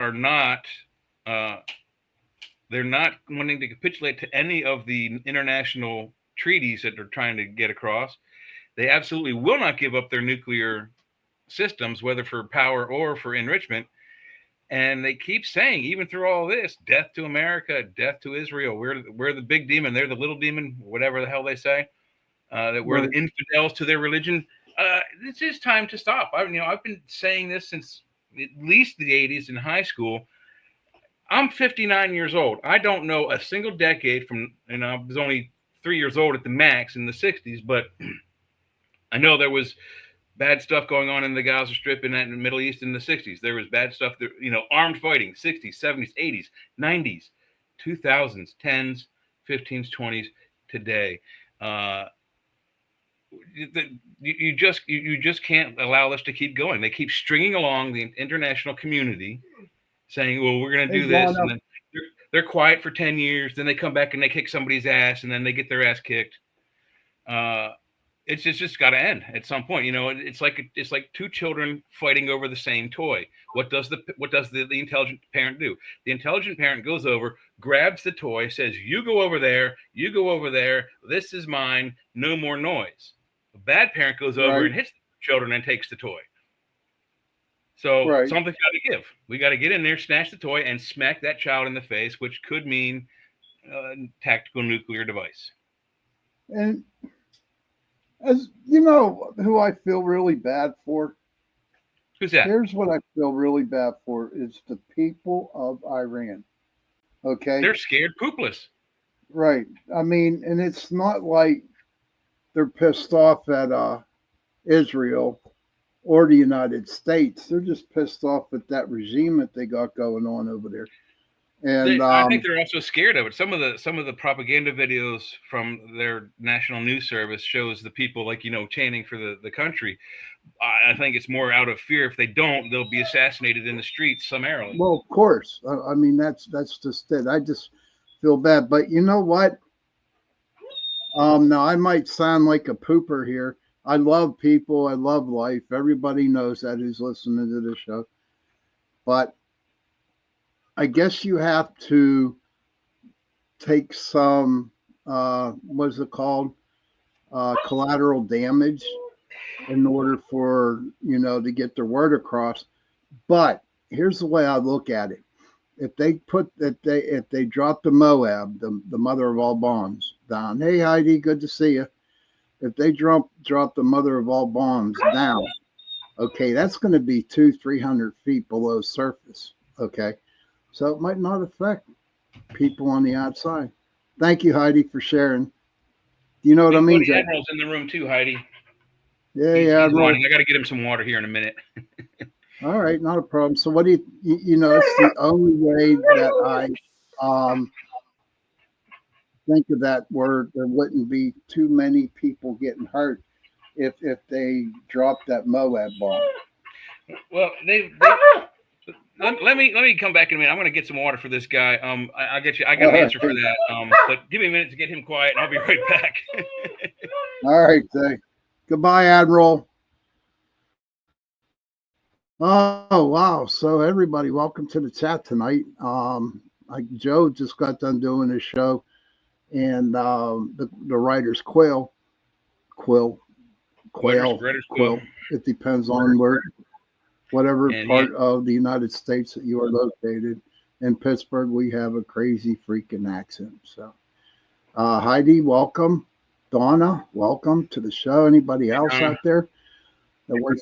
are not they're not wanting to capitulate to any of the international treaties that they're trying to get across. They absolutely will not give up their nuclear systems, whether for power or for enrichment. And they keep saying, even through all this, death to America, death to Israel. We're the big demon. They're the little demon, whatever the hell they say. That we're the Right. infidels to their religion. It's just time to stop. I've been saying this since at least the '80s in high school. I'm 59 years old. I don't know a single decade from, and I was only 3 years old at the max in the '60s, but I know there was bad stuff going on in the Gaza Strip and in the Middle East in the '60s. There was bad stuff, that, armed fighting, '60s, '70s, '80s, '90s, 2000s, 10s, 15s, 20s, today. Uh, you just can't allow this to keep going. They keep stringing along the international community, saying, "Well, we're going to Hey, do this," and Donna. then they're quiet for 10 years. Then they come back and they kick somebody's ass, and then they get their ass kicked. Uh, it's just got to end at some point. It's like two children fighting over the same toy. What does the intelligent parent do? The intelligent parent goes over, grabs the toy, says, "You go over there. You go over there. This is mine. No more noise." A bad parent goes over Right. and hits the children and takes the toy. So Right. something's got to give. We got to get in there, snatch the toy, and smack that child in the face, which could mean tactical nuclear device. And as you know, who I feel really bad for. Who's that? Here's what I feel really bad for is the people of Iran. Okay. They're scared poopless. Right. I mean, and it's not like they're pissed off at Israel or the United States. They're just pissed off at that regime that they got going on over there. And I think they're also scared of it. Some of the propaganda videos from their national news service shows the people, like, chanting for the country. I think it's more out of fear. If they don't, they'll be assassinated in the streets summarily. well, of course, I mean that's just it. I just feel bad, but you know what? Now I might sound like a pooper here. I love people. I love life. Everybody knows that who's listening to the show. But I guess you have to take some what is it called, collateral damage in order for to get their word across. But here's the way I look at it: if they drop the Moab, the mother of all bombs, down. Hey Heidi, good to see you. If they drop the mother of all bombs down, okay, that's going to be 200-300 feet below surface. Okay, so it might not affect people on the outside. Thank you, Heidi, for sharing. Do you know what I Big mean, buddy Jay? Admiral's in the room too, Heidi. Yeah, He's yeah, he's Admiral. wanting. I got to get him some water here in a minute. All right, not a problem. So, what do it's the only way that I um, think of that word. There wouldn't be too many people getting hurt if they dropped that Moab bomb. Well, let me come back in a minute. I'm going to get some water for this guy. I get you. I got All an answer for right, that. But give me a minute to get him quiet, and I'll be right back. all right, Jay. Goodbye, Admiral. Oh wow! So everybody, welcome to the chat tonight. Joe just got done doing his show, and the writer's quill, Writers, quail, writers, quill, quill. It depends on where, whatever and yeah, part of the United States that you are located. In Pittsburgh, we have a crazy freaking accent. So, Heidi, welcome. Donna, welcome to the show. Anybody else out there that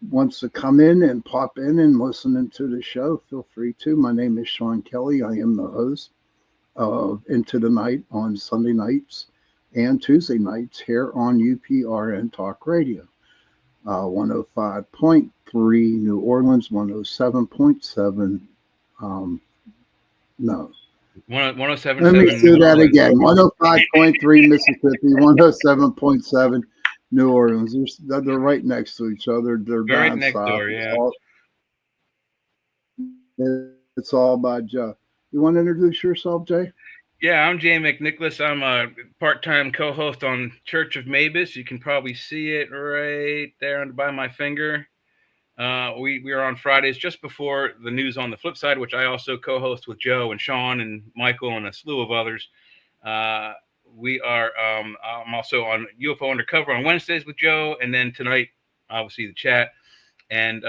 wants to come in and pop in and listen into the show, feel free to. My name is Sean Kelly. I am the host of Into the Night on Sunday nights and Tuesday nights here on UPRN Talk Radio. 105.3 New Orleans, 107.7. No. 1077 Let me New do that Orleans. again. 105.3 Mississippi, 107.7 New Orleans. They're right next to each other. They're They're right down next south. door. Yeah. It's all by Joe. You want to introduce yourself, Jay? Yeah, I'm Jay McNicholas. I'm a part-time co-host on Church of Mavis. You can probably see it right there by my finger. We are on Fridays just before the news on the flip side, which I also co-host with Joe and Sean and Michael and a slew of others. We are. I'm also on UFO Undercover on Wednesdays with Joe, and then tonight, obviously, the chat. And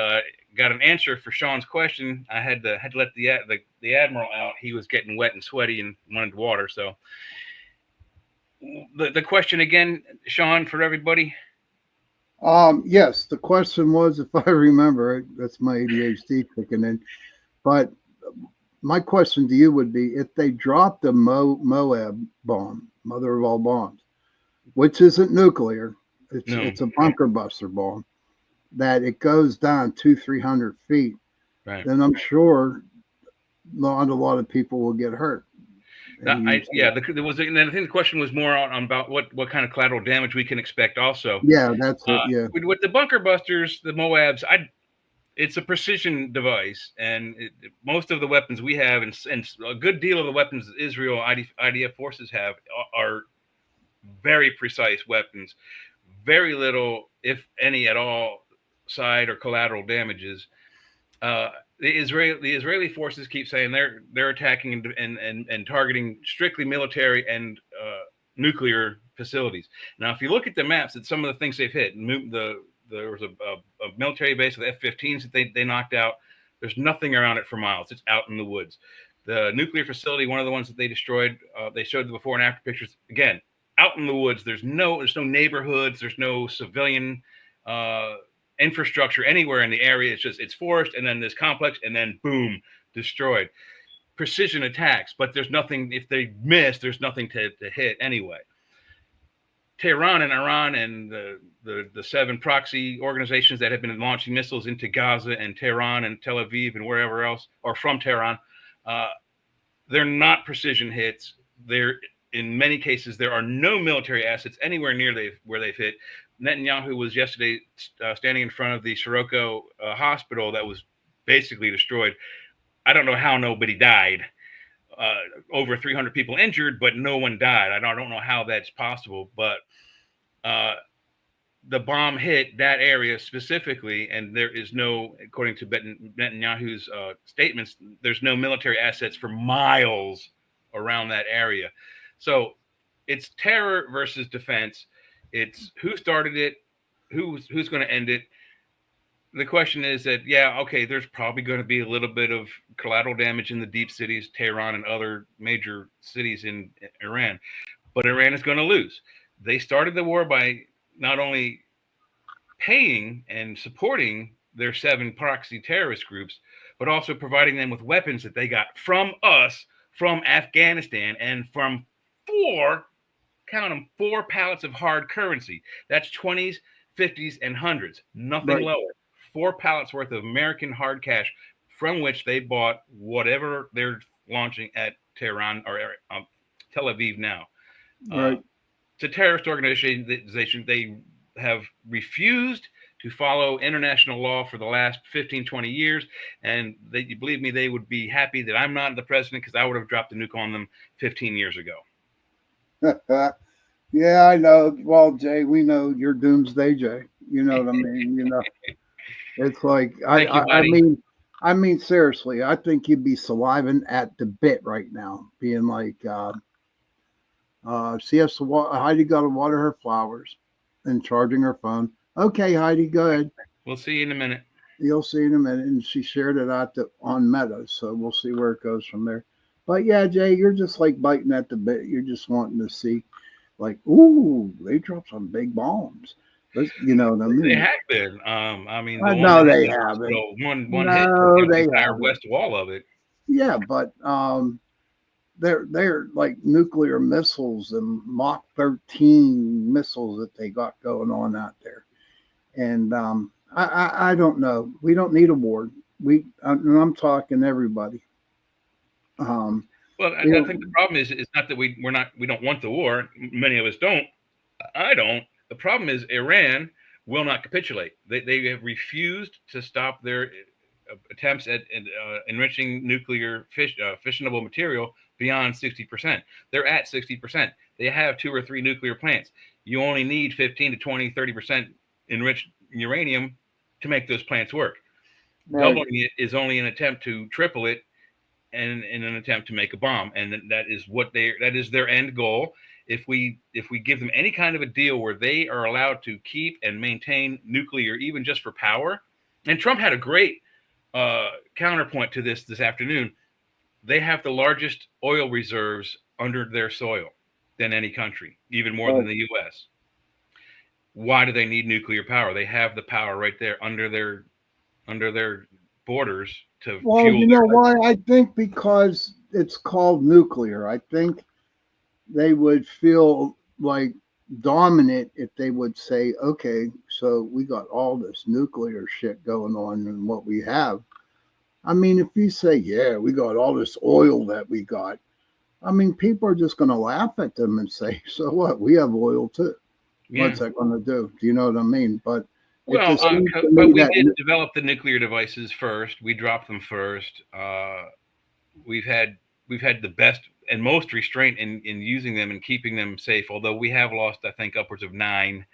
got an answer for Sean's question. I had to let the admiral out. He was getting wet and sweaty and wanted water. So the question again, Sean, for everybody. Yes, the question was, if I remember, that's my ADHD kicking in. But my question to you would be, if they dropped the Moab bomb, mother of all bombs, which isn't nuclear, it's a bunker buster bomb, that it goes down 200-300 feet, right? Then I'm sure not a lot of people will get hurt. There was, and I think the question was more on about what kind of collateral damage we can expect. Also, yeah, that's it. Yeah, with the bunker busters, the Moabs, it's a precision device, and most of the weapons we have, and a good deal of the weapons that Israel IDF forces have, are very precise weapons. Very little, if any at all, side or collateral damages. The Israeli forces keep saying they're attacking and targeting strictly military and nuclear facilities. Now, if you look at the maps at some of the things they've hit, there was a military base with F-15s that they knocked out. There's nothing around it for miles. It's out in the woods. The nuclear facility, one of the ones that they destroyed, they showed the before and after pictures. Again, out in the woods. There's no neighborhoods. There's no civilian infrastructure anywhere in the area. It's forest, and then this complex, and then boom, destroyed. Precision attacks, but there's nothing. If they miss, there's nothing to hit anyway. Tehran and Iran and the 7 proxy organizations that have been launching missiles into Gaza and Tehran and Tel Aviv and wherever else, or from Tehran, they're not precision hits. In many cases, there are no military assets anywhere near where they've hit. Netanyahu was yesterday standing in front of the Sirocco hospital that was basically destroyed. I don't know how nobody died. Over 300 people injured, but no one died. I don't know how that's possible, but the bomb hit that area specifically, and there is no, according to Netanyahu's statements, there's no military assets for miles around that area. So it's terror versus defense. It's who started it, who's going to end it. The question is that, there's probably going to be a little bit of collateral damage in the deep cities, Tehran and other major cities in Iran, but Iran is going to lose. They started the war by not only paying and supporting their 7 proxy terrorist groups, but also providing them with weapons that they got from us, from Afghanistan, and from 4 pallets of hard currency. That's 20s, 50s, and 100s. Nothing lower. 4 pallets worth of American hard cash, from which they bought whatever they're launching at Tehran or Tel Aviv now. Right. It's a terrorist organization. They have refused to follow international law for the last 15, 20 years. And believe me, they would be happy that I'm not the president, because I would have dropped the nuke on them 15 years ago. Yeah, I know. Well, Jay, we know you're Doomsday Jay. You know what I mean? It's like, I mean, seriously, I think you'd be saliving at the bit right now, being like, Heidi got to water her flowers and charging her phone. Okay, Heidi, go ahead. We'll see you in a minute. You'll see in a minute. And she shared it out on Meta, so we'll see where it goes from there. But yeah, Jay, you're just like biting at the bit. You're just wanting to see, like, ooh, they dropped some big bombs. You know what I mean? They have been. I know they haven't. One hit the entire west wall of it. Yeah, but they're like nuclear missiles and Mach 13 missiles that they got going on out there. And I don't know. We don't need a war. I'm talking everybody. Well, I think the problem is not that we don't want the war. Many of us don't. I don't. The problem is Iran will not capitulate. They have refused to stop their attempts at enriching nuclear fissionable material beyond 60%. They're at 60%. They have 2 or 3 nuclear plants. You only need 15 to 20, 30% enriched uranium to make those plants work. Right. Doubling it is only an attempt to triple it, and in an attempt to make a bomb, and that is their end goal. If we give them any kind of a deal where they are allowed to keep and maintain nuclear, even just for power, and Trump had a great counterpoint to this afternoon. They have the largest oil reserves under their soil than any country, even more than the U.S. Why do they need nuclear power? They have the power right there under their borders to Well, fuel. you know why? I think because it's called nuclear. I think they would feel like dominant if they would say, okay, so we got all this nuclear shit going on in what we have. I mean, if you say, yeah, we got all this oil that we got, I mean, people are just going to laugh at them and say, so what? We have oil too. Yeah. What's that going to do? Do you know what I mean? But well, but we did develop the nuclear devices first. We dropped them first. We've had the best and most restraint in using them and keeping them safe. Although we have lost, I think, upwards of 9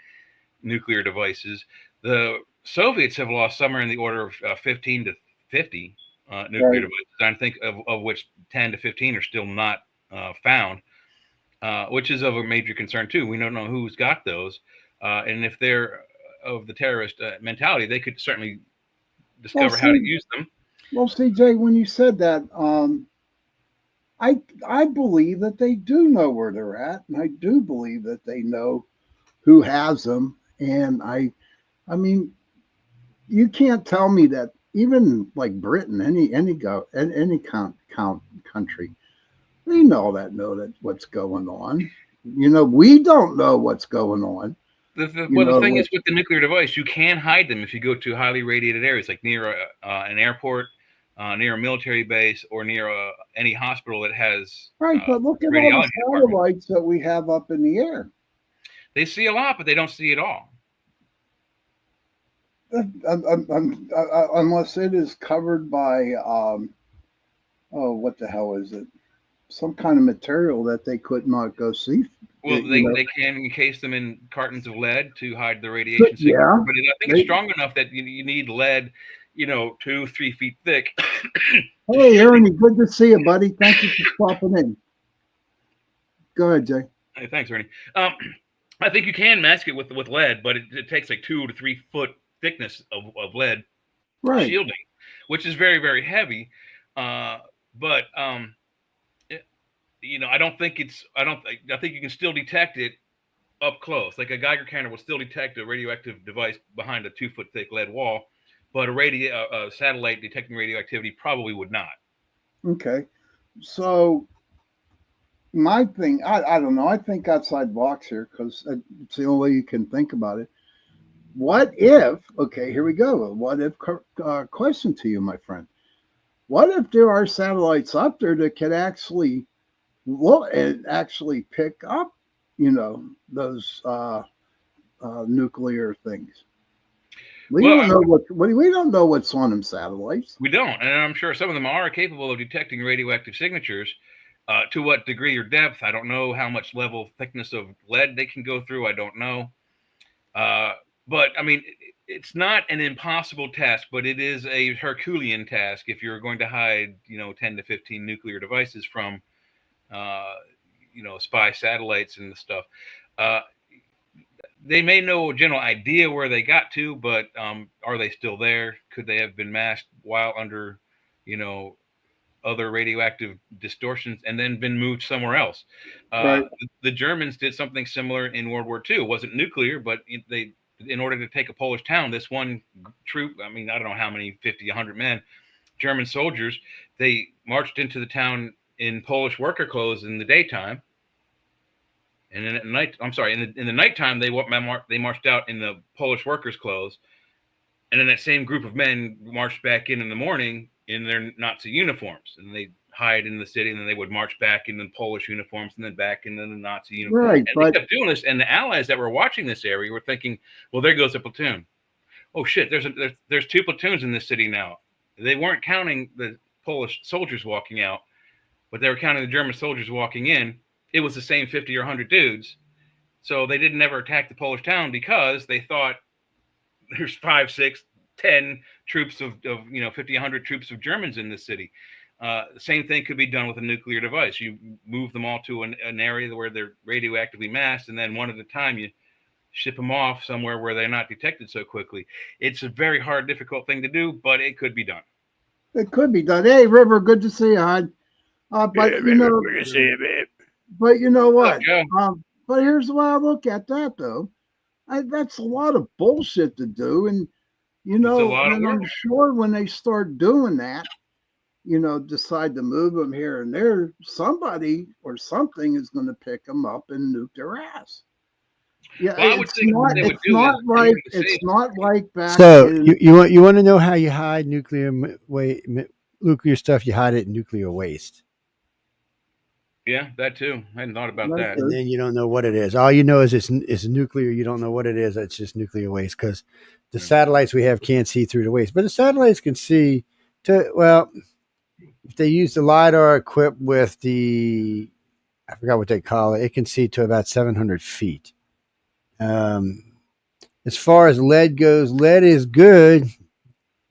nuclear devices. The Soviets have lost somewhere in the order of 15 to 50 nuclear devices. I think of which 10 to 15 are still not found, which is of a major concern too. We don't know who's got those, and if they're of the terrorist mentality, they could certainly discover how to use them. Well, CJ, when you said that, I believe that they do know where they're at, and I do believe that they know who has them. And I mean, you can't tell me that even like Britain, any country, they know that what's going on. You know, we don't know what's going on. The thing is with the nuclear device, you can hide them if you go to highly radiated areas, like near an airport, near a military base, or near any hospital that has right. But look at all the satellites that we have up in the air. They see a lot, but they don't see it all. Unless it is covered by, what the hell is it? Some kind of material that they could not go see. Well, they can encase them in cartons of lead to hide the radiation signature, but I think it's strong enough that you need lead, 2-3 feet thick. Hey, Ernie, good to see you, buddy. Thank you for stopping in. Go ahead, Jay. Hey, thanks, Ernie. I think you can mask it with lead, but it takes like 2 to 3 foot thickness of lead shielding, which is very, very heavy. But I think you can still detect it up close. Like a Geiger counter will still detect a radioactive device behind a 2 foot thick lead wall, but a satellite detecting radioactivity probably would not. Okay. So my thing, I don't know. I think outside the box here because it's the only way you can think about it. What if, okay, here we go. What if question to you, my friend. What if there are satellites up there that can actually look and actually pick up, those nuclear things? We don't know what's on them satellites. We don't, and I'm sure some of them are capable of detecting radioactive signatures. To what degree or depth, I don't know. How much level thickness of lead they can go through, I don't know. But I mean, it's not an impossible task, but it is a Herculean task if you're going to hide, 10 to 15 nuclear devices from, spy satellites and stuff. They may know a general idea where they got to, but are they still there? Could they have been masked while under, other radioactive distortions and then been moved somewhere else? Right. The Germans did something similar in World War II. It wasn't nuclear, but in order to take a Polish town, this one troop, I mean, I don't know how many, 50, 100 men, German soldiers, they marched into the town in Polish worker clothes in the daytime. And then at night, in the nighttime, they marched out in the Polish workers' clothes. And then that same group of men marched back in the morning in their Nazi uniforms. And they hide in the city, and then they would march back in the Polish uniforms and then back into the Nazi uniforms. Right, and they kept doing this. And the Allies that were watching this area were thinking, well, there goes a platoon. Oh, shit, there's 2 platoons in this city now. They weren't counting the Polish soldiers walking out, but they were counting the German soldiers walking in. It was the same 50 or 100 dudes. So they didn't ever attack the Polish town because they thought there's 5, 6 10 troops of 50, 100 troops of Germans in this city. The same thing could be done with a nuclear device. You move them all to an area where they're radioactively masked, and then one at a time you ship them off somewhere where they're not detected so quickly. It's a very hard, difficult thing to do, but it could be done. It could be done. Hey, River, good to see you, hon. But you know, but you know what? But here's the way I look at that, though. That's a lot of bullshit to do, and and I'm sure when they start doing that, decide to move them here and there, somebody or something is going to pick them up and nuke their ass. Yeah, well, it's not like back. So you want to know how you hide nuclear stuff? You hide it in nuclear waste. Yeah, that too. I hadn't thought about that. And then you don't know what it is. All you know is it's nuclear. You don't know what it is. It's just nuclear waste because the satellites we have can't see through the waste. But the satellites can see if they use the LiDAR equipped with I forgot what they call it, it can see to about 700 feet. As far as lead goes, lead is good,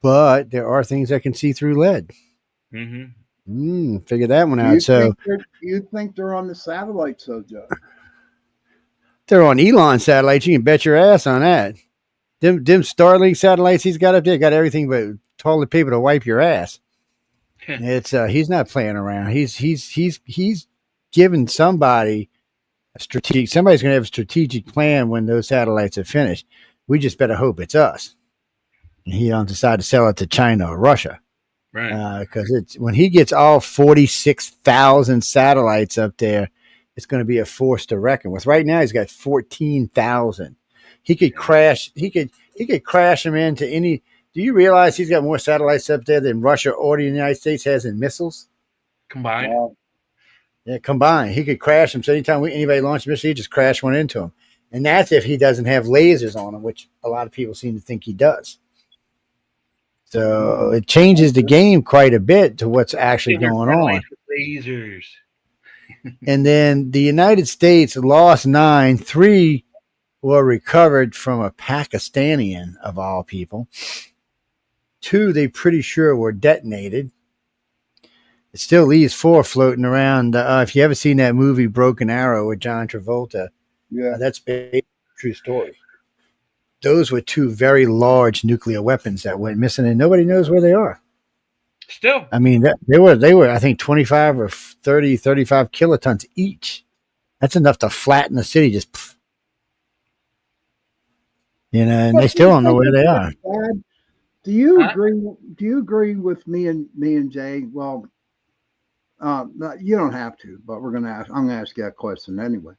but there are things that can see through lead. Figure that one out. You think they're on the satellites, though, Joe? They're on Elon satellites. You can bet your ass on that. Them Starlink satellites he's got up there got everything but toilet paper to wipe your ass. It's he's not playing around. He's giving somebody somebody's going to have a strategic plan when those satellites are finished. We just better hope it's us. And he don't decide to sell it to China or Russia. Right. Because when he gets all 46,000 satellites up there, it's going to be a force to reckon with. Right now, he's got 14,000. He could crash. He could crash them into any. Do you realize he's got more satellites up there than Russia or the United States has in missiles combined? Yeah, combined. He could crash them. So anytime anybody launches a missile, he just crash one into them. And that's if he doesn't have lasers on him, which a lot of people seem to think he does. So it changes the game quite a bit to what's actually going on. Lasers. And then the United States lost 9. 3 were recovered from a Pakistani, of all people. 2, they pretty sure were detonated. It still leaves 4 floating around. If you ever seen that movie Broken Arrow with John Travolta, that's basically a true story. Those were 2 very large nuclear weapons that went missing, and nobody knows where they are. Still, I mean, they were I think 25 or 30, 35 kilotons each. That's enough to flatten the city. Just, and they still don't know where they are. Do you agree? Do you agree with me and Jay? Well, you don't have to, but I'm going to ask you a question anyway.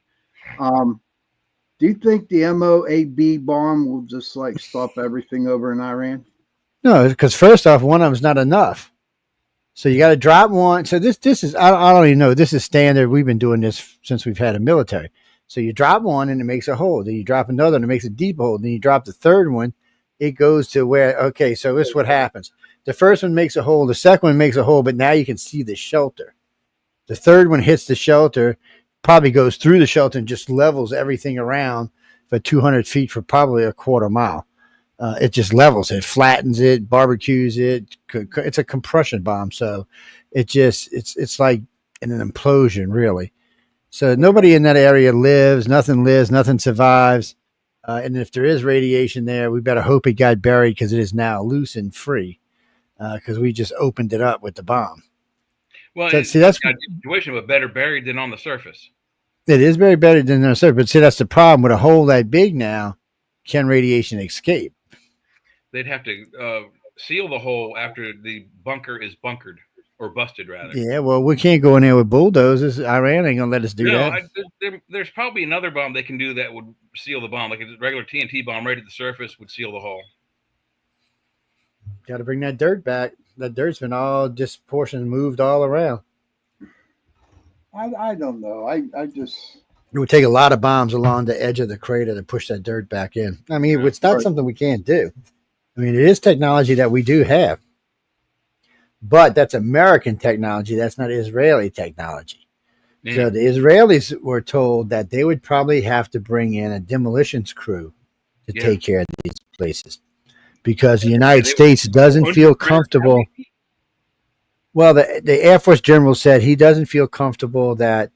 Do you think the MOAB bomb will just stop everything over in Iran? No, because first off, one of them's not enough. So you got to drop one. So this is I don't even know. This is standard. We've been doing this since we've had a military. So you drop one and it makes a hole. Then you drop another and it makes a deep hole. Then you drop the third one. It goes to where, okay, so this is what happens. The first one makes a hole. The second one makes a hole, but now you can see the shelter. The third one hits the shelter, probably goes through the shelter and just levels everything around for 200 feet for probably a quarter mile. It just levels it, flattens it, barbecues it. It's a compression bomb. So it's like an implosion, really. So nobody in that area lives, nothing survives. And if there is radiation there, we better hope it got buried because it is now loose and free because we just opened it up with the bomb. Well, so, see, that's a situation, but better buried than on the surface. It is very better than on the surface. But see, that's the problem with a hole that big now. Can radiation escape? They'd have to seal the hole after the bunker is bunkered or busted, rather. Yeah, well, we can't go in there with bulldozers. Iran ain't gonna let us do that. There's probably another bomb they can do that would seal the bomb, like a regular TNT bomb right at the surface would seal the hole. Got to bring that dirt back. That dirt's been all disproportionate, moved all around. I don't know. I just. It would take a lot of bombs along the edge of the crater to push that dirt back in. I mean, it's not something we can't do. I mean, it is technology that we do have. But that's American technology. That's not Israeli technology. Yeah. So the Israelis were told that they would probably have to bring in a demolitions crew to take care of these places. because the United States doesn't feel 100 comfortable. feet. Well, the Air Force general said he doesn't feel comfortable that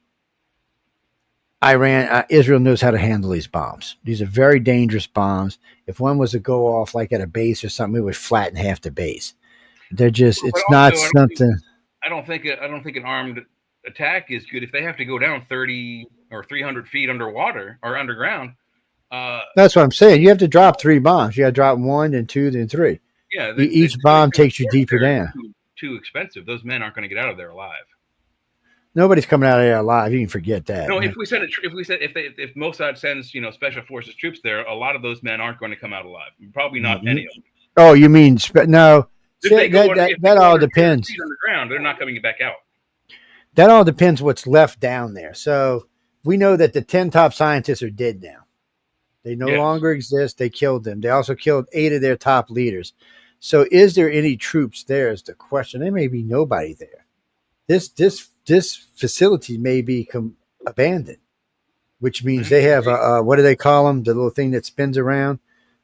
Israel knows how to handle these bombs. These are very dangerous bombs. If one was to go off like at a base or something, it would flatten half the base. They're just, But it's also, not something. I don't think an armed attack is good if they have to go down 30 or 300 feet underwater or underground. That's what I'm saying. You have to drop 3 bombs. You got to drop 1, then 2, then 3. Yeah, Each bomb takes you deeper down. Too expensive. Those men aren't going to get out of there alive. Nobody's coming out of there alive. You can forget that. No, if if Mossad sends special forces troops there, a lot of those men aren't going to come out alive. Probably not any of them. Oh, you mean no? If That all depends. Underground, they're not coming back out. That all depends what's left down there. So we know that the 10 top scientists are dead now. They no longer exist. They killed them. They also killed 8 of their top leaders. So is there any troops there is the question. There may be nobody there. This facility may be abandoned, which means they have what do they call them? The little thing that spins around.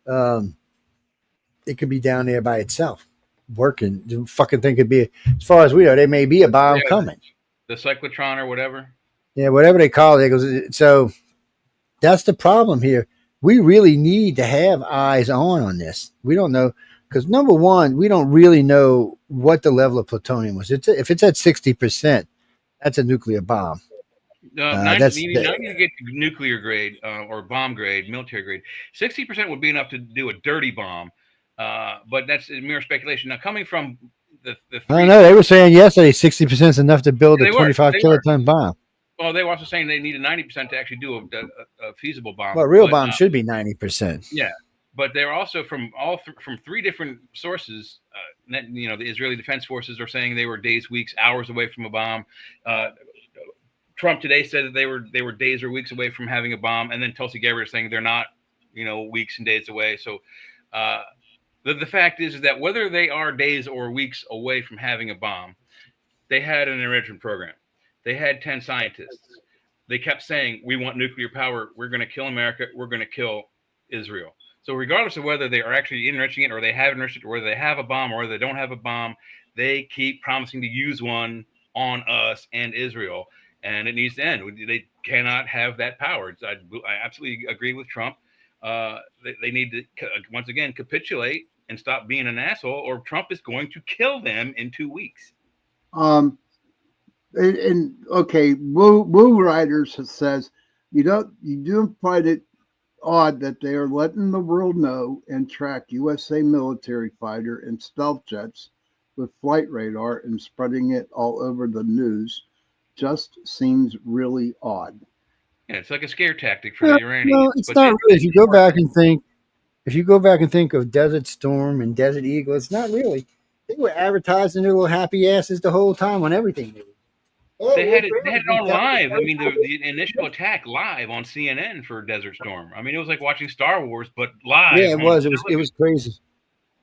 It could be down there by itself, working. The fucking thing could be, as far as we know, there may be a bomb coming. The cyclotron or whatever. Yeah, whatever they call it. So that's the problem here. We really need to have eyes on this. We don't know because number one, we don't really know what the level of plutonium was. If it's at 60%, that's a nuclear bomb. Not even to get to nuclear grade or bomb grade, military grade. 60% would be enough to do a dirty bomb, but that's mere speculation. Now, coming from the I don't know. They were saying yesterday 60% is enough to build a 25 kiloton bomb. Well, they were also saying they needed 90% to actually do a feasible bomb. Well, real bomb should be 90%. Yeah, but they're also from 3 different sources. The Israeli Defense Forces are saying they were days, weeks, hours away from a bomb. Trump today said that they were days or weeks away from having a bomb, and then Tulsi Gabbard is saying they're not, weeks and days away. So the fact is that whether they are days or weeks away from having a bomb, they had an enrichment program. They had 10 scientists. They kept saying, we want nuclear power. We're going to kill America. We're going to kill Israel. So regardless of whether they are actually enriching it or they have enriched it or whether they have a bomb or whether they don't have a bomb, they keep promising to use one on us and Israel. And it needs to end. They cannot have that power. I absolutely agree with Trump. They need to, once again, capitulate and stop being an asshole, or Trump is going to kill them in 2 weeks. Okay, Woo Riders says you do find it odd that they are letting the world know and track USA military fighter and stealth jets with flight radar and spreading it all over the news. Just seems really odd. Yeah, it's like a scare tactic for the Iranians. No, it's not really. If you go back and think of Desert Storm and Desert Eagle, it's not really. They were advertising their little happy asses the whole time on everything. They had it on live. I mean, the initial attack live on CNN for Desert Storm. I mean, it was like watching Star Wars, but live. Yeah, it was. It was crazy.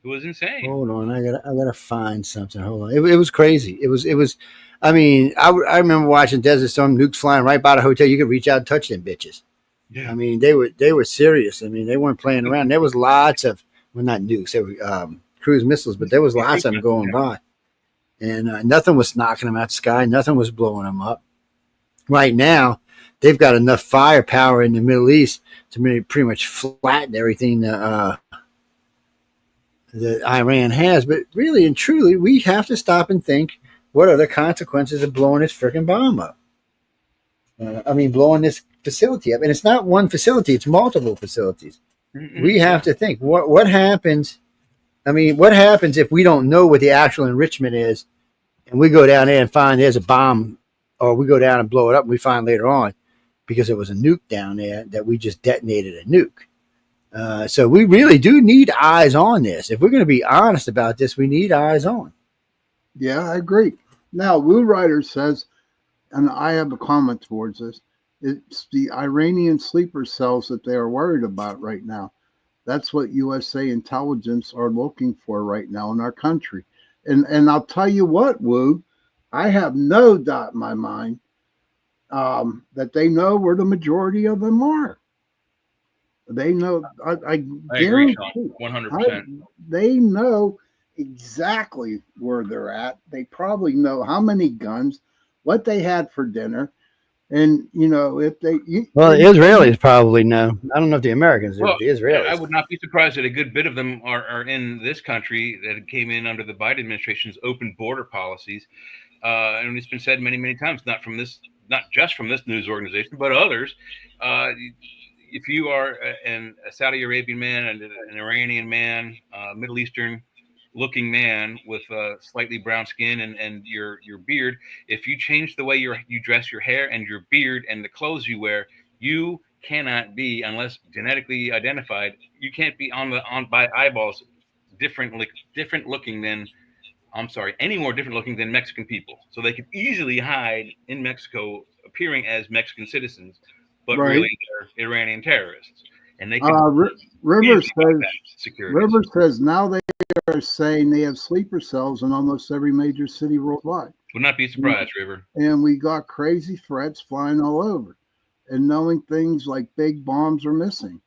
It was insane. Hold on, I gotta find something. Hold on, it was crazy. It was. I mean, I remember watching Desert Storm, nukes flying right by the hotel. You could reach out and touch them bitches. Yeah. I mean, they were serious. I mean, they weren't playing around. There was lots of, well, not nukes, they were cruise missiles, but there was lots of them going by, and nothing was knocking them out the sky. Nothing was blowing them up. Right now, they've got enough firepower in the Middle East to pretty much flatten everything that Iran has. But really and truly, we have to stop and think. What are the consequences of blowing this freaking bomb up? Blowing this facility up. And it's not one facility, it's multiple facilities. Mm-hmm. We have to think, what happens? What happens if we don't know what the actual enrichment is and we go down there and find there's a bomb, or we go down and blow it up and we find later on, because there was a nuke down there, that we just detonated a nuke. So we really do need eyes on this. If we're going to be honest about this, we need eyes on. Yeah, I agree. Now, Woo Rider says, and I have a comment towards this, it's the Iranian sleeper cells that they are worried about right now. That's what USA intelligence are looking for right now in our country. And I'll tell you what, Woo, I have no doubt in my mind that they know where the majority of them are. They know. I I agree, guarantee. Sean. 100%. They know exactly where they're at. They probably know how many guns, what they had for dinner, and if they. Well, the Israelis probably know. I don't know if the Americans do, Well, but the Israelis. I would not be surprised that a good bit of them are in this country that came in under the Biden administration's open border policies. And it's been said many, many times, not just from this news organization, but others. If you are a Saudi Arabian man, and an Iranian man, Middle Eastern looking man with slightly brown skin and your beard, if you change the way you dress your hair and your beard and the clothes you wear, you cannot be, unless genetically identified, you can't be on by eyeballs different looking than, I'm sorry, any more different looking than Mexican people. So they could easily hide in Mexico appearing as Mexican citizens, but Right. really they're Iranian terrorists. And they can Rivers easily says bypass security. Rivers says now they are saying they have sleeper cells in almost every major city worldwide, Would not be surprised, River. and we got crazy threats flying all over, and knowing things like big bombs are missing.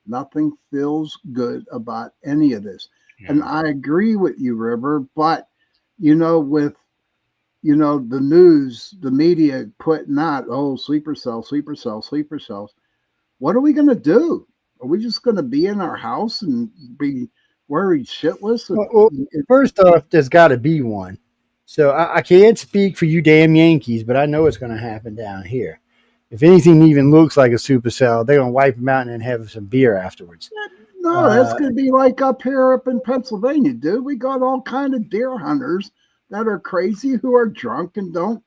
Nothing feels good about any of this. Yeah. And I agree with you, River, but with the news, the media putting out, oh, sleeper cells, sleeper cells, sleeper cells. What are we going to do? Are we just going to be in our house and be worried shitless? Well, first off, there's got to be one. So I can't speak for you damn Yankees, but I know it's going to happen down here. If anything even looks like a supercell, they're going to wipe them out and then have some beer afterwards. No, that's going to be like up in Pennsylvania, dude. We got all kind of deer hunters that are crazy who are drunk and don't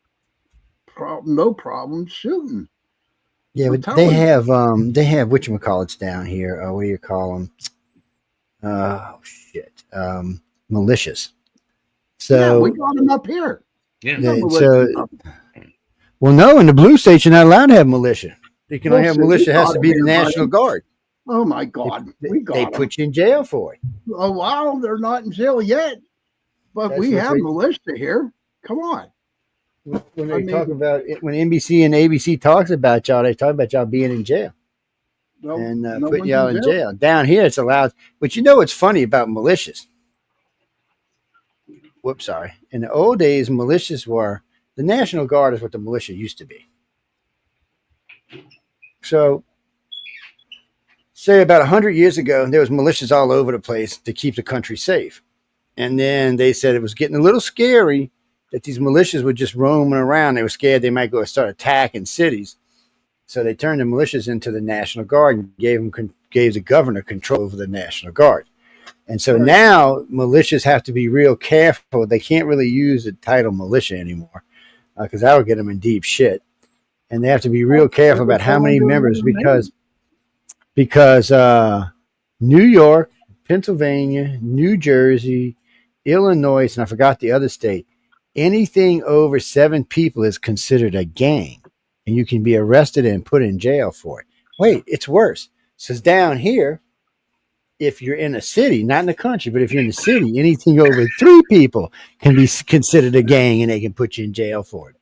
no problem shooting. Yeah, I'm but they telling you. have whatchamacallits down here. What do you call them? Oh shit, militias. So we got them up here. Yeah. We got Yeah, militias so- up. well, no, in the blue states you're not allowed to have militia. You can only have Bullshit, militia. we It has got to it be the here, National buddy. Guard. Oh my God, we got They them. put you in jail for it. Oh wow, they're not in jail yet, but That's we what have they- militia here. Come on. When I they talk mean- about it, when NBC and ABC talks about y'all, they talk about y'all being in jail No, and no putting one's y'all in jail. Down here, it's allowed. But you know what's funny about militias? Whoops, sorry. In the old days, militias were the National Guard is what the militia used to be. So, say about 100 years ago, there was militias all over the place to keep the country safe. And then they said it was getting a little scary that these militias were just roaming around. They were scared they might go start attacking cities. So they turned the militias into the National Guard and gave the governor control over the National Guard. And so Right. now militias have to be real careful. They can't really use the title militia anymore because that would get them in deep shit. And they have to be real careful about how many members because New York, Pennsylvania, New Jersey, Illinois, and I forgot the other state, anything over 7 people is considered a gang, and you can be arrested and put in jail for it. Wait, it's worse. So it's down here, if you're in a city, not in the country, but if you're in the city, anything over 3 people can be considered a gang, and they can put you in jail for it.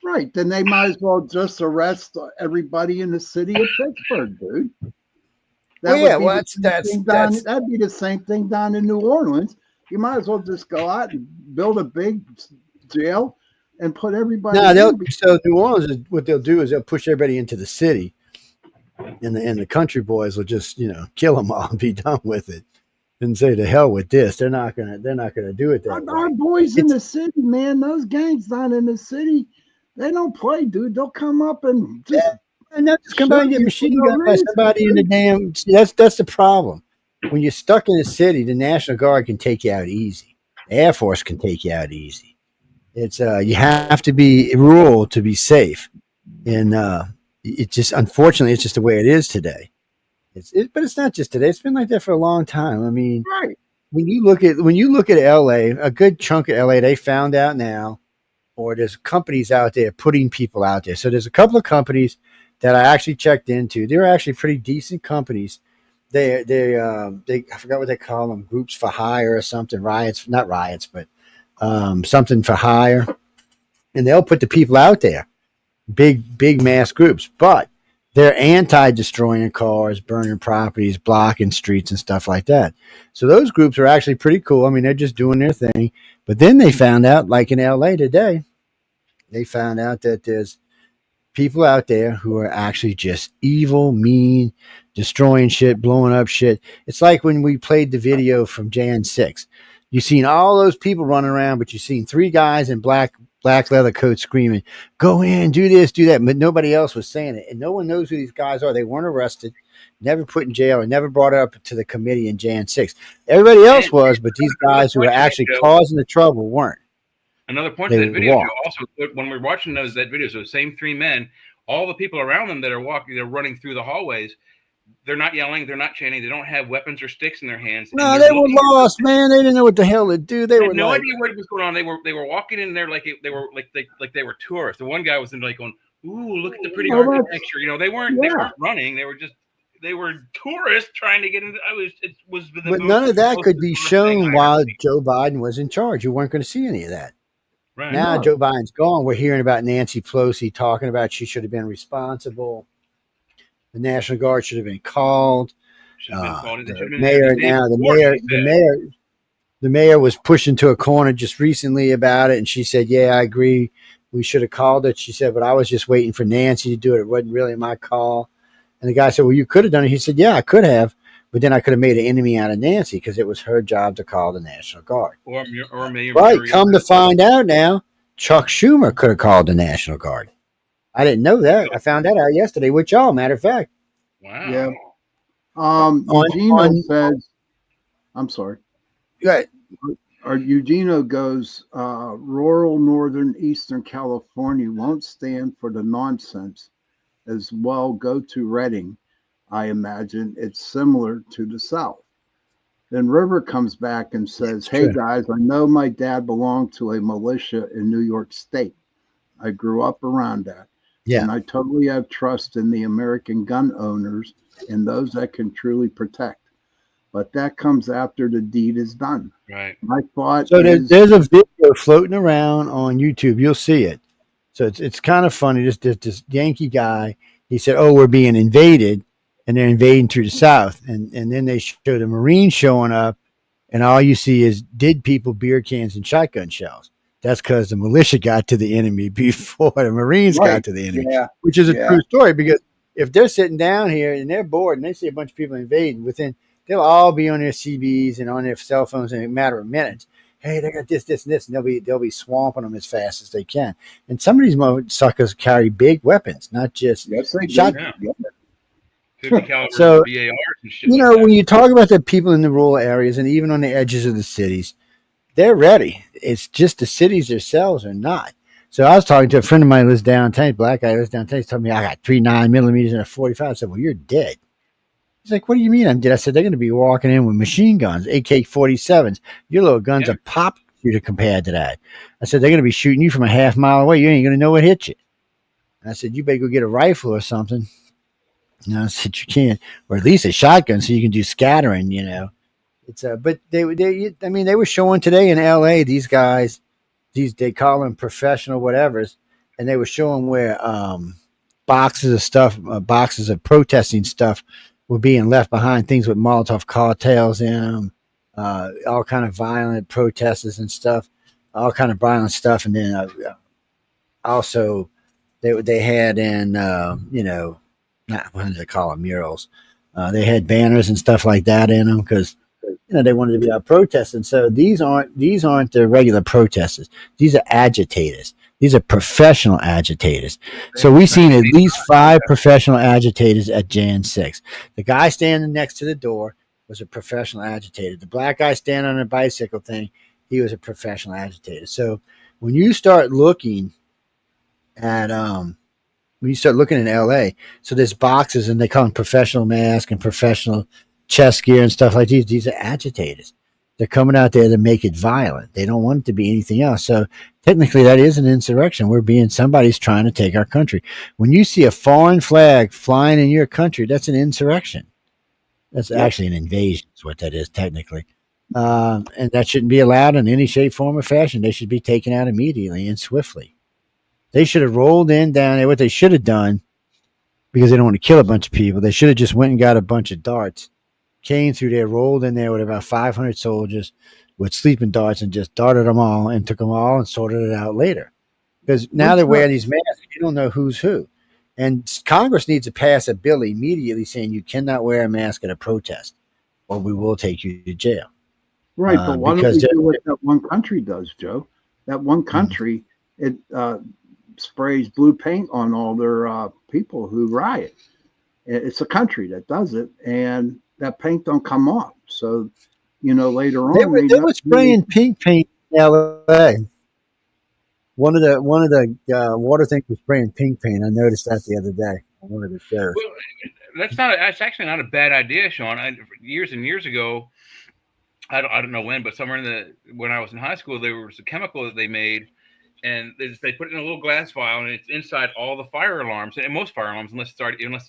Right, then they might as well just arrest everybody in the city of Pittsburgh, dude. Well, would yeah, be well, the same thing that'd be the same thing down in New Orleans. You might as well just go out and build a big jail and put everybody. No, in. so New Orleans is what they'll do is they'll push everybody into the city, and the country boys will just kill them all and be done with it, and say to hell with this. They're not gonna do it that Our way. boys in the city, man, those gangs down in the city, they don't play, dude. They'll come up and just And they'll just come by and get Sure, machine for no gun by reason, somebody in the damn. That's the problem. When you're stuck in the city, the National Guard can take you out easy. The Air Force can take you out easy. It's you have to be rural to be safe, and it just unfortunately it's just the way it is today. But it's not just today. It's been like that for a long time. I mean, right. when you look at LA, a good chunk of LA, they found out now, or there's companies out there putting people out there. So there's a couple of companies that I actually checked into. They're actually pretty decent companies. They I forgot what they call them, groups for hire or something, not riots, but something for hire. And they'll put the people out there, big mass groups. But they're anti-destroying cars, burning properties, blocking streets, and stuff like that. So those groups are actually pretty cool. I mean, they're just doing their thing. But then they found out, like in LA today, they found out that there's people out there who are actually just evil, mean, destroying shit, blowing up shit. It's like when we played the video from Jan 6. You seen all those people running around, but you seen three guys in black leather coats screaming, "Go in, do this, do that," but nobody else was saying it, and no one knows who these guys are. They weren't arrested, never put in jail, and never brought it up to the committee in Jan 6. Everybody else was, but these guys who were actually causing the trouble weren't. Another point to that video, Joe, also, when we're watching that video, so the same three men, all the people around them that are walking, they're running through the hallways. They're not yelling. They're not chanting. They don't have weapons or sticks in their hands. No, they were lost, man. They didn't know what the hell to do. They were no idea what was going on. They were walking in there like they were tourists. The one guy was in like going, "Ooh, look at the pretty architecture." You know, they weren't running. They were tourists trying to get into. But none of that could be shown while Joe Biden was in charge. You weren't going to see any of that. Right. Now Joe Biden's gone. We're hearing about Nancy Pelosi talking about she should have been responsible. The National Guard should have been called. The mayor was pushed into a corner just recently about it, and she said, "Yeah, I agree. We should have called it." She said, "But I was just waiting for Nancy to do it. It wasn't really my call." And the guy said, "Well, you could have done it." He said, "Yeah, I could have, but then I could have made an enemy out of Nancy because it was her job to call the National Guard." Or right. Come to find out now, Chuck Schumer could have called the National Guard. I didn't know that. I found that out yesterday with y'all, matter of fact. Wow. Yeah. Eugenio says, I'm sorry. Right. Eugenio goes, rural northern Eastern California won't stand for the nonsense. As well, go to Redding. I imagine it's similar to the South. Then River comes back and says, "Hey guys, I know my dad belonged to a militia in New York State. I grew up around that. Yeah. And I totally have trust in the American gun owners and those that can truly protect. But that comes after the deed is done." Right. My thought there's a video floating around on YouTube. You'll see it. So it's kind of funny. This Yankee guy, he said, "Oh, we're being invaded," and they're invading through the South. And then they show the Marines showing up, and all you see is dead people, beer cans, and shotgun shells. That's because the militia got to the enemy before the Marines got to the enemy, which is a true story. Because if they're sitting down here and they're bored and they see a bunch of people invading, they'll all be on their CBs and on their cell phones in a matter of minutes. Hey, they got this, and this, and they'll be swamping them as fast as they can. And some of these suckers carry big weapons, not just shotguns. So, when you talk about the people in the rural areas and even on the edges of the cities, they're ready. It's just the cities themselves are not. So I was talking to a friend of mine who lives downtown, black guy who lives downtown. He's telling me, "I got 3 9mm and a 45. I said, "Well, you're dead." He's like, "What do you mean I'm dead?" I said, "They're going to be walking in with machine guns, AK-47s. Your little guns are pop shooter compared to that." I said, "They're going to be shooting you from a half mile away. You ain't going to know what hit you." And I said, "You better go get a rifle or something." And I said, "You can't, or at least a shotgun so you can do scattering, you know." It's but they were showing today in LA, these guys, they call them professional whatevers, and they were showing where boxes of protesting stuff were being left behind, things with Molotov cocktails in them, all kind of violent protesters and stuff, all kind of violent stuff. And then also they had in, what do they call them, murals? They had banners and stuff like that in them because they wanted to be out protesting. So these aren't the regular protesters. These are agitators. These are professional agitators. So we've seen at least 5 professional agitators at Jan 6. The guy standing next to the door was a professional agitator. The black guy standing on a bicycle thing, he was a professional agitator. So when you start looking at in LA, so there's boxes and they call them professional mask and professional chest gear and stuff like these. These are agitators. They're coming out there to make it violent. They don't want it to be anything else. So technically that is an insurrection. Somebody's trying to take our country. When you see a foreign flag flying in your country, that's an insurrection. That's actually an invasion is what that is technically. And that shouldn't be allowed in any shape, form, or fashion. They should be taken out immediately and swiftly. They should have rolled in down there. What they should have done because they don't want to kill a bunch of people. They should have just went and got a bunch of darts, came through there, rolled in there with about 500 soldiers with sleeping darts, and just darted them all and took them all and sorted it out later. Because now they're wearing these masks, you don't know who's who. And Congress needs to pass a bill immediately saying you cannot wear a mask at a protest, or we will take you to jail. Right, but why don't because we they're- do what that one country does, Joe? That one country, it sprays blue paint on all their people who riot. It's a country that does it, and that paint don't come off. So, later on, They were spraying pink paint in L.A. One of the water things was spraying pink paint. I noticed that the other day on one of the shows. Well, that's actually not a bad idea, Sean. Years and years ago, I don't know when, but somewhere when I was in high school, there was a chemical that they made, and they put it in a little glass vial, and it's inside all the fire alarms, and most fire alarms, unless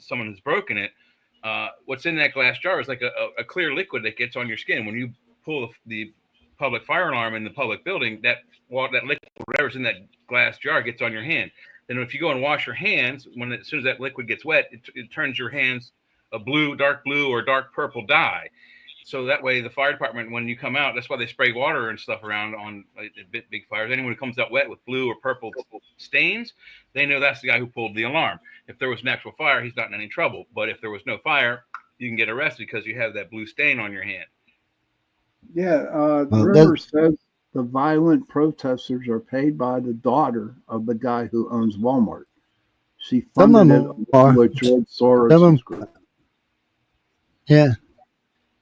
someone has broken it. What's in that glass jar is like a clear liquid that gets on your skin. When you pull the public fire alarm in the public building, that liquid, whatever's in that glass jar, gets on your hand. Then if you go and wash your hands, as soon as that liquid gets wet, it turns your hands a dark blue or dark purple dye. So that way, the fire department, when you come out, that's why they spray water and stuff around on big fires. Anyone who comes out wet with blue or purple stains, they know that's the guy who pulled the alarm. If there was an actual fire, he's not in any trouble. But if there was no fire, you can get arrested because you have that blue stain on your hand. Yeah, Rivers says the violent protesters are paid by the daughter of the guy who owns Walmart. She funded it with George Soros' group. Yeah.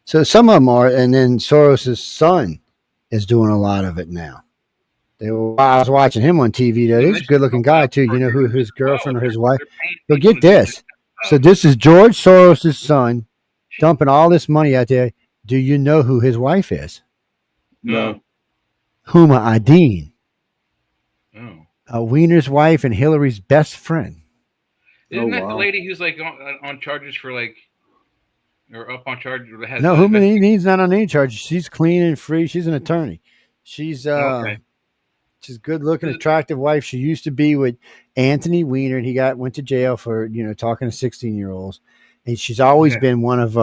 So some of them are, and then Soros' son is doing a lot of it now. I was watching him on TV. Though. He's a good-looking guy too. You know who his girlfriend or his wife? But get this. So this is George Soros' son dumping all this money out there. Do you know who his wife is? No. Huma Abedin. Oh. Wiener's wife and Hillary's best friend. Isn't that the lady who's like on charges for or up on charges? No, Huma Abedin's not on any charges. She's clean and free. She's an attorney. She's she's a good looking, attractive wife. She used to be with Anthony Weiner, and he went to jail for talking to 16-year-olds. And she's always been one of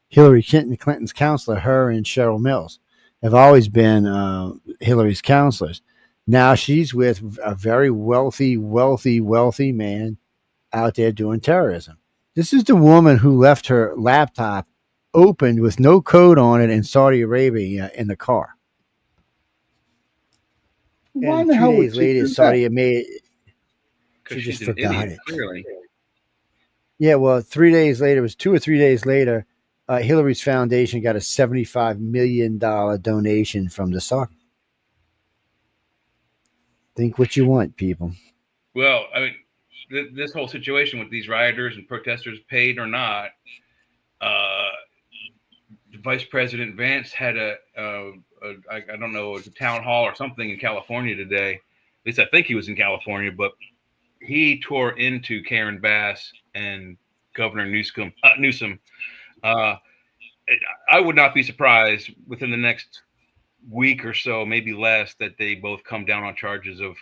Hillary Clinton's counselor. Her and Cheryl Mills have always been Hillary's counselors. Now she's with a very wealthy man out there doing terrorism. This is the woman who left her laptop opened with no code on it in Saudi Arabia in the car. Why And the hell 2 days would later, she Saudi made Because just she's an forgot idiot, it. clearly. Yeah, well, 3 days later, it was 2 or 3 days later, Hillary's foundation got a $75 million donation from the Saudi. Think what you want, people. Well, I mean, this whole situation with these rioters and protesters, paid or not, Vice President Vance had I don't know, a town hall or something in California today. At least I think he was in California, but he tore into Karen Bass and Governor Newsom. I would not be surprised within the next week or so, maybe less, that they both come down on charges of,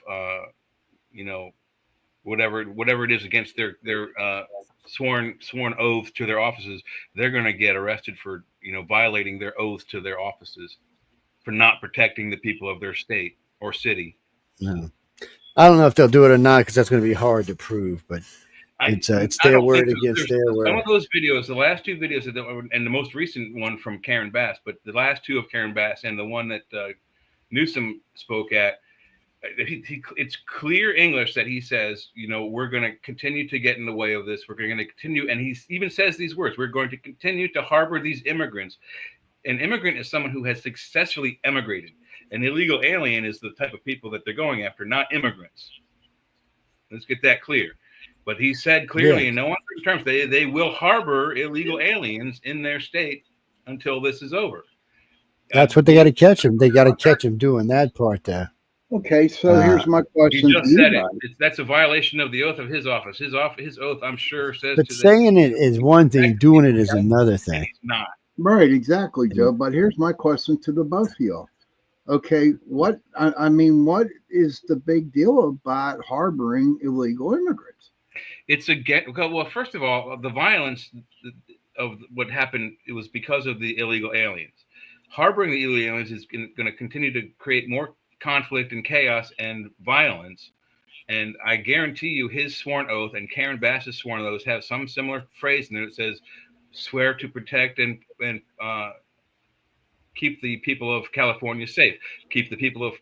whatever it is against their sworn oath to their offices. They're going to get arrested for violating their oath to their offices, for not protecting the people of their state or city. No. I don't know if they'll do it or not because that's going to be hard to prove, but it's their word against their word. Some of those videos, the last two videos, and the most recent one from Karen Bass, but the last two of Karen Bass and the one that Newsom spoke at, it's clear English that he says, we're going to continue to get in the way of this. We're going to continue. And he even says these words: we're going to continue to harbor these immigrants. An immigrant is someone who has successfully emigrated. An illegal alien is the type of people that they're going after, not immigrants. Let's get that clear. But he said clearly in no uncertain terms, they will harbor illegal aliens in their state until this is over. That's what they got to catch them. They got to catch them doing that part there. Okay, so here's my question. He just said it. That's a violation of the oath of his office. His oath, I'm sure, says. But saying it is one thing, doing it is another thing. He's not. Right, exactly, Joe. But here's my question to the both of y'all. Okay, what is the big deal about harboring illegal immigrants? It's again. Well, first of all, the violence of what happened, it was because of the illegal aliens. Harboring the illegal aliens is going to continue to create more conflict and chaos and violence. And I guarantee you, his sworn oath and Karen Bass's sworn oaths have some similar phrase in there that says, "Swear to protect and keep the people of California safe, keep the people of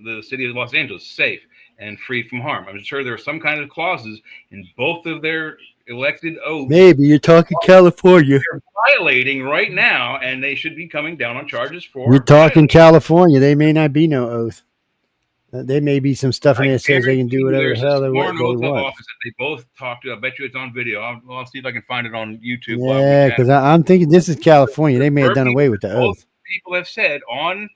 the city of Los Angeles safe and free from harm." I'm sure there are some kind of clauses in both of their elected oaths Maybe you're talking California. they're violating right now, and they should be coming down on charges for. You're talking California. They may not be no oath. There may be some stuff in there that says they can do whatever the hell they sworn oath of want. office that they both talked to. I bet you it's on video. I'll see if I can find it on YouTube. Yeah, because I'm thinking this is California. They may have done away with the oath. People have said on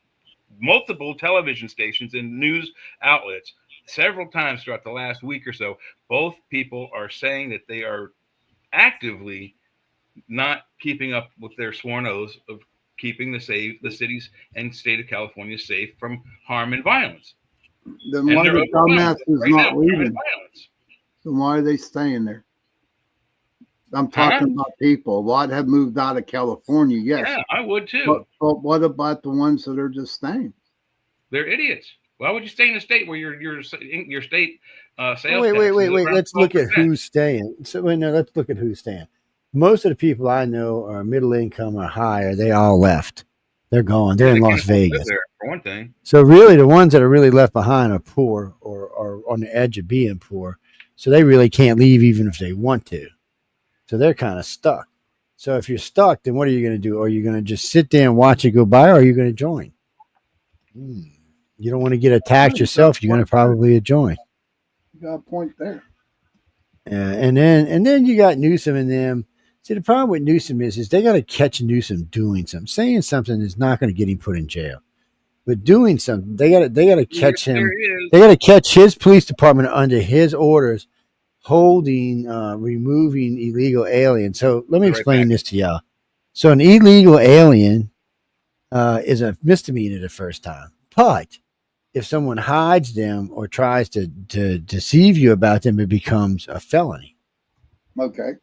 multiple television stations and news outlets several times throughout the last week or so, both people are saying that they are actively not keeping up with their sworn oaths of keeping the cities and state of California safe from harm and violence. Then why the dumbass is not leaving? Then why are they staying there? I'm talking about people. A lot have moved out of California, yes. Yeah, I would too. But what about the ones that are just staying? They're idiots. Why would you stay in a state where your state sales? Wait. Let's look at who's staying. So let's look at who's staying. Most of the people I know are middle income or higher. They all left. They're gone. They're in Las Vegas. There, for one thing. So really, the ones that are really left behind are poor or on the edge of being poor. So they really can't leave even if they want to. So they're kind of stuck. So if you're stuck, then what are you going to do? Are you going to just sit there and watch it go by, or are you going to join? You don't want to get attacked yourself. You're going to probably join. You got a point there. And then you got Newsom and them. See, the problem with Newsom is they got to catch Newsom doing something. Saying something is not going to get him put in jail. But doing something, they got to catch him. They got to catch his police department under his orders, holding, removing illegal aliens. So let me explain this to y'all. So an illegal alien is a misdemeanor the first time. But if someone hides them or tries to deceive you about them, it becomes a felony. Okay.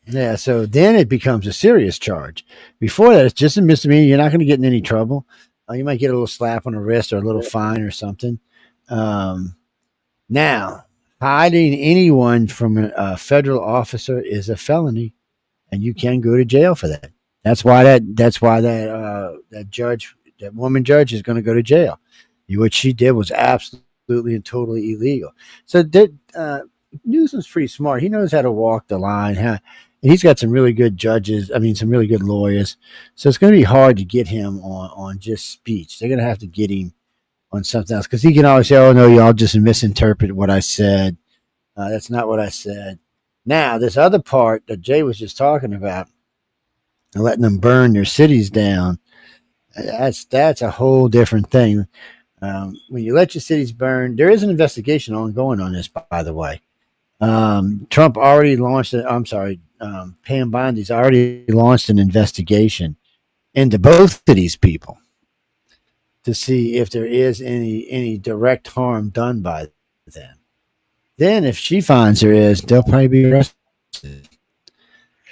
Yeah, so then it becomes a serious charge. Before that, it's just a misdemeanor. You're not going to get in any trouble. You might get a little slap on the wrist or a little fine or something. Now, hiding anyone from a federal officer is a felony, and you can go to jail for that. That's why that judge, that woman judge, is going to go to jail. What she did was absolutely and totally illegal. So Newsom's pretty smart. He knows how to walk the line. And he's got some really good judges. I mean, some really good lawyers. So it's going to be hard to get him on just speech. They're going to have to get him on something else because he can always say, "Oh no, y'all just misinterpret what I said. That's not what I said." Now, this other part that Jay was just talking about, letting them burn their cities down, that's a whole different thing. When you let your cities burn, there is an investigation ongoing on this, by the way. Trump already launched it. I'm sorry. Pam Bondi's already launched an investigation into both of these people to see if there is any direct harm done by them. Then, if she finds there is, they'll probably be arrested.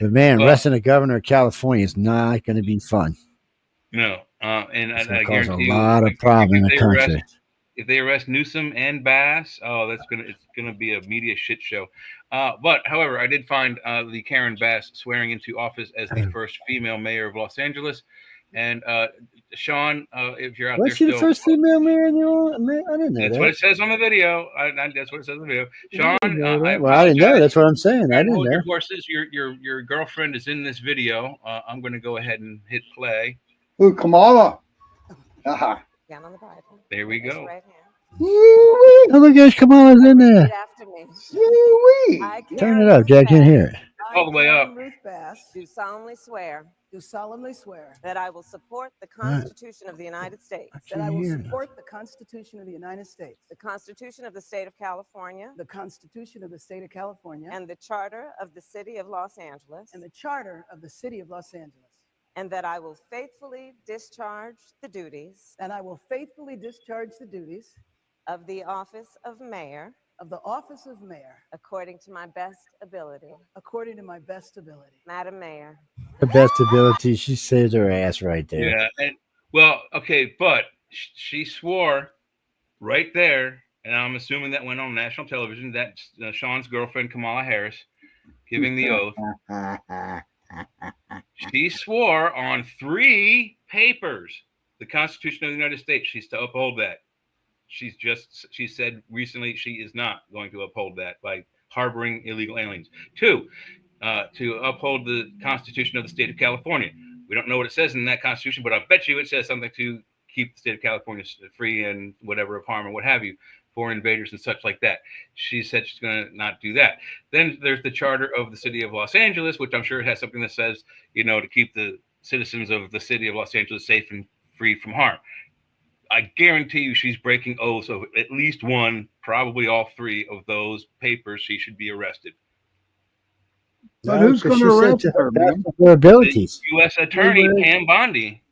But man, arresting a governor of California is not going to be fun. No, and it's I cause guarantee a lot of problems in the country. If they arrest Newsom and Bass, it's gonna be a media shit show. But however, I did find the Karen Bass swearing into office as the first female mayor of Los Angeles. And Sean, if you're out there, was she the first female mayor in the? I didn't know that's that. what it says on the video. That's what it says on the video. Sean, I didn't know. That's what I'm saying. I didn't know. Your horses. Your girlfriend is in this video. I'm going to go ahead and hit play. Ooh, Kamala. Down on the Bible. There we go. Right hand. Oh, look, guys, Kamala's in there. Repeat after me. Turn it up, Jack. I can't hear it. All the way up. Ruth Bass, do solemnly swear that I will support the Constitution of the United States, that I will support the Constitution of the United States, the Constitution of the State of California, the Constitution of the State of California, and the Charter of the City of Los Angeles, and the Charter of the City of Los Angeles, and that I will faithfully discharge the duties and I will faithfully discharge the duties of the office of mayor of the office of mayor according to my best ability. according to my best ability. Madam Mayor, Her best ability, she saved her ass right there. Yeah. And, well, okay, but she swore right there, and I'm assuming that went on national television, that Sean's girlfriend, Kamala Harris, giving the oath. She swore on 3 papers, the Constitution of the United States, she's to uphold that. She said recently she is not going to uphold that by harboring illegal aliens. 2, to uphold the Constitution of the state of California. We don't know what it says in that Constitution, but I bet you it says something to keep the state of California free and whatever of harm or what have you, foreign invaders and such like that. She said she's going to not do that. Then there's the charter of the city of Los Angeles, which I'm sure has something that says, to keep the citizens of the city of Los Angeles safe and free from harm. I guarantee you she's breaking oaths of at least one, probably all 3 of those papers. She should be arrested. But who's going to arrest her, man? Her abilities. The U.S. Attorney, Pam Bondi.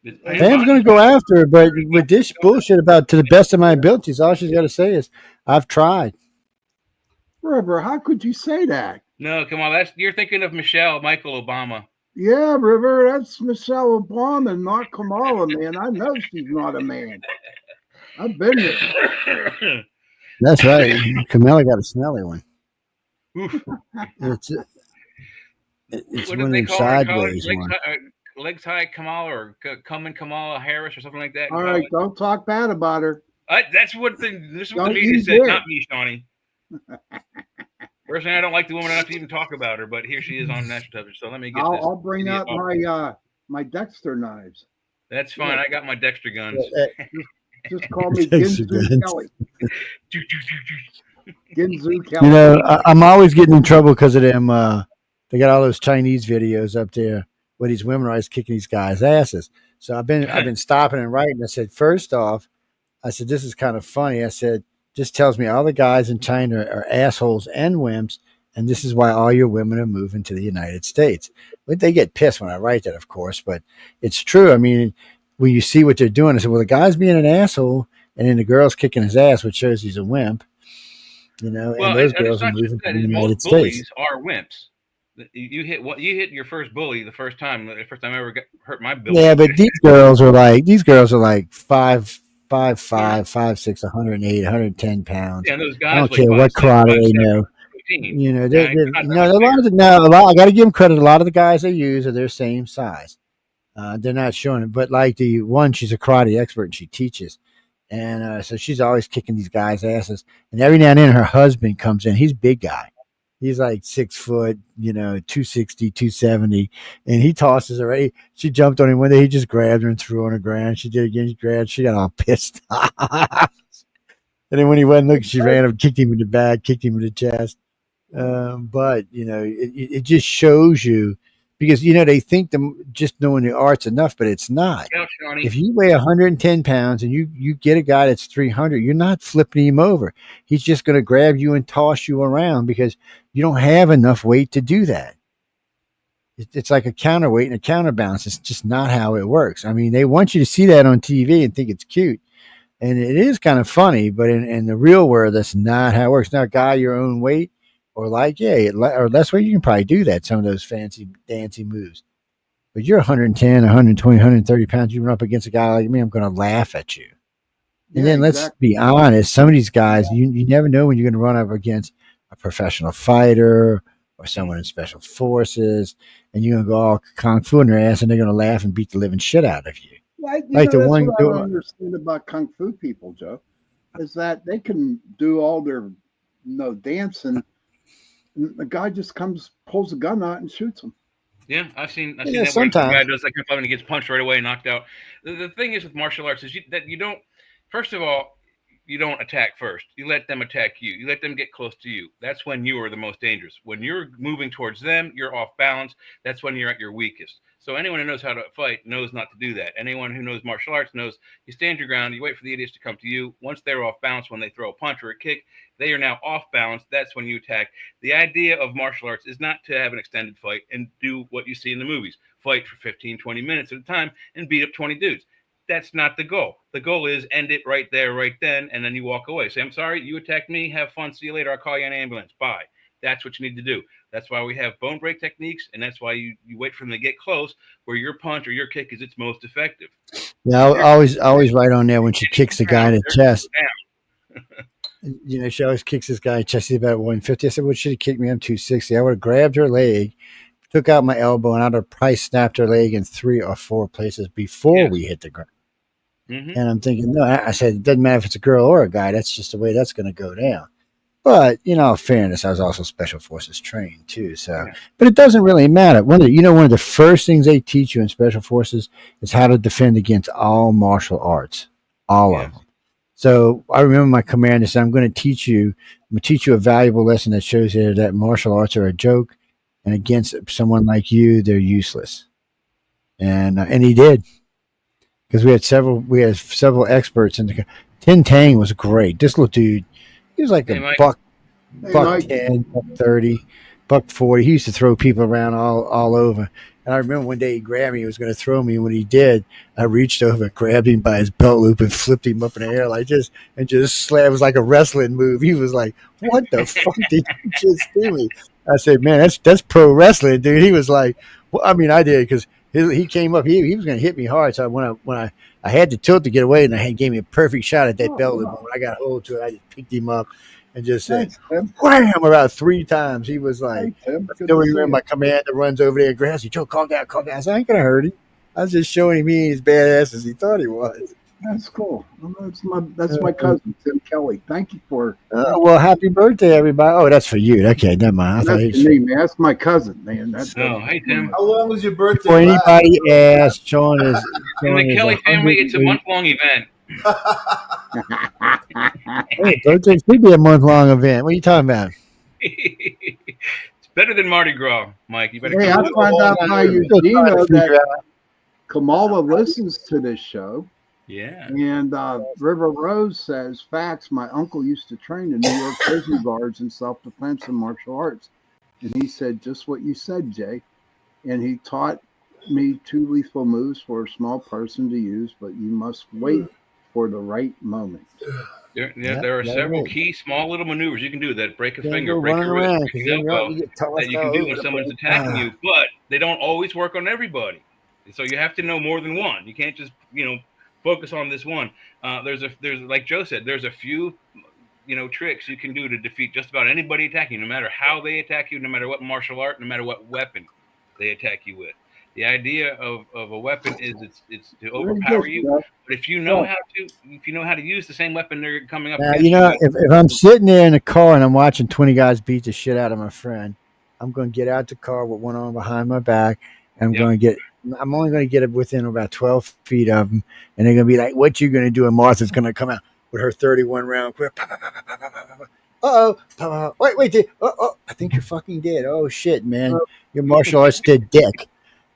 Pam's going to go after her, but with this bullshit about to the best of my abilities, all she's got to say is, I've tried. River, how could you say that? No, come on. You're thinking of Michael Obama. Yeah, River, that's Michelle Obama, not Kamala, man. I know she's not a man. I've been there. That's right. Kamala got a smelly one. It's what one of them sideways ones. Legs high Kamala or coming Kamala Harris or something like that. All right, don't talk bad about her. That's what this is what the media said, not me, Shawnee. Personally, I don't like the woman enough to even talk about her, but here she is on national television. So let me get this. I'll bring out my Dexter knives. That's fine. I got my Dexter guns. Just call me Ginzu Kelly. Ginzu Kelly. You know, I'm always getting in trouble because of them. They got all those Chinese videos up there where these women are always kicking these guys' asses. So I've been stopping and writing. I said, first off, this is kind of funny. I said, just tells me all the guys in China are assholes and wimps, and this is why all your women are moving to the United States. But they get pissed when I write that, of course, but it's true. I mean, when you see what they're doing, I said, well, the guy's being an asshole, and then the girl's kicking his ass, which shows he's a wimp. And those girls are moving to the United States. Bullies are wimps. You hit your first bully the first time I ever hurt my bully. Yeah, but these girls are like 5'5", 5'6", 108, 110 pounds. Yeah, those guys I don't care what karate they know. 15. A lot. I got to give them credit. A lot of the guys they use are their same size. They're not showing it, but like the one, she's a karate expert and she teaches, and so she's always kicking these guys' asses. And every now and then, her husband comes in. He's a big guy. He's like 6 foot, 260, 270, and he tosses her. She jumped on him one day. He just grabbed her and threw her on the ground. She did it again. She grabbed. She got all pissed. And then when he wasn't looking, she ran up, kicked him in the back, kicked him in the chest. But it just shows you, because they think just knowing the art's enough, but it's not. Yeah, if you weigh 110 pounds and you get a guy that's 300, you're not flipping him over. He's just going to grab you and toss you around because you don't have enough weight to do that. It's like a counterweight and a counterbalance. It's just not how it works. I mean, they want you to see that on TV and think it's cute. And it is kind of funny, but in the real world, that's not how it works. Now, a guy your own weight, or or less weight, you can probably do that, some of those fancy, dancy moves. But you're 110, 120, 130 pounds. You run up against a guy like me, I'm going to laugh at you. And then let's be honest, some of these guys, you never know when you're going to run up against a professional fighter or someone in special forces, and you're going to go all kung fu in their ass, and they're going to laugh and beat the living shit out of you. Like the one what I don't understand about kung fu people, Joe, is that they can do all their dancing. The guy just pulls a gun out and shoots him. Yeah, I've seen that sometimes. Where the guy does that kind of and he gets punched right away, knocked out. The thing is with martial arts is that you don't. First of all, you don't attack first. You let them attack you. You let them get close to you. That's when you are the most dangerous. When you're moving towards them, you're off balance. That's when you're at your weakest. So anyone who knows how to fight knows not to do that. Anyone who knows martial arts knows you stand your ground, you wait for the idiots to come to you. Once they're off balance, when they throw a punch or a kick, they are now off balance. That's when you attack. The idea of martial arts is not to have an extended fight and do what you see in the movies. Fight for 15, 20 minutes at a time and beat up 20 dudes. That's not the goal. The goal is end it right there, right then, and then you walk away. Say, I'm sorry, you attacked me. Have fun. See you later. I'll call you an ambulance. Bye. That's what you need to do. That's why we have bone break techniques, and that's why you wait for them to get close, where your punch or your kick is its most effective. Yeah, I always write on there when she kicks the guy in the chest. She always kicks this guy in the chest. He's about 150. I said, well, she kicked me. I'm 260. I would have grabbed her leg, took out my elbow, and I'd have probably snapped her leg in 3 or 4 places before we hit the ground. Mm-hmm. And I'm thinking, no, I said, it doesn't matter if it's a girl or a guy. That's just the way that's going to go down. But, in fairness, I was also Special Forces trained too. So, but it doesn't really matter. One of the first things they teach you in Special Forces is how to defend against all martial arts, all of them. So I remember my commander said, I'm going to teach you a valuable lesson that shows you that martial arts are a joke, and against someone like you, they're useless. And he did, because we had several experts in the. Tin Tang was great. This little dude, he was like a buck 10, buck 30, buck 40. He used to throw people around all over. And I remember one day he grabbed me. He was going to throw me. And when he did, I reached over and grabbed him by his belt loop and flipped him up in the air like this and just slammed. It was like a wrestling move. He was like, what the fuck did you just do me? I said, man, that's pro wrestling, dude. He was like, well, I mean, I did because he came up. He was going to hit me hard. So when I had to tilt to get away, and he gave me a perfect shot at that belt loop. When I got hold to it, I just picked him up and just said, wham, about 3 times. He was like, still remember my commander runs over there and grabs me. Joe, calm down. I said, I ain't going to hurt him. I was just showing him he ain't as badass as he thought he was. That's cool. That's my cousin, Tim Kelly. Thank you for. Well, happy birthday, everybody. Oh, that's for you. Okay, never mind. That's for me, man. That's my cousin, man. Hey, Tim. How long was your birthday? For anybody asked, Sean is. In the Kelly family, it's a month-long event. Hey, birthday should be a month-long event. What are you talking about? It's better than Mardi Gras, Mike. You better. Hey, I found out by Eugenia that Kamala listens to this show. Yeah. And River Rose says, facts, my uncle used to train the New York prison guards in self-defense and martial arts. And he said just what you said, Jay. And he taught me 2 lethal moves for a small person to use, but you must wait for the right moment. There are several key small little maneuvers you can do that break a finger, break a wrist, break an elbow, that you can do when someone's attacking you, but they don't always work on everybody. So you have to know more than one. You can't just, focus on this one. There's like Joe said, there's a few, tricks you can do to defeat just about anybody attacking you, no matter how they attack you, no matter what martial art, no matter what weapon they attack you with. The idea of a weapon is it's to overpower you. But if you know how to use the same weapon they're coming up against, if I'm sitting there in a car and I'm watching 20 guys beat the shit out of my friend, I'm going to get out the car with one arm behind my back, and I'm only going to get within about 12 feet of them, and they're going to be like, what you going to do? And Martha's going to come out with her 31 round quick. Wait. I think you're fucking dead. Oh, shit, man. Your martial arts did dick.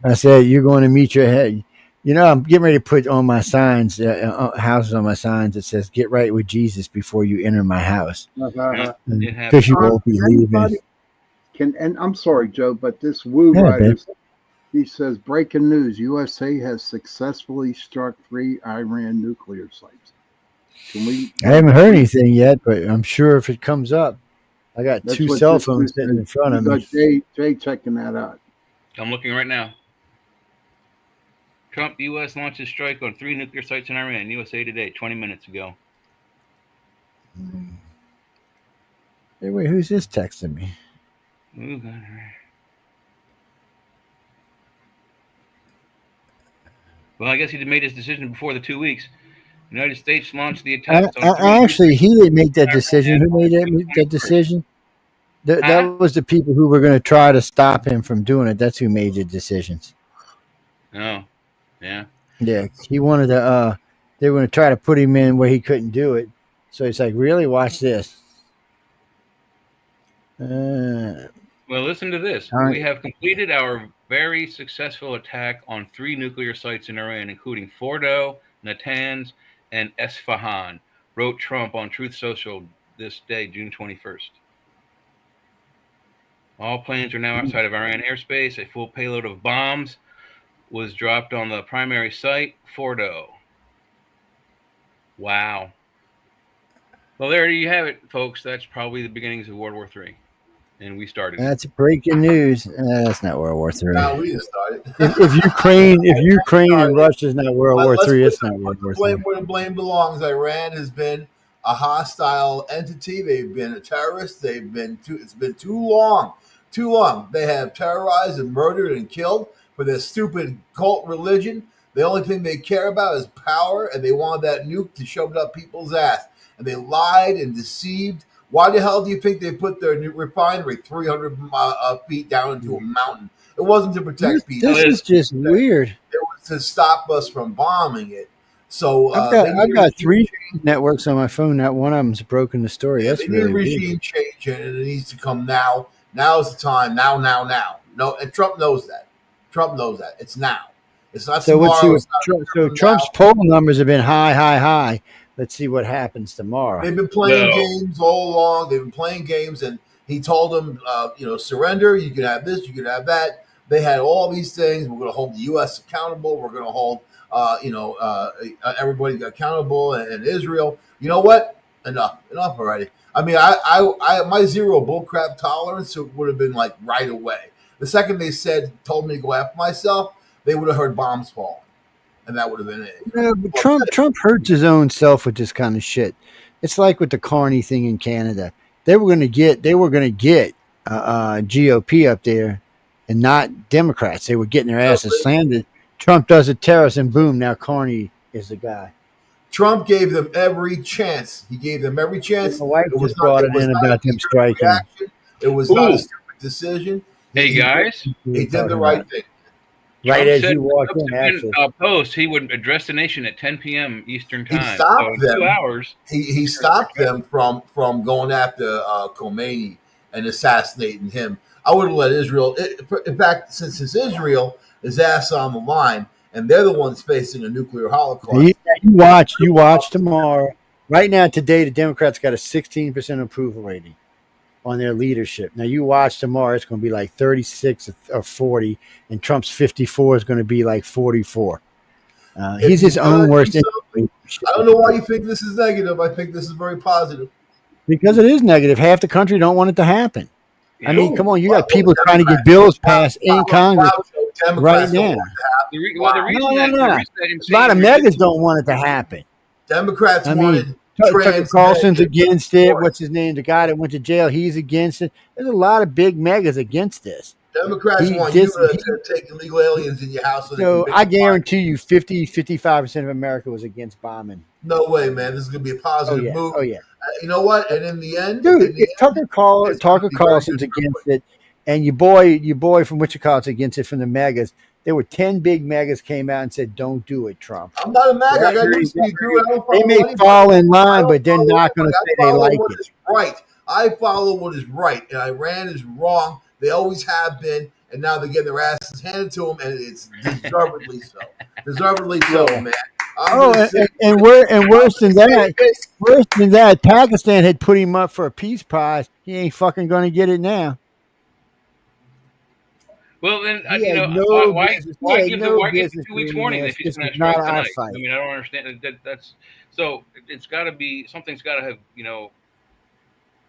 I said, you're going to meet your head. I'm getting ready to put on my signs, houses on my signs that says, get right with Jesus before you enter my house. Because you won't be leaving. And I'm sorry, Joe, but this Woo writer, he says, breaking news, USA has successfully struck 3 Iran nuclear sites. I haven't heard anything yet, but I'm sure if it comes up, I got 2 cell phones sitting in front of me. Jay checking that out. I'm looking right now. Trump, U.S. launches strike on 3 nuclear sites in Iran. USA Today, 20 minutes ago. Hey, wait, who's this texting me? Well, I guess he made his decision before the 2 weeks. The United States launched the attacks. Actually, he didn't make that decision. Who made that decision? That was the people who were going to try to stop him from doing it. That's who made the decisions. Oh, yeah. Yeah, he wanted to. They were going to try to put him in where he couldn't do it. So it's like, really, watch this. Well, listen to this. We have completed our very successful attack on 3 nuclear sites in Iran, including Fordo, Natanz, and Esfahan, wrote Trump on Truth Social this day, June 21st. All planes are now outside of Iran airspace. A full payload of bombs was dropped on the primary site, Fordo. Wow. Well, there you have it, folks. That's probably the beginnings of World War III, and we started. That's breaking news. That's not World War III. Now we just started. If Ukraine and Russia's not World War III, it's not World War Blame III. where the blame belongs. Iran has been a hostile entity. They've been a terrorist. It's been too long. Too long. They have terrorized and murdered and killed for their stupid cult religion. The only thing they care about is power, and they want that nuke to shove it up people's ass. And they lied and deceived. Why the hell do you think they put their new refinery 300 feet down into a mountain? It wasn't to protect people. This is just weird. It was to stop us from bombing it. So I've got 3 networks on my phone. Not one of them's broken the story. Yeah, That's they need really a regime change, and it needs to come now. Now is the time. Now. No, and Trump knows that. It's now. It's not so tomorrow. Trump's poll numbers have been high. Let's see what happens tomorrow. They've been playing games all along. They've been playing games, and he told them, surrender. You can have this. You can have that. They had all these things. We're going to hold the U.S. accountable. We're going to hold, everybody accountable, and Israel. You know what? Enough already. I mean, I my zero bullcrap tolerance would have been like right away. The second they told me to go after myself, they would have heard bombs fall. And that would have been it. Yeah, but Trump hurts his own self with this kind of shit. It's like with the Carney thing in Canada. They were going to get GOP up there, and not Democrats. They were getting their asses slammed. Trump does a terrorist, and boom, now Carney is the guy. Trump gave them every chance. He gave them every chance. My wife just brought it in about them striking. It was not a stupid decision. Hey guys, he did the right thing. Right Trump as said you walk in, in actually. a post, he would address the nation at 10 p.m. Eastern time. He stopped them. 2 hours. He stopped them from going after Khomeini and assassinating him. I would have let Israel. In fact, since it's Israel, his ass on the line, and they're the ones facing a nuclear holocaust. You watch tomorrow. Right now, today, the Democrats got a 16% approval rating on their leadership. Now, you watch tomorrow, it's going to be like 36 or 40, and Trump's 54 is going to be like 44. He's his own worst enemy. I don't know why you think this is negative. I think this is very positive. Because it is negative. Half the country don't want it to happen. I mean, come on, you got people trying to get bills passed in Congress right now. The reason A lot of megas don't want it to happen. Democrats wanted Tucker Carlson's against it. What's his name? The guy that went to jail, he's against it. There's a lot of big megas against this. Democrats want you to take illegal aliens in your house. So I guarantee you 55% of America was against bombing. No way, man. This is going to be a positive move. Oh, yeah. You know what? And in the end, dude, Tucker Carlson's against it, and your boy from Wichita is against it from the megas. There were 10 big megas came out and said, "Don't do it, Trump." I'm not a MAGA. I got news for you. They may fall in line, but they're not going to say they like it. Right. I follow what is right, and Iran is wrong. They always have been, and now they're getting their asses handed to them, and it's deservedly so. Deservedly so, man. And worse than that, Pakistan had put him up for a peace prize. He ain't fucking going to get it now. Well, then, why give the 2 weeks warning if he's going to strike tonight? I mean, I don't understand. That's so. It's got to be something's got to have You're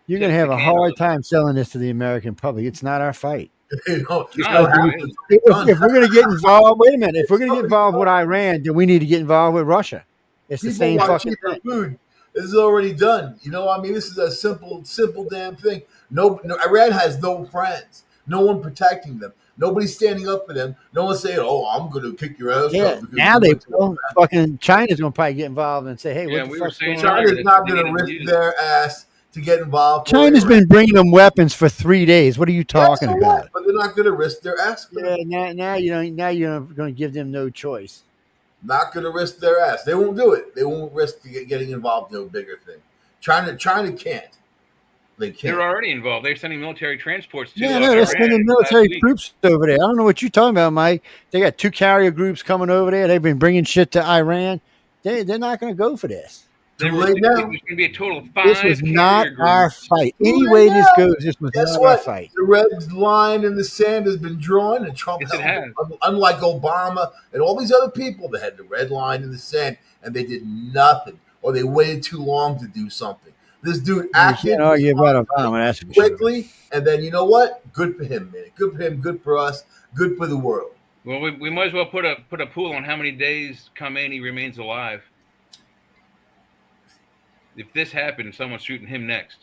going to have a hard time selling this to the American public. It's not our fight. If we're going to get involved, wait a minute. If we're going to get involved with Iran, then we need to get involved with Russia. It's the same fucking thing. Food. This is already done. This is a simple damn thing. No, Iran has no friends. No one protecting them. Nobody's standing up for them. No one's saying, "Oh, I'm going to kick your ass." Yeah, now they fucking China's going to probably get involved and say, "Hey, what the fuck's going on?" China's not going to risk their ass to get involved. China's been bringing them weapons for 3 days. What are you talking about? But they're not going to risk their ass. Yeah, now you're going to give them no choice. Not going to risk their ass. They won't do it. They won't risk getting involved in a bigger thing. China can't. They can't. They're already involved. They're sending military transports to they're sending military troops over there. I don't know what you're talking about, Mike. They got 2 carrier groups coming over there. They've been bringing shit to Iran. They're not going to go for this. Too late now. There's going to be a total of 5. This was not our fight. Any way this goes, this was not our fight. The red line in the sand has been drawn, and Trump has. Unlike Obama and all these other people that had the red line in the sand, and they did nothing. or they waited too long to do something. This dude You acted can't argue about Obama, that's for sure. quickly, and then you know what? Good for him, man. Good for him. Good for us. Good for the world. Well, we might as well put a pool on how many days Khomeini remains alive. If this happened, someone's shooting him next.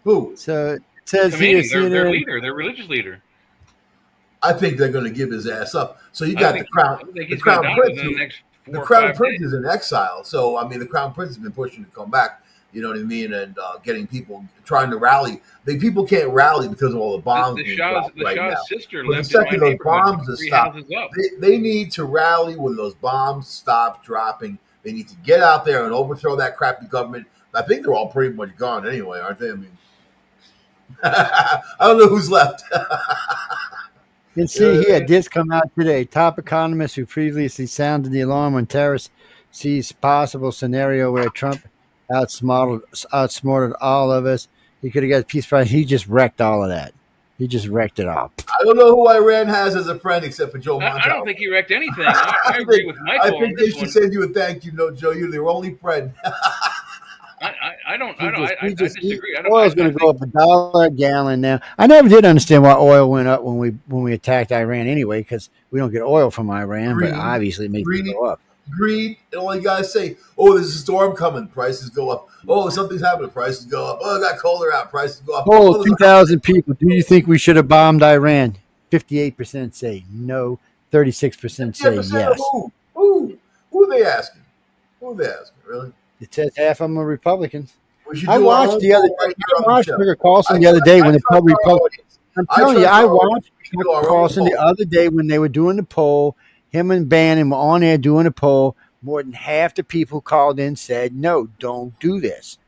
Who? So it says here, Khomeini, their CNN, leader, their religious leader. I think they're going to give his ass up. So you I got think- the crown. I think The he's going crown to die prince. within the next 4 The or crown 5 prince days. is in exile. So I mean, the crown prince has been pushing to come back. You know what I mean? And getting people trying to rally. People can't rally because of all the bombs The being Shah's dropped right now. sister But the lived in my second those neighborhood, bombs are 3 stopped, houses up. they need to rally when those bombs stop dropping. They need to get out there and overthrow that crappy government. I think they're all pretty much gone anyway, aren't they? I mean, I don't know who's left. you can see here, this come out today. Top economists who previously sounded the alarm on terrorists sees possible scenario where Trump outsmarted all of us. He could have got a peace prize. He just wrecked all of that. He just wrecked it all. I don't know who Iran has as a friend except for Joe Montel. I don't think he wrecked anything. I agree with I Michael on think they this should one. send you a thank you note, Joe. You're their only friend. I disagree. Oil's going to go up $1 a gallon now. I never did understand why oil went up when we attacked Iran anyway, because we don't get oil from Iran, Greed. but obviously it makes it go up. Greed, and all you guys say, oh, there's a storm coming, prices go up. Oh, something's happening, prices go up. Oh, it got colder out, prices go up. Oh, there's 2,000 people. Do you think we should have bombed Iran? 58% say no. 36% say 10% yes. of who? Who are they asking? Who are they asking, really? It says half of them are Republicans. We should I do our watched own the other poll day. right here I on the watched show. Tucker Carlson I the other day when trust the our Republicans. audience. I'm I telling you, trust I our audience. watched We should do our Tucker own Carlson the poll. other day when they were doing the poll. Him and Bannon were on there doing a poll. More than half the people called in said, no, don't do this.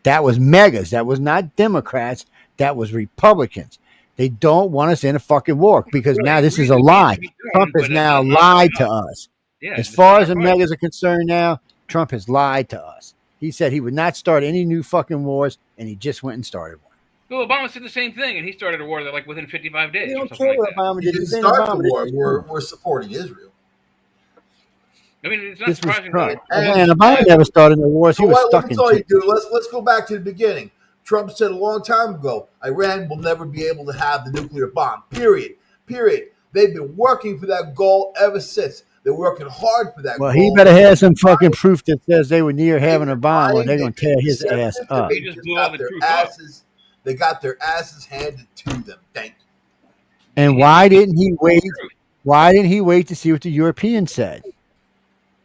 That was megas. That was not Democrats. That was Republicans. They don't want us in a fucking war because now this is a lie. Trump has now lied to us. Yeah, As far as the megas are concerned now, Trump has lied to us. He said he would not start any new fucking wars, and he just went and started one. Well, Obama said the same thing, and he started a war that within 55 days. They Or don't something care like what that. Obama He did. didn't The thing start Obama the did war. was- We're supporting Israel. I mean, it's not This was surprising. Trump. that- And Obama never started the wars. He So was let stuck me in tell you, shit. dude. Let's go back to the beginning. Trump said a long time ago, Iran will never be able to have the nuclear bomb. Period. They've been working for that goal ever since. They're working hard for that Well, goal. he better have some fucking proof that says they were near having a bomb, or they're going to tear his ass up. They just blew all the troops up. They got their asses handed to them. Thank you. And why didn't he wait? Why didn't he wait to see what the Europeans said?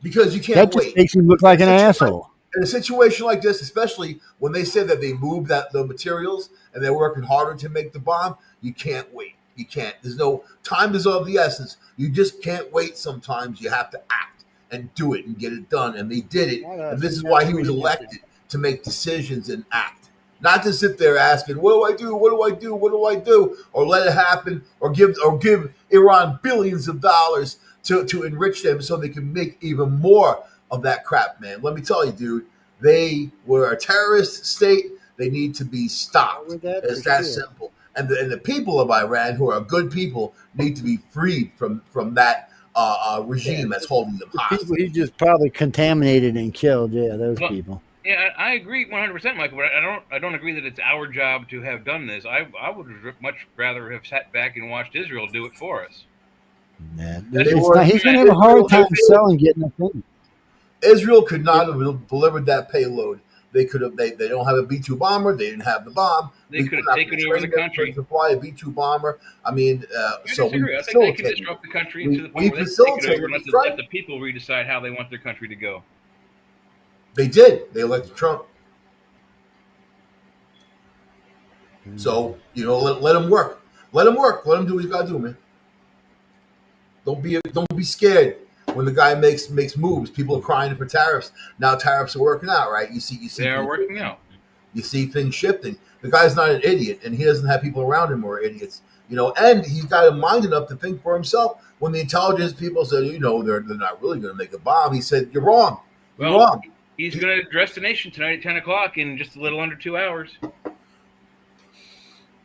Because you That can't just wait. makes him look like an asshole. In a situation like this, especially when they say that they moved the materials and they're working harder to make the bomb, you can't wait. You can't. There's no time is of the essence. You just can't wait. Sometimes you have to act and do it and get it done. And they did it. And this is why he was elected, to make decisions and act. Not to sit there asking, what do I do? What do I do? What do I do? Or let it happen, or give Iran billions of dollars to enrich them so they can make even more of that crap, man. Let me tell you, dude, they were a terrorist state. They need to be stopped. It's that simple. And the people of Iran, who are good people, need to be freed from that regime that's holding them The hostage. people he just probably contaminated and killed. Yeah, those Well, people. Yeah, I agree 100%, Michael. But I don't agree that it's our job to have done this. I would much rather have sat back and watched Israel do it for us. Yeah, They it's were- not, he's going to have a hard time selling getting a thing. Israel could not have delivered that payload. They could have. They don't have a B-2 bomber. They didn't have the bomb. They We could could have not taken over train the them country. to supply a B-2 bomber. I mean, I so we disagree. I think they can facilitated. disrupt the country We- to the we point where they can take it facilitated over and the strike. let the people redecide how they want their country to go. They did. They elected Trump. So let him work. Let him work. Let him do what he's got to do, man. Don't be scared when the guy makes moves. People are crying for tariffs. Now tariffs are working out, right? You see. They are working out. You see things shifting. The guy's not an idiot, and he doesn't have people around him who are idiots. And he's got a mind enough to think for himself. When the intelligence people said, they're not really going to make a bomb, he said, "You're wrong. You're Well, wrong." He's going to address the nation tonight at 10 o'clock in just a little under 2 hours.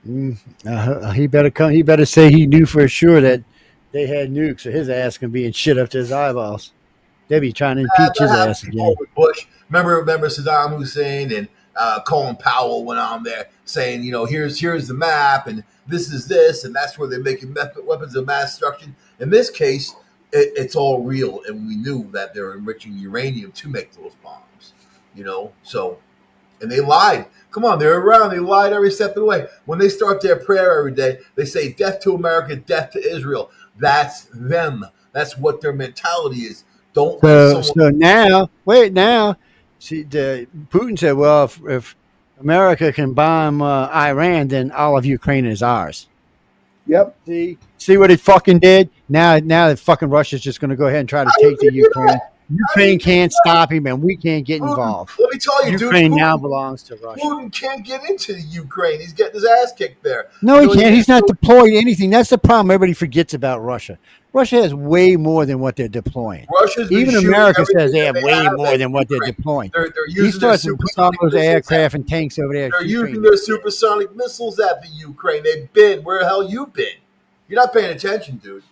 He better come. He better say he knew for sure that they had nukes, or his ass can be in shit up to his eyeballs. They'll be trying to impeach his That ass happened before again. with Bush. Remember Saddam Hussein and Colin Powell went on there saying, here's the map and this is this, and that's where they're making weapons of mass destruction. In this case, it's all real, and we knew that they're enriching uranium to make those bombs. So, and they lied. Come on, they're around. They lied every step of the way. When they start their prayer every day, they say death to America, death to Israel. That's them. That's what their mentality is. Don't let someone. See, Putin said, well, if America can bomb Iran, then all of Ukraine is ours. Yep. See what it fucking did? Now that fucking Russia's just going to go ahead and try to take the Ukraine. Ukraine can't stop him, and we can't get involved. Let me tell you, Ukraine dude, now belongs to Russia. Putin can't get into the Ukraine. He's getting his ass kicked there. No, he can't. He's not deploying anything. That's the problem. Everybody forgets about Russia. Russia has way more than what they're deploying. Even America says they have way more than what they're deploying. They're He using starts to put all those aircraft and tanks over there. They're using their supersonic missiles at the Ukraine. They've been where the hell you been? You're not paying attention, dude.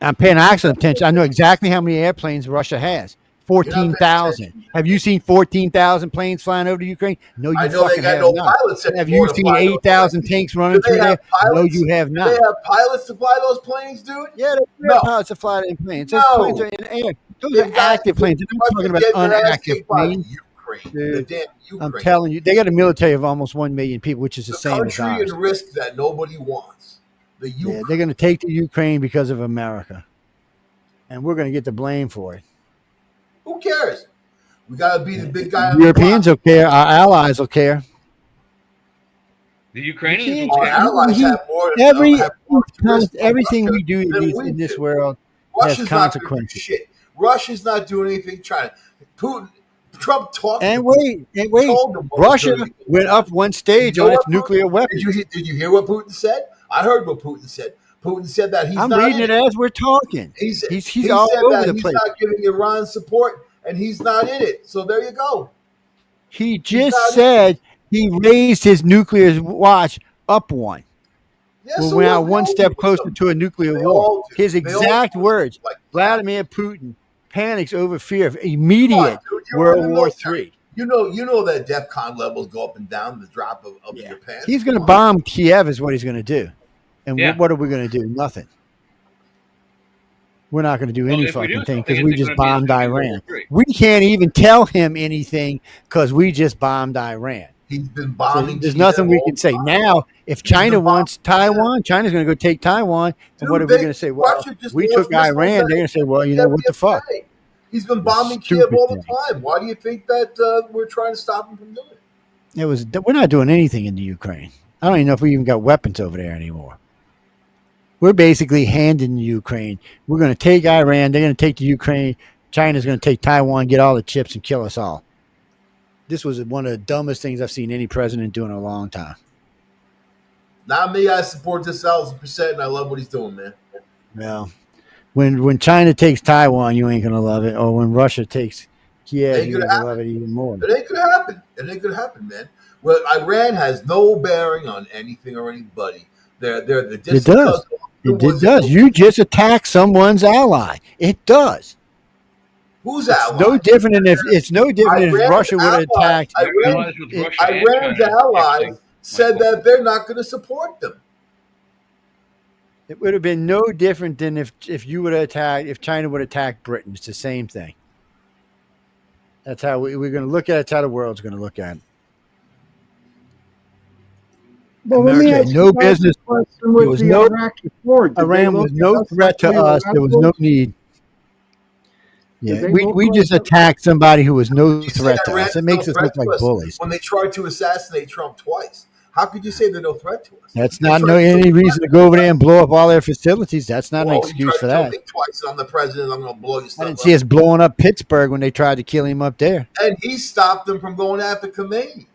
I'm paying excellent attention. I know exactly how many airplanes Russia has. 14,000. Have you seen 14,000 planes flying over to Ukraine? No, you fucking have not. Have you seen 8,000 tanks running through there? No, you have not. Do they have pilots to fly those planes, dude? Yeah, they have pilots to fly them planes. Those planes are in the air. Those are active planes. They're not talking about unactive planes. Dude, I'm telling you, they got a military of almost 1 million people, which is the same as ours. Country in risk that nobody wants. They're going to take the Ukraine because of America, and we're going to get the blame for it. Who cares? We got to be the big guy. The Europeans will care. Our allies will care. The Ukrainians will care. Our allies have more. Everything we do in this world has consequences. Shit. Russia's not doing anything. China, Putin, Trump talked. And wait. Russia went up one stage on its nuclear weapons. Did you hear what Putin said? I heard what Putin said. Putin said that he's. I'm reading it as we're talking. He's all over the place. He's not giving Iran support, and he's not in it. So there you go. He just said he raised his nuclear watch up one. Yeah, we're now one step closer to a nuclear war. His exact words: Vladimir Putin panics over fear of immediate World War III. You know that DEFCON levels go up and down the drop of your pants. He's going to bomb Kiev, is what he's going to do. And what are we going to do? Nothing. We're not going to do any fucking thing because we just bombed Iran. We can't even tell him anything because we just bombed Iran. He's been bombing. So there's nothing we can say. Now, if China wants Taiwan, China's going to go take Taiwan. And what are we going to say? Well, we took Iran. They're going to say, well, what the fuck? He's been bombing Kiev all the time. Why do you think that we're trying to stop him from doing it? We're not doing anything in the Ukraine. I don't even know if we even got weapons over there anymore. We're basically handing the Ukraine. We're going to take Iran. They're going to take the Ukraine. China's going to take Taiwan, get all the chips, and kill us all. This was one of the dumbest things I've seen any president do in a long time. Not me. I support this 1,000%, and I love what he's doing, man. Well, when China takes Taiwan, you ain't going to love it. Or when Russia takes Kiev, you're going to love it even more. It ain't going to happen. It ain't going to happen, man. Well, Iran has no bearing on anything or anybody. They're the distant cousin. It does. You just attack someone's ally. It does. Who's ally? No different than if Russia would have attacked. Iran's allies said that they're not going to support them. It would have been no different than if you would have attacked, if China would attack Britain. It's the same thing. That's how we're going to look at it. That's how the world's going to look at it. Well, America had no business. There was no Iran was no threat to us. There was no need. Yeah, we just attacked somebody who was no threat to us. It makes us look like bullies. When they tried to assassinate Trump twice, how could you say they're no threat to us? That's not any reason to go over there and blow up all their facilities. That's not an excuse for that. Twice, I'm the president. I'm going to blow your stuff up. I didn't see us blowing up Pittsburgh when they tried to kill him up there. And he stopped them from going after Khomeini.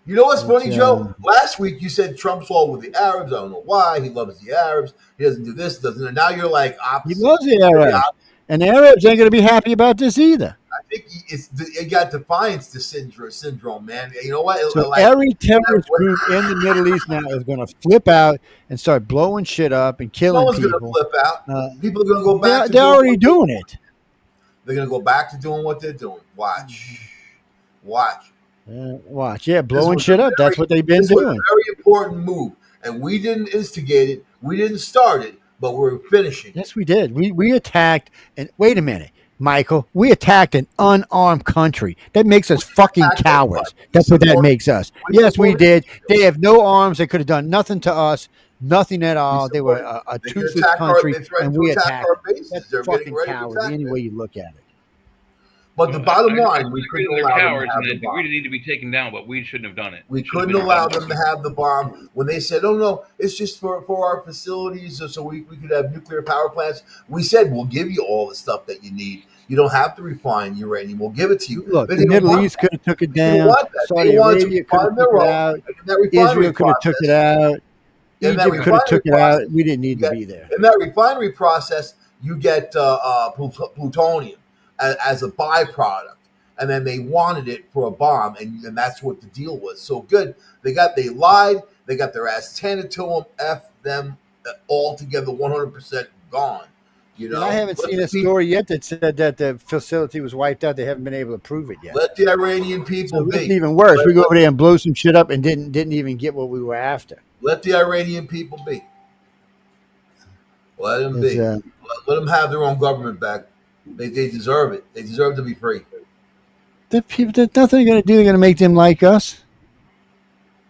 You know what's funny, Joe? Last week you said Trump's all with the Arabs. I don't know why. He loves the Arabs. He doesn't do this, doesn't. And now you're like opposite. He loves the Arabs. And the Arabs ain't going to be happy about this either. I think it got defiance to syndrome, man. You know what? So every terrorist group in the Middle East now is going to flip out and start blowing shit up and no killing one's people. going to flip out. People are going to go back. They're already doing it. They're going to go back to doing what they're doing. Watch. Watch. Yeah, blowing shit up. That's what they've been This was doing. a very important move, and we didn't instigate it. We didn't start it, but we're finishing. Yes, we did. We attacked. And wait a minute, Michael. We attacked an unarmed country. That makes us fucking cowards. That's what that makes us. Yes, we did. They have no arms. They could have done nothing to us. Nothing at all. They were a toothless country, and we attacked. That's fucking cowardly. Any way you look at it. But the bottom line, we we couldn't they're allow them cowards to have and the they bomb. really need to be taken down, but we shouldn't have done it. We It should have couldn't been allow done. them to have the bomb when they said, "Oh no, it's just for our facilities, so we could have nuclear power plants." We said, "We'll give you all the stuff that you need. You don't have to refine uranium. We'll give it to you." Look, But the they didn't Middle want East that. could have took it They didn't down. want that. Saudi They wanted to Arabia could have refine their took it own. out. And in that refinery Israel could have took it process- out. In that Egypt could have took it refinery out. We didn't need to be there. In that refinery process, you get plutonium as a byproduct, and then they wanted it for a bomb, and that's what the deal was. So good, they lied, they got their ass handed to them. F them all together, 100% gone. You know, And I haven't seen a story yet that said that the facility was wiped out. They haven't been able to prove it yet. Let the Iranian So people it's be. even worse. Let- We go over there and blow some shit up and didn't even get what we were after. Let the Iranian people be. Let them be. It's, Let them have their own government back. They deserve it. They deserve to be free. the people, there's nothing they're going to do. They're going to make them like us.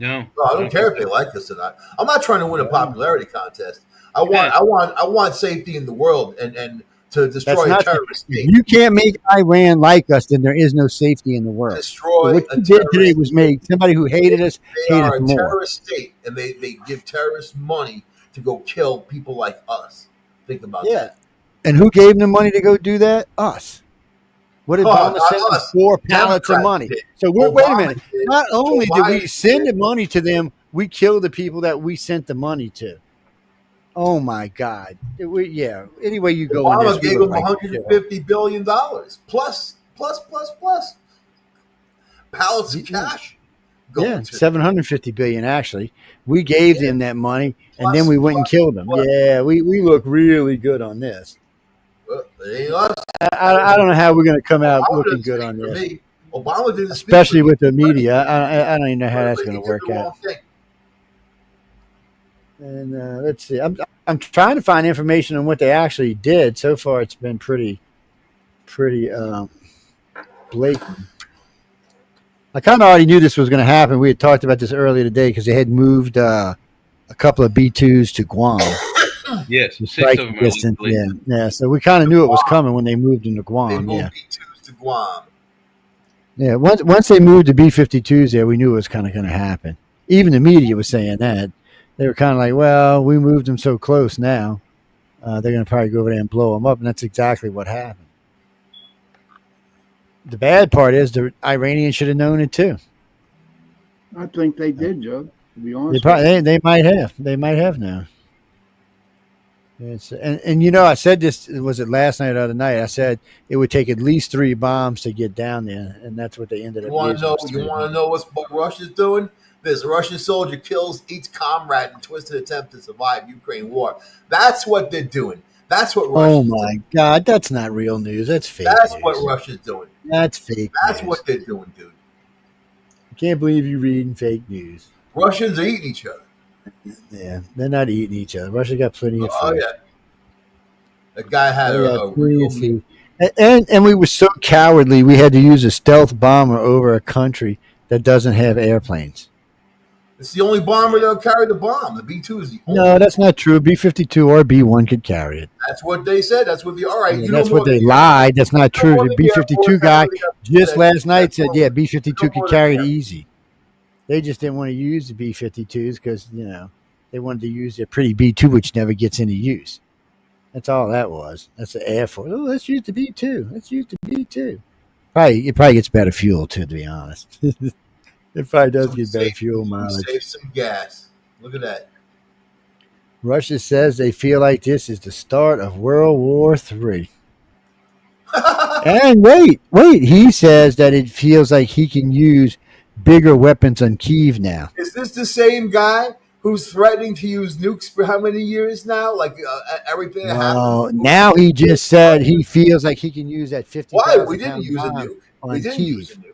No, No, I don't care if they like us or not. I'm not trying to win a popularity contest. I want safety in the world and to destroy That's a not. terrorist If state. you can't make Iran like us, then there is no safety in the world. Destroy What a you did today terrorist was make somebody who hated us They hate are us a more. terrorist state, and they give terrorists money to go kill people like us. Think about Yeah. that. And who gave them the money to go do that? Us. What did Oh, Obama not send them? us. 4 pallets of Democrats money. did. So wait a minute. Obama did. Not only Joe did we Biden send did. the money to them, we killed the people that we sent the money to. Oh my God! Any way you go on Obama this, we gave look them like shit. $150 billion plus pallets of cash. going Yeah, to. 750 billion actually. We gave them that money, and Plus- then we went and killed them. plus- Yeah, we look really good on this. Well, it ain't us. I don't know how we're going to come out Obama looking didn't good speak on for this, me. Obama didn't speak especially for me. with the media. I don't even know how that's But going he to did work the out. wrong thing. And let's see. I'm trying to find information on what they actually did. So far, it's been pretty blatant. I kind of already knew this was going to happen. We had talked about this earlier today because they had moved a couple of B2s to Guam. yes, to 6 strike of them. distance. Allegedly. Yeah. So we kind of knew it was coming when they moved them to They Guam. moved Yeah. B2s to Guam. Yeah. Once they moved the B-52s there, we knew it was kind of going to happen. Even the media was saying that. They were kind of like, well, we moved them so close now. They're going to probably go over there and blow them up. And that's exactly what happened. The bad part is the Iranians should have known it too. I think they did, Joe. To be honest, They might have. They might have now. And you know, I said this, was it last night or the other night? I said it would take at least 3 bombs to get down there, and that's what they ended up You want to know? using. You want to know what Russia's doing? This Russian soldier kills each comrade in twisted attempt to survive Ukraine war. That's what they're doing. That's what Oh Russia's my doing. God, that's not real news. That's fake. That's news. what Russia's doing. That's fake. That's news. what they're doing, dude. I can't believe you're reading fake news. Russians are eating each other. Yeah, they're not eating each other. Russia got plenty of food. Oh yeah. That guy had They got a plenty real of food. And we were so cowardly. We had to use a stealth bomber over a country that doesn't have airplanes. It's the only bomber that'll carry the bomb. The B-2 is the only. No, that's not true. B-52 or B-1 could carry it. That's what they said. That's what the all right. Yeah, you know that's more what they than- lied. That's not you know true. more The than the Air Force. B-52 guy just That- last night that's said, more- yeah, B-52 you know could more carry it than that. easy. They just didn't want to use the B-52s because, they wanted to use their pretty B-2, which never gets any use. That's all that was. That's the Air Force. Oh, let's use the B-2. Let's use the B-2. It probably gets better fuel, too, to be honest. It probably does get better fuel mileage. Save some gas. Look at that. Russia says they feel like this is the start of World War III. And wait, he says that it feels like he can use bigger weapons on Kyiv now. Is this the same guy who's threatening to use nukes for how many years now? Like everything that Well, happens. now he just said he feels like he can use that 50,000 Why? We didn't use a nuke. We didn't use a Kyiv. nuke.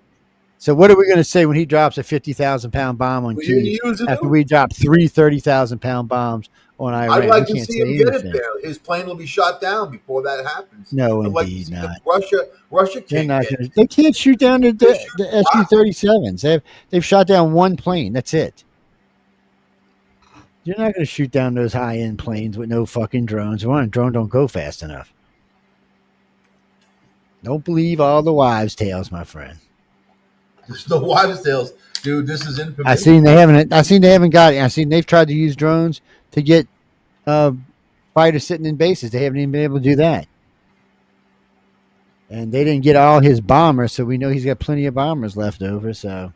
So what are we going to say when he drops a 50,000 pound bomb on We didn't Kyiv use a after nuke. we drop 30,000 pound bombs on Iran? I'd like We to can't see say him get it anything. there. His plane will be shot down before that happens. No, I'd like to indeed see not. Russia They're can't not get gonna, they can't shoot down the They shoot Su-37s. They've shot down one plane. That's it. You're not going to shoot down those high-end planes with no fucking drones. One drone don't go fast enough. Don't believe all the wives' tales, my friend. There's no wives' tales, dude. This is information. I seen they haven't got it. I seen they've tried to use drones to get fighters sitting in bases. They haven't even been able to do that. And they didn't get all his bombers, so we know he's got plenty of bombers left over. So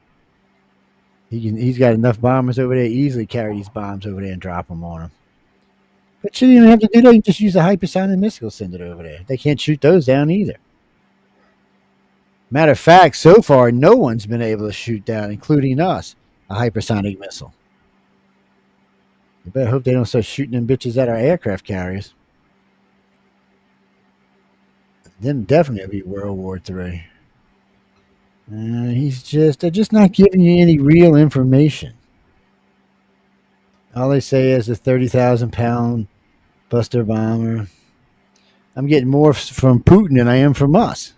he's got enough bombers over there to easily carry these bombs over there and drop them on them. But you didn't have to do that. You just use a hypersonic missile, send it over there. They can't shoot those down either. Matter of fact, so far, no one's been able to shoot down, including us, a hypersonic missile. I better hope they don't start shooting them bitches at our aircraft carriers. Then definitely it'll be World War III. They're just not giving you any real information. All they say is a 30,000 pound Buster bomber. I'm getting more from Putin than I am from us.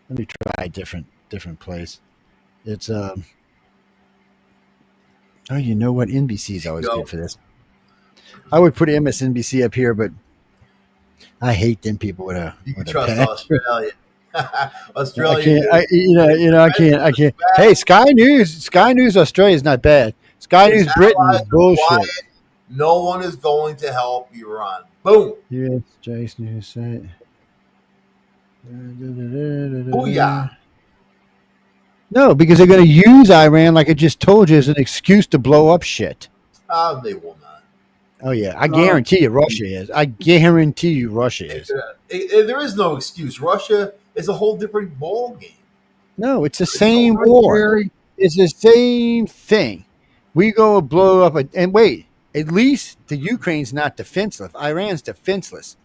Let me try a different place. It's oh, you know what? NBC is always good for this. I would put MSNBC up here, but I hate them people with a. You can with a trust pen. Australia. I can't. I can't. Hey, Sky News Australia is not bad. Sky News Britain is bullshit. Quiet. No one is going to help Iran. Boom. Yes, Jason News site. Booyah. No, because they're going to use Iran, like I just told you, as an excuse to blow up shit. They will not. Oh yeah, I guarantee you, Russia is. I guarantee you, Russia is. There is no excuse. Russia is a whole different ball game. No, it's the same war. It's the same thing. We go blow up, and wait. At least the Ukraine's not defenseless. Iran's defenseless.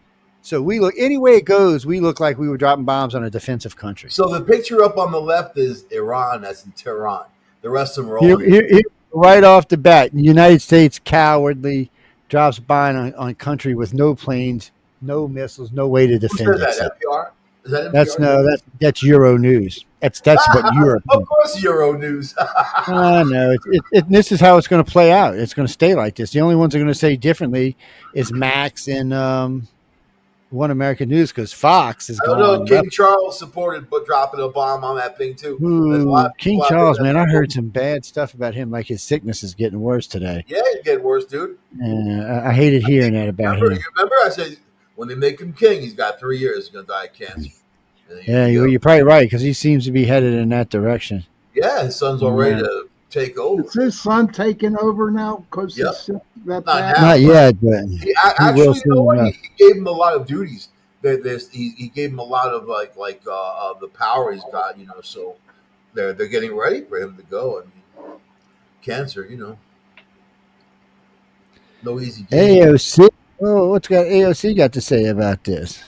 So we look any way it goes. We look like we were dropping bombs on a defensive country. So the picture up on the left is Iran. That's in Tehran. The rest of them are all. Here, right off the bat, the United States cowardly drops by on country with no planes, no missiles, no way to Who defend says itself. that? NPR? Is that NPR? That's Euro News. That's what Europe. Of course, Euro News. I know. This is how it's going to play out. It's going to stay like this. The only ones that are going to say differently is Max and One American News, because Fox is I don't going. know. King Charles supported but dropping a bomb on that thing too. There's a lot of King people out Charles, there man, that I heard support- some bad stuff about him. Like his sickness is getting worse today. Yeah, it's getting worse, dude. I hated hearing that about him. Remember, I said when they make him king, he's got 3 years. He's gonna die of cancer. And then Yeah, you go. you're probably right because he seems to be headed in that direction. Yeah, his son's all ready to take over. Is his son taking over now? Because Yep. he's sick that Not bad? now. Not yet, but He, He actually, will you know what? soon He gave him a lot of duties. He gave him a lot of the power he's got. So they're getting ready for him to go. I mean, cancer, no easy game. AOC. Oh, what's got AOC got to say about this?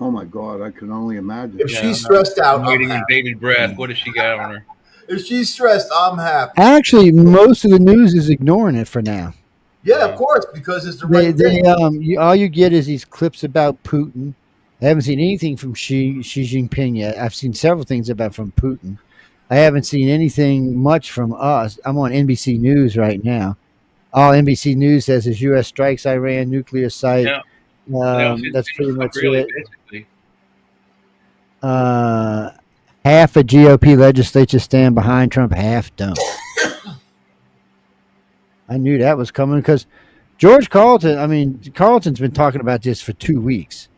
Oh my God, I can only imagine. If Yeah, she's stressed out, I'm I'm waiting in happy. bated breath. What does she got on her? If she's stressed, I'm happy. Actually, most of the news is ignoring it for now. Yeah, of course, because it's the right thing. All you get is these clips about Putin. I haven't seen anything from Xi Jinping yet. I've seen several things from Putin. I haven't seen anything much from us. I'm on NBC News right now. All NBC News says is U.S. strikes Iran nuclear site. Yeah. That's pretty much really, it. basically. Half of GOP legislature stand behind Trump, half don't. I knew that was coming because Carlton's been talking about this for 2 weeks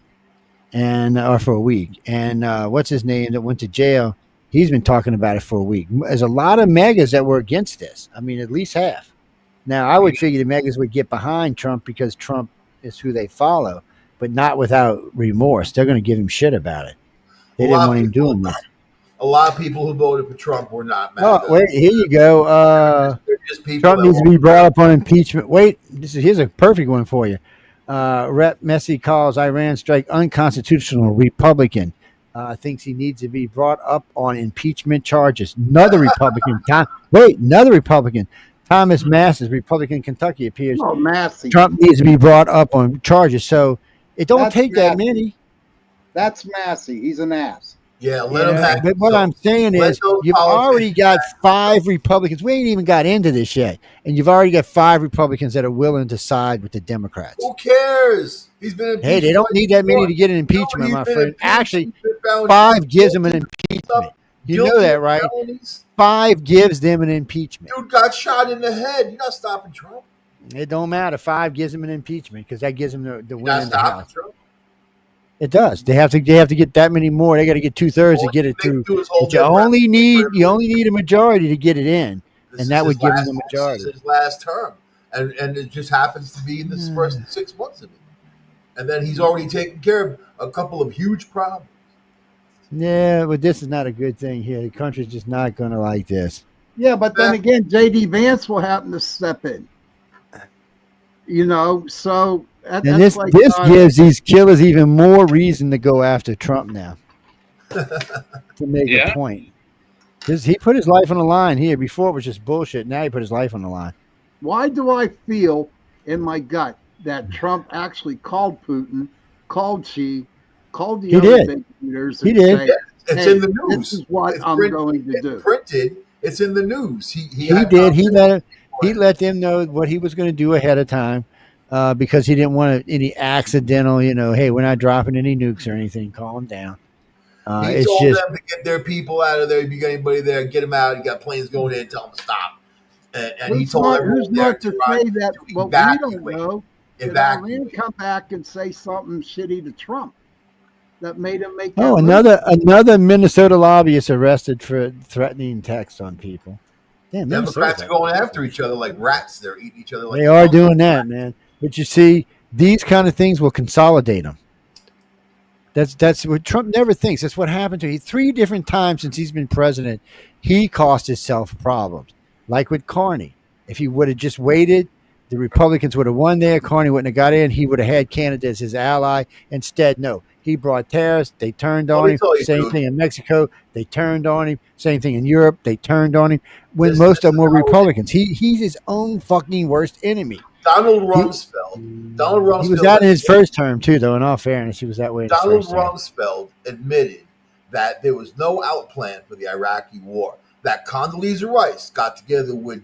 or for a week. And what's his name that went to jail? He's been talking about it for a week. There's a lot of megas that were against this. I mean, at least half. Now, I would figure the megas would get behind Trump because Trump is who they follow. but not without remorse. They're going to give him shit about it. They A didn't lot want of him people- doing this. A lot of people who voted for Trump were not mad. Oh, wait, here you go. They're just people Trump that needs to want- be brought up on impeachment. Wait, here's a perfect one for you. Rep. Messi calls Iran strike unconstitutional. Republican thinks he needs to be brought up on impeachment charges. Another Republican. Another Republican. Thomas Masses, Republican, Kentucky, appears. Oh, Massey. Trump needs to be brought up on charges. So it don't That's take that Massey. many. That's Massey. He's an ass. Yeah, let them have. But what so I'm saying let is, those you've already politicians got 5 Republicans. We ain't even got into this yet, and you've already got 5 Republicans that are willing to side with the Democrats. Who cares? He's been impeached. Hey, they don't need that many to get an No, impeachment, he's my been friend. impeached. Actually, He's been found 5 gives them an guilty impeachment. You guilty know that, of right? felonies. 5 gives them an impeachment. Dude got shot in the head. You're not stopping Trump. It don't matter. 5 gives them an impeachment because that gives them the You're win not in the stopping House. Trump. It does. They have to get that many more. They got to get 2/3 to get it through. But you only need a majority to get it in. And that would give him the majority. This is his last term, and it just happens to be in this first 6 months of it. And then he's already taken care of a couple of huge problems. Yeah, but this is not a good thing here. The country's just not going to like this. Yeah, but then again, J.D. Vance will happen to step in. You know, so And that's this like gives these killers even more reason to go after Trump now to make a point. He put his life on the line here. Before it was just bullshit. Now he put his life on the line. Why do I feel in my gut that Trump actually called Putin, called Xi, called the He other did. big leaders? He and did. say, It's "Hey, in the news. This is what It's I'm printed- going to it's do." printed. It's in the news. He He did. He let them know what he was going to do ahead of time because he didn't want any accidental, hey, we're not dropping any nukes or anything. Calm down. He It's told just them to get their people out of there. If you got anybody there, get them out. You got planes going in, tell them to stop. And he told everyone who's there not to say that what we don't evacuate. know? Did Evacuate. Iran come back and say something shitty to Trump that made him make? Oh, that move? another Minnesota lobbyist arrested for threatening text on people. Damn, Democrats Minnesota's are going after each other like rats. They're eating each other like They are dogs. doing that, man. But you see, these kind of things will consolidate them. That's what Trump never thinks. That's what happened to him. 3 different times since he's been president, he cost himself problems. Like with Carney. If he would have just waited, the Republicans would have won there. Carney wouldn't have got in. He would have had Canada as his ally. Instead, no. He brought tariffs. They turned Let on me him. tell you, Same dude. thing in Mexico. They turned on him. Same thing in Europe. They turned on him. When This- most this of them were is how it is. Republicans. He's his own fucking worst enemy. Donald Rumsfeld. He was that in his first term too, though. In all fairness, he was that way in his Donald first term. Rumsfeld admitted that there was no out plan for the Iraqi war. That Condoleezza Rice got together with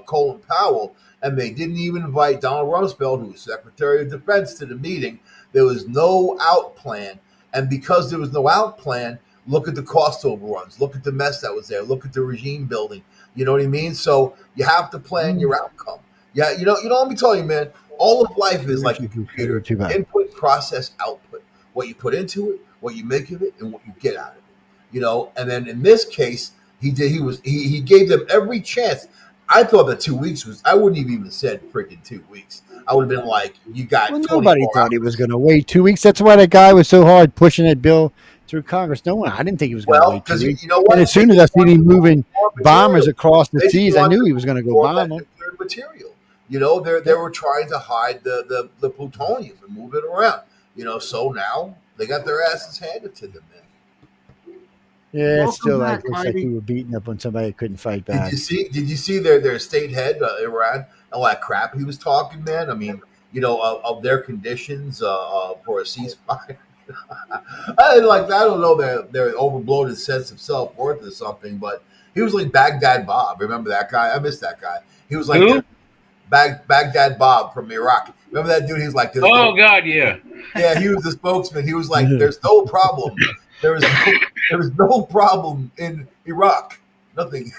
Colin Powell, and they didn't even invite Donald Rumsfeld, who was Secretary of Defense, to the meeting. There was no out plan, and because there was no out plan, look at the cost overruns. Look at the mess that was there. Look at the regime building. You know what I mean? So you have to plan your outcome. Yeah, let me tell you, man. All of life is like a computer: Too bad. input, process, output. What you put into it, what you make of it, and what you get out of it. And then in this case, he gave them every chance. I thought that 2 weeks was. I wouldn't have even said freaking 2 weeks. I would have been like, you got. Well, 24 nobody thought he hours. was going to wait 2 weeks. That's why that guy was so hard pushing that bill through Congress. No one. I didn't think he was going to Well, wait 2 because weeks. you know what? And as soon as I seen him moving bombers material. across the They seas, I wanted knew he was going to go more bomb them. nuclear material. They were trying to hide the plutonium and move it around. So now they got their asses handed to them. Man. Yeah, Welcome it's still back, looks like Heidi. we were beating up on somebody that couldn't fight Did back. you see their state head Iran, all that crap he was talking, man? I mean, of their conditions for a ceasefire. I don't know their overbloated sense of self-worth or something, but he was like Baghdad Bob. Remember that guy? I miss that guy. He was like Who? Baghdad Bob from Iraq. Remember that dude? He was like, Oh God, yeah. yeah, he was the spokesman. He was like, there's no problem. There was no problem in Iraq. Nothing.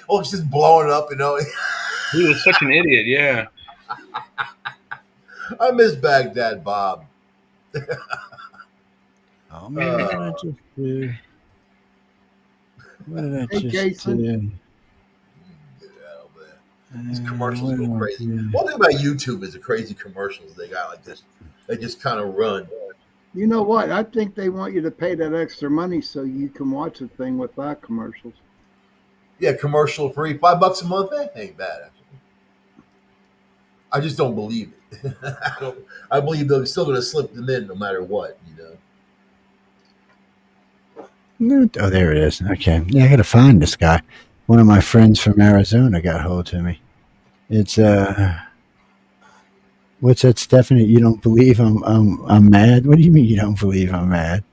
Oh, it's just blowing up, He was such an idiot. Yeah. I miss Baghdad Bob. Oh man, what did I just do? What did I Hey, just Jason. do? Get out of there. These commercials go crazy. One thing about YouTube is the crazy commercials they got like this. They just kind of run. You know what? I think they want you to pay that extra money so you can watch the thing without commercials. Yeah, commercial free, $5 a month. That ain't bad. Actually. I just don't believe it. I believe they're still going to slip them in no matter what. Oh, there it is. Okay. Yeah, I got to find this guy. One of my friends from Arizona got hold to me. It's what's that, Stephanie? You don't believe I'm mad? What do you mean you don't believe I'm mad?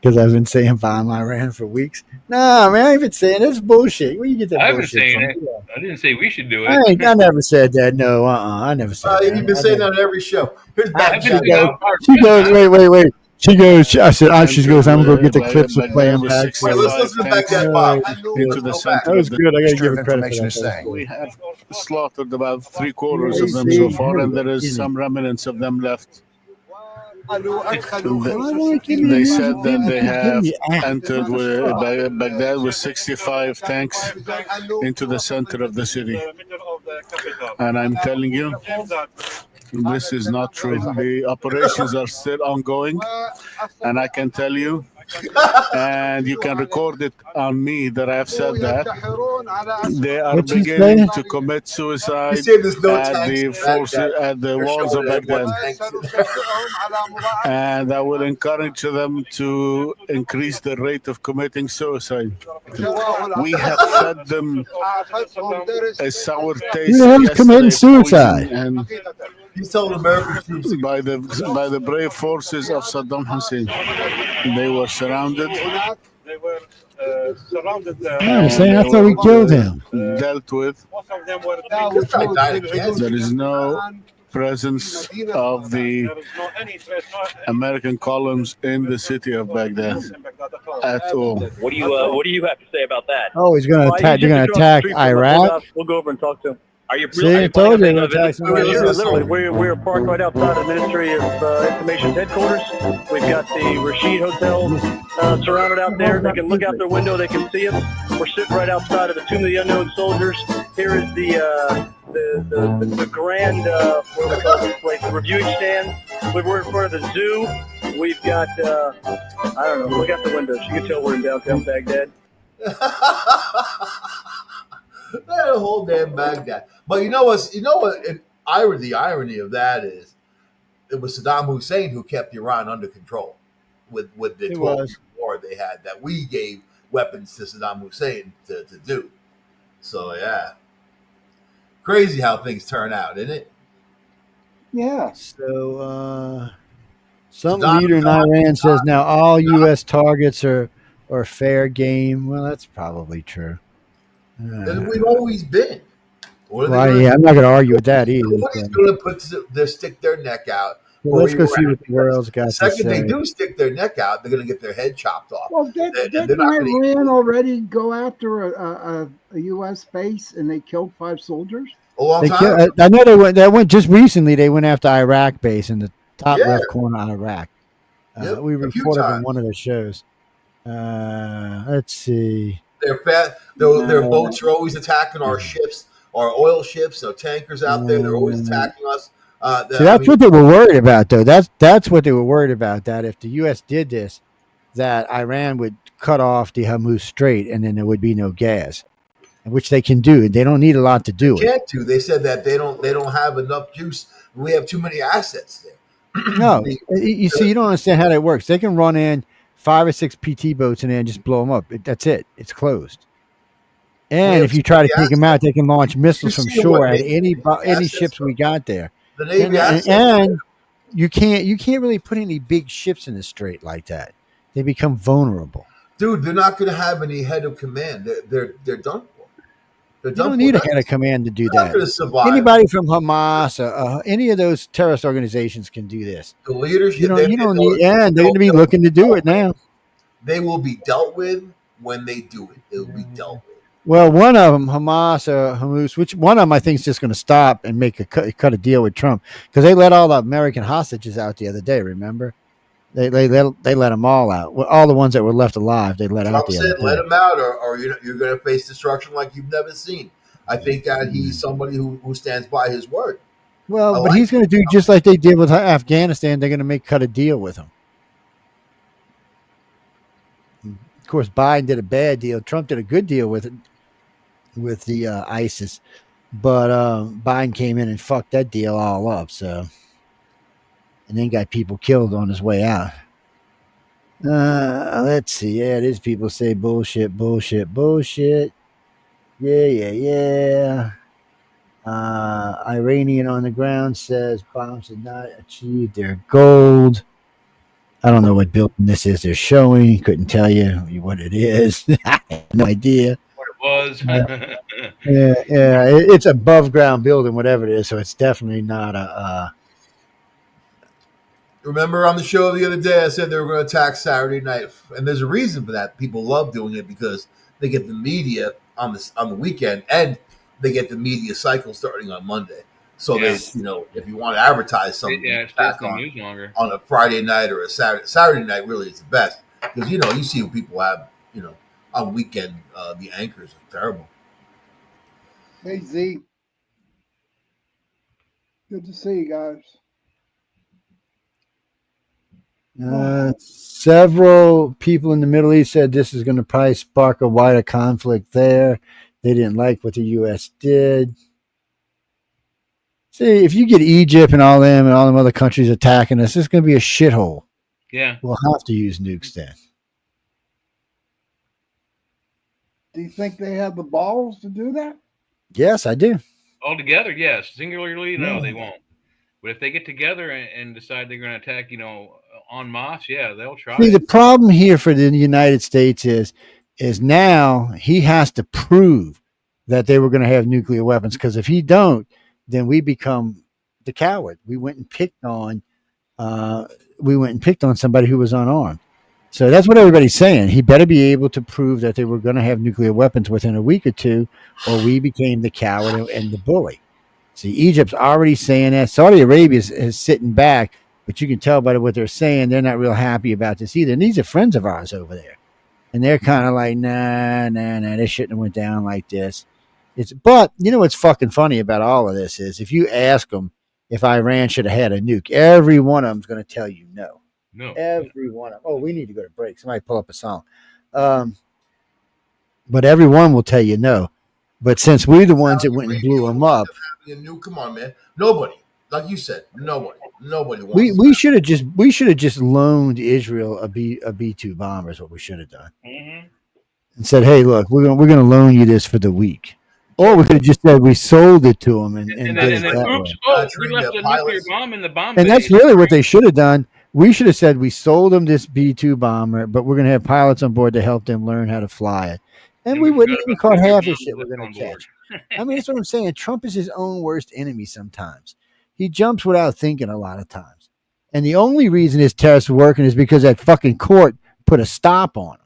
Because I've been saying bomb Iran for weeks. Nah, man, I ain't been saying it's bullshit. Where you get that I've been bullshit saying from? it. I didn't say we should do it. I never said that. No, I never said that. You've been saying that on every show. Here's I've been back saying She goes, wait. She goes, I said, she goes, I'm going to go get the Like- clips of like playing there back. was Wait, let's listen to back that Bob. into the center. That was good. I got to Ministry give of it credit for Information that. is saying. We have slaughtered about 3/4 of them so far, and there is some remnants of them left. They said that they have entered Baghdad with 65 tanks into the center of the city. And I'm telling you, this is not true. The operations are still ongoing, and I can tell you, and you can record it on me that I have said that they are What'd you beginning say? to commit suicide You said there's no at tanks the in forces Baghdad. at the They're walls of showing Baghdad, everyone and I will encourage them to increase the rate of committing suicide. We have fed them a sour taste Who the hell's committing yesterday, suicide? poison, and He's telling American troops. by the brave forces of Saddam Hussein. They were surrounded. They were surrounded. I understand. I thought we killed him. Dealt with. Most of them were This guy died of cancer. There is no presence of the There is no any threat, American columns in the city of Baghdad in Baghdad at all. at all. What do you have to say about that? Oh, he's going to Well, attack. you They're going just to across attack the street from us. Iraq. We'll go over and talk to him. Are you See, I told you they're going to attack Sure, somebody. literally, we're parked right outside the Ministry of Information headquarters. We've got the Rashid Hotel surrounded out there. They can look out their window. They can see us. We're sitting right outside of the Tomb of the Unknown Soldiers. Here is the grand, what do we call this place, the reviewing stand. We're in front of the zoo. We've got, I don't know, look out the windows. You can tell we're in downtown Baghdad. That whole damn Baghdad. But you know what? The irony of that is, it was Saddam Hussein who kept Iran under control with the 12-year war they had that we gave weapons to Saddam Hussein to do. So yeah, crazy how things turn out, isn't it? Yeah. So, some leader in Iran says now all U.S. targets are fair game. Well, that's probably true. And we've always been. Well, yeah, I'm not going to argue with that either. Nobody's going to stick their neck out. Well, let's go see what the world's got The to second they say. do stick their neck out, they're going to get their head chopped off. Well, didn't Iran already go after a U.S. base and they killed 5 soldiers? A long They time. kill, I know they went just recently. They went after Iraq base in the top Yeah. left corner of Iraq. Yep, We a few reported on times. one of the shows. Let's see. Their boats are always attacking our ships, our oil ships, our tankers out there. They're always attacking us. See, that's what they were worried about, though. That's what they were worried about. That if the U.S. did this, that Iran would cut off the Hormuz Strait, and then there would be no gas, which they can do. They don't need a lot to do it. Can't do. They said that they don't have enough juice. We have too many assets there. No, you see, you don't understand how that works. They can run in 5 or 6 PT boats in there and just blow them up. That's it. It's closed. And if you try to take them out, they can launch missiles from shore at any ships we got there. The Navy And you can't really put any big ships in the strait like that. They become vulnerable. Dude, they're not going to have any head of command. They're done for. You don't need a head of command to do They're not going to that. survive. Anybody from Hamas or any of those terrorist organizations can do this. The leadership. You don't need. And they're going to be looking to do it now. They will be dealt with when they do it. It will be dealt with. Well, one of them, Hamas or Hamas, which one of them I think is just going to stop and make cut a deal with Trump because they let all the American hostages out the other day. Remember, they let them all out. Well, all the ones that were left alive, they let out Trump the other said, day. "Let them out, or you're going to face destruction like you've never seen." I think that he's somebody who stands by his word. Well, but he's going to do just like they did with Afghanistan. They're going to cut a deal with him. Of course, Biden did a bad deal. Trump did a good deal with the ISIS, but Biden came in and fucked that deal all up. So, and then got people killed on his way out. Let's see. Yeah, these people say bullshit, bullshit, bullshit. Yeah. Iranian on the ground says bombs did not achieve their gold. I don't know what building this is they're showing. Couldn't tell you what it is. I have no idea. What it was. Yeah. It's above ground building, whatever it is. So it's definitely not a. Remember on the show the other day, I said they were going to attack Saturday night, and there's a reason for that. People love doing it because they get the media on the weekend, and they get the media cycle starting on Monday. So they, if you want to advertise something back on a Friday night or a Saturday night, really is the best because you see what people have. On weekend, the anchors are terrible. Hey Z, good to see you guys. Several people in the Middle East said this is going to probably spark a wider conflict there. They didn't like what the U.S. did. See, if you get Egypt and all them other countries attacking us, it's going to be a shithole. Yeah. We'll have to use nukes then. Do you think they have the balls to do that? Yes, I do. Altogether, yes. Singularly, no, they won't. But if they get together and decide they're going to attack, en masse, yeah, they'll try. See, the problem here for the United States is now he has to prove that they were going to have nuclear weapons, because if he don't, then we become the coward. We went and picked on somebody who was unarmed. So that's what everybody's saying. He better be able to prove that they were going to have nuclear weapons within a week or two, or we became the coward and the bully. See, Egypt's already saying that. Saudi Arabia is sitting back, but you can tell by what they're saying, they're not real happy about this either. And these are friends of ours over there. And they're kind of like, nah, this shouldn't have went down like this. But you know what's fucking funny about all of this is if you ask them if Iran should have had a nuke, every one of them's going to tell you no. No. Every one of them. Oh, we need to go to break. Somebody pull up a song. But everyone will tell you no. But since we're the ones that went and blew them up. Come on, man. Nobody. Like you said, nobody wants we should have just loaned Israel a B-2 bomber is what we should have done. Mm-hmm. And said, hey, look, we're gonna loan you this for the week. Or we could have just said we sold it to them and did it that way. We left a nuclear bomb in the bomb. And that's really what they should have done. We should have said we sold them this B-2 bomber, but we're going to have pilots on board to help them learn how to fly it. And we wouldn't even caught half the shit we're going to catch. I mean, that's what I'm saying. Trump is his own worst enemy sometimes. He jumps without thinking a lot of times. And the only reason his tariffs were working is because that fucking court put a stop on him.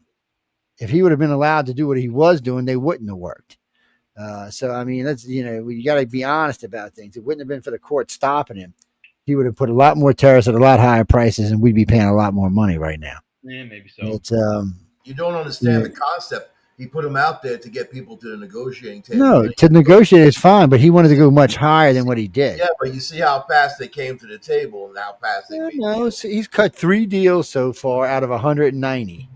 If he would have been allowed to do what he was doing, they wouldn't have worked. So, I mean, that's, you got to be honest about things. It wouldn't have been for the court stopping him. He would have put a lot more tariffs at a lot higher prices, and we'd be paying a lot more money right now. Yeah, maybe so. It's, you don't understand the concept. He put him out there to get people to the negotiating table. No, to negotiate is fine, but he wanted to go much higher than what he did. Yeah, but you see how fast they came to the table and how fast they made it. He's cut 3 deals so far out of 190.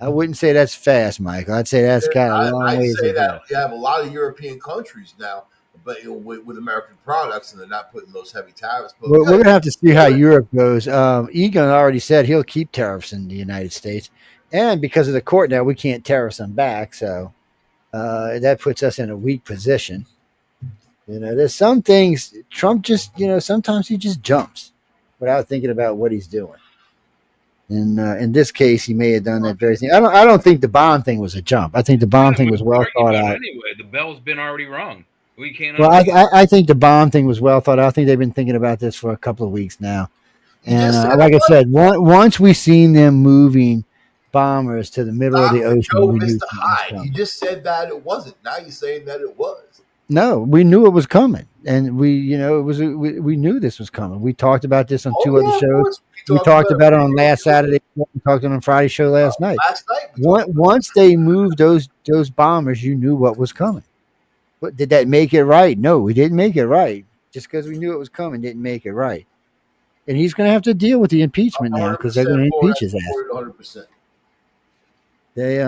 I wouldn't say that's fast, Michael. I'd say that's got a long ways to go. You have a lot of European countries now, but with American products, and they're not putting those heavy tariffs. But we're going to have to see how Europe goes. Egan already said he'll keep tariffs in the United States. And because of the court now, we can't tariff them back. So that puts us in a weak position. There's some things Trump just, sometimes he just jumps without thinking about what he's doing. And in this case, he may have done that very thing. I don't think the bomb thing was a jump. I think the bomb thing was well thought out. Anyway, the bell's been already rung. We can't. Well, I think the bomb thing was well thought out. I think they've been thinking about this for a couple of weeks now. And like I said, once we seen them moving bombers to the middle of the ocean, we knew you just said that it wasn't. Now you're saying that it was. No, we knew it was coming, and we knew this was coming. We talked about this on 2 other shows. We talked about it on last Saturday. We talked on Friday's show last night. Last night. Once they moved those bombers, you knew what was coming. But did that make it right? No, we didn't make it right. Just because we knew it was coming didn't make it right. And he's going to have to deal with the impeachment now because they're going to impeach his ass. 100%. They I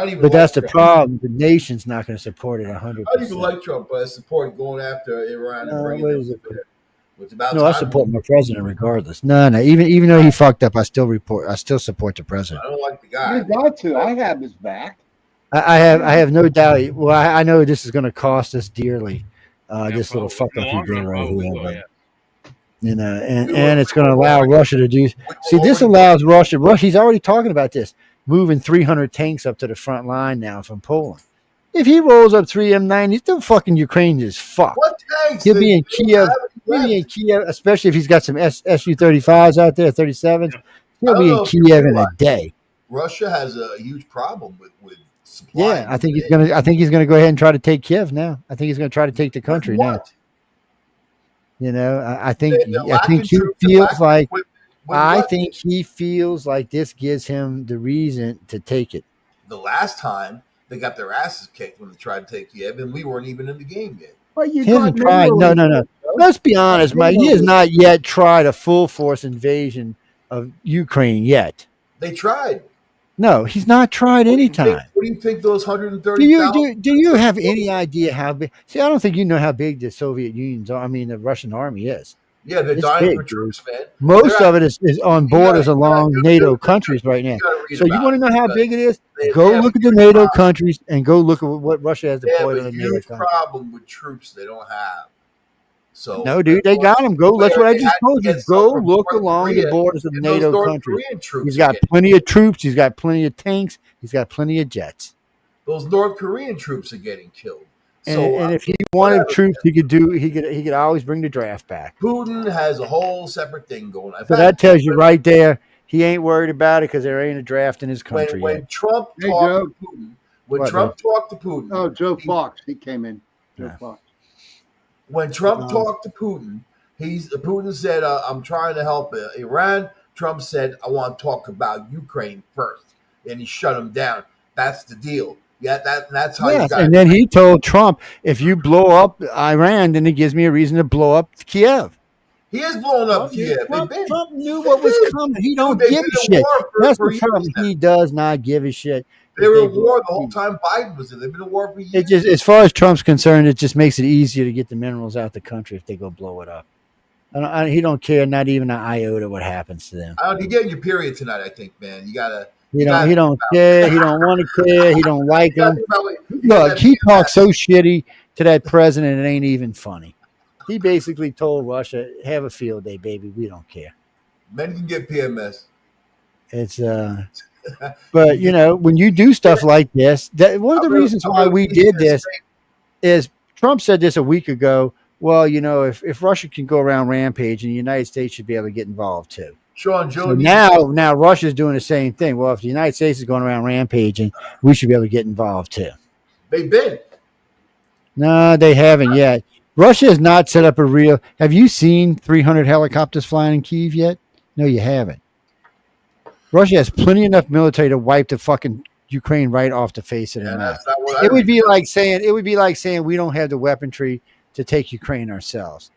don't even but that's like the Trump. problem. The nation's not going to support it 100%. I don't even like Trump, but I support going after Iran and bringing what them is it? there. It's about No, I time. support my president regardless. No. Even though he fucked up, I still support the president. I don't like the guy. You got to. I have his back. I have no doubt. Well, I know this is going to cost us dearly. This little fuck up he did right here, but, you know, and it's going to allow Russia to do. See, this allows Russia. He's already talking about this, moving 300 tanks up to the front line now from Poland. If he rolls up 3 M90s, the fucking Ukraine is fucked. What tanks? He'll be in They don't Kiev. have any He'll be in left. Kiev, especially if he's got some Su-35s out there, 37s. I He'll don't be know in if you Kiev in a realize day. Russia has a huge problem with supply. Yeah, I think he's gonna go ahead and try to take Kiev now. I think he's gonna try to take the country now. What? You know, I think They're I lacking think he troops, they're feels lacking like equipment. I What? think he feels like this gives him the reason to take it. The last time they got their asses kicked when they tried to take Kiev, and we weren't even in the game yet. But you He hasn't got tried. NATO No. Let's be honest, Mike. He has not yet tried a full force invasion of Ukraine yet. They tried. No, he's not tried any time. What do you think those Do 130,000? you have any idea how big? See, I don't think you know how big the Soviet Union's. I mean, the Russian army is. Yeah, they're It's dying big, for troops, man. Most They're of it is on borders along NATO countries right now. So you want to know how big it is? Go look at the NATO countries and go look at what Russia has They have deployed a on the NATO huge countries. problem with troops they don't have. So No, dude, they got them. Go. That's what I just told you. Get Go some from look North along the Korea, borders of and those NATO North countries. Korean troops He's got are getting- plenty of troops. He's got plenty of tanks. He's got plenty of jets. those North Korean troops are getting killed. And, So and if he wanted troops, he could always bring the draft back. Putin has a whole separate thing going on. In So fact, that tells you right there, he ain't worried about it because there ain't a draft in his country when yet. Trump Hey, talked Joe. to Putin, when What, Trump talked to Putin, Oh, Joe Fox. He came in. Joe Yeah. Fox. when Trump talked to Putin, Putin said, "I'm trying to help Iran." Trump said, "I want to talk about Ukraine first," and he shut him down. That's the deal. Yeah, that's how you Yes, got. and then he told Trump, if you blow up Iran, then it gives me a reason to blow up Kiev. He is blowing up Kiev. Trump, They've been. Trump knew what was coming. He don't They've give been a in shit. war That's for the problem. years now. He does not give a shit. They were They in war the blow- whole time Biden was in. They've been in war for years. It just, as far as Trump's concerned, it just makes it easier to get the minerals out the country if they go blow it up. He don't care, not even an iota, what happens to them. You're getting your period tonight, I think, man. You gotta. He don't care. He don't want to care. He don't like them. Look, he talks so shitty to that president, it ain't even funny. He basically told Russia, "Have a field day, baby. We don't care." Men can get PMS. It's but you know, when you do stuff like this, that one of the reasons why we did this is Trump said this a week ago. Well, you know, if Russia can go around rampage, and the United States should be able to get involved too. Sean So Jones. now Russia's doing the same thing. Well, if the United States is going around rampaging, we should be able to get involved too. They've been. No, they haven't yet. Russia has not set up a real. Have you seen 300 helicopters flying in Kyiv yet? No, you haven't. Russia has plenty enough military to wipe the fucking Ukraine right off the face of the Yeah, map. that's not what I It would be read. like saying we don't have the weaponry to take Ukraine ourselves.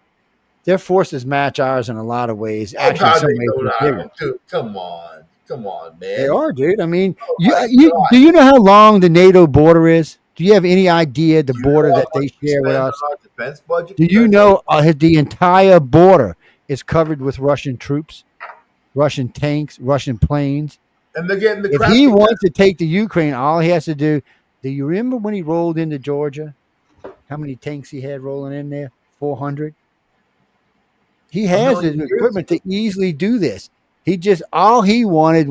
Their forces match ours in a lot of ways. Oh, Actually, God, some they ways don't they're have bigger. it. Dude, come on, man. They are, dude. I mean, Oh, my you God. do you know how long the NATO border is? Do you have any idea the Do you border know that how they much we share with spend us? on our defense budget? Do you know the entire border is covered with Russian troops, Russian tanks, Russian planes? And they're getting the If crap. he wants to take the Ukraine, all he has to do. Do you remember when he rolled into Georgia? How many tanks he had rolling in there? 400. He has the million years equipment to easily do this. He just wanted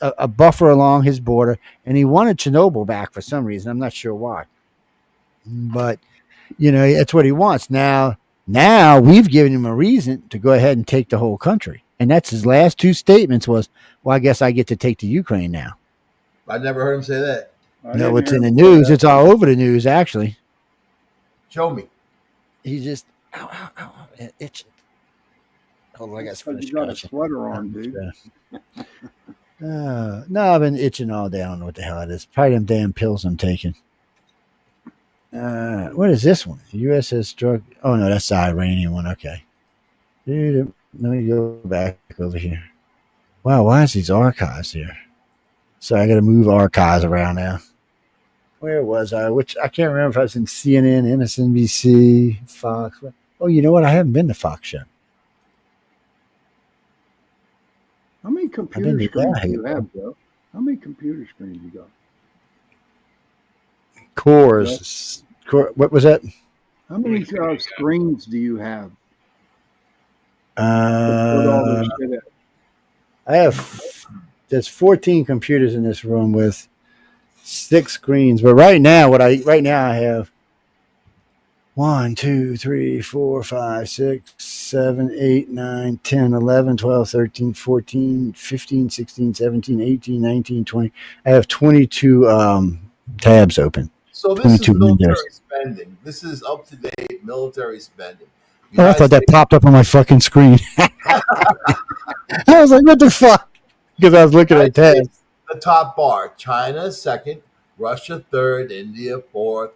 a buffer along his border, and he wanted Chernobyl back for some reason. I'm not sure why, but you know that's what he wants. Now we've given him a reason to go ahead and take the whole country, and that's his last two statements was, "Well, I guess I get to take the Ukraine now." I never heard him say that. No, it's in the news. It's all over the news, actually. Show me. He just itching. Hold on, I got to Because finish you got a scratching. sweater on, dude. No, I've been itching all day. I don't know what the hell it is. Probably them damn pills I'm taking. What is this one? USS Struck. Oh no, that's the Iranian one. Okay. Dude, let me go back over here. Wow, why is these archives here? So I got to move archives around now. Where was I? Which I can't remember if I was in CNN, MSNBC, Fox. Oh, you know what? I haven't been to Fox yet. How many computer screens do you have, Joe? How many computer screens you got? Cores. What was that? How many screens do you have? I have. There's 14 computers in this room with 6 screens. But right now I have 1, 2, 3, 4, 5, 6, 7, 8, 9, 10, 11, 12, 13, 14, 15, 16, 17, 18, 19, 20. I have 22 tabs open. So this is military spending. This is up-to-date military spending. Oh, I thought that popped up on my fucking screen. I was like, what the fuck? Because I was looking at tabs. The top bar: China second, Russia third, India fourth,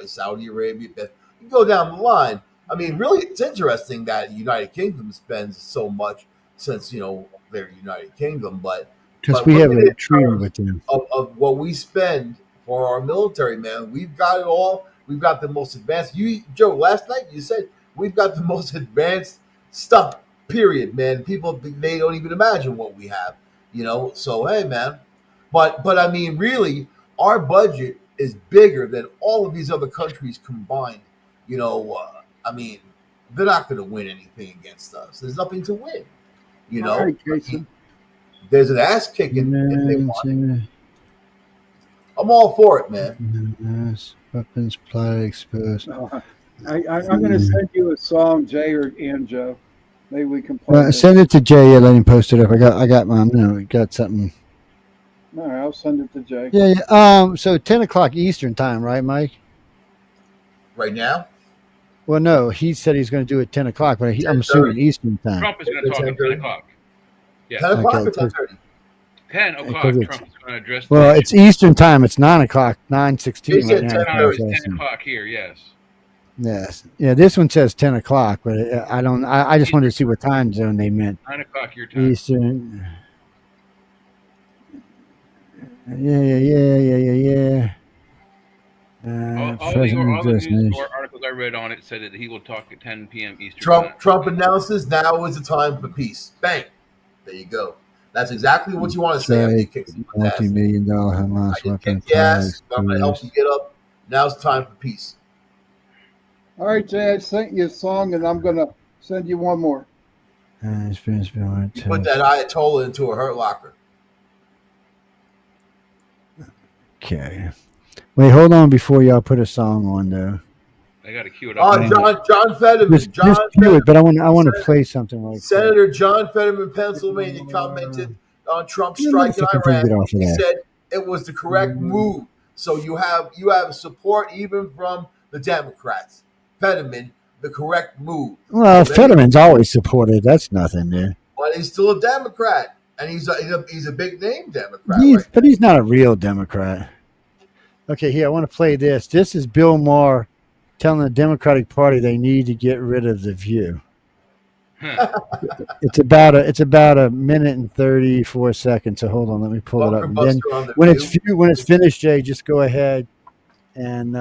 Saudi Arabia fifth. You go down the line. I mean, really, it's interesting that the United Kingdom spends so much since they're United Kingdom, but because we have a treaty with them of what we spend for our military, man, we've got it all. We've got the most advanced. Joe, last night you said we've got the most advanced stuff. Period, man. People, they don't even imagine what we have. So hey, man, but I mean, really, our budget is bigger than all of these other countries combined. I mean, they're not going to win anything against us. There's nothing to win. All right, Jason. There's an ass kicking if they want. I'm all for it, man. Weapons supply exposed. I'm going to send you a song, Jay and Joe. Maybe we can play. Send it to Jay. Yeah, let him post it up. I got my, got something. All right, I'll send it to Jay. Yeah. So 10 o'clock Eastern time, right, Mike? Right now? Well, no. He said he's going to do it 10 o'clock, but I'm assuming Eastern time. Trump is going to talk at 10 o'clock. Yeah. 10 o'clock or 10:30? 10 o'clock. Trump is going to address. Well, it's Eastern time. It's 9 o'clock, 9:16 right now. It's 10 o'clock here. Yes. Yes. Yeah. This one says 10 o'clock, but I don't. I just wanted to see what time zone they meant. 9 o'clock your time. Eastern. Yeah. All the news articles I read on it said that he will talk at 10 p.m. Eastern time. Trump announces now is the time for peace. Bang. There you go. That's exactly what you want to say. $multi-million Hamas weapon. Yes, I'm going to help you get up. Now's the time for peace. All right, Jay, I sent you a song, and I'm going to send you one more. You put that Ayatollah into a hurt locker. Okay. Wait, hold on before y'all put a song on, though. I got to cue it up. John Fetterman. Just cue it, but I want to play something like Senator John Fetterman, Pennsylvania, commented on Trump striking Iran. He said it was the correct move. So you have support even from the Democrats. Fetterman, the correct move. Well, Fetterman's always supported. That's nothing there. But he's still a Democrat, and he's a big name Democrat. But he's not a real Democrat. Okay, here I want to play this. This is Bill Maher telling the Democratic Party they need to get rid of The View. It's about a minute and 34 seconds. So hold on, let me pull it up. And then when it's finished, Jay, just go ahead and.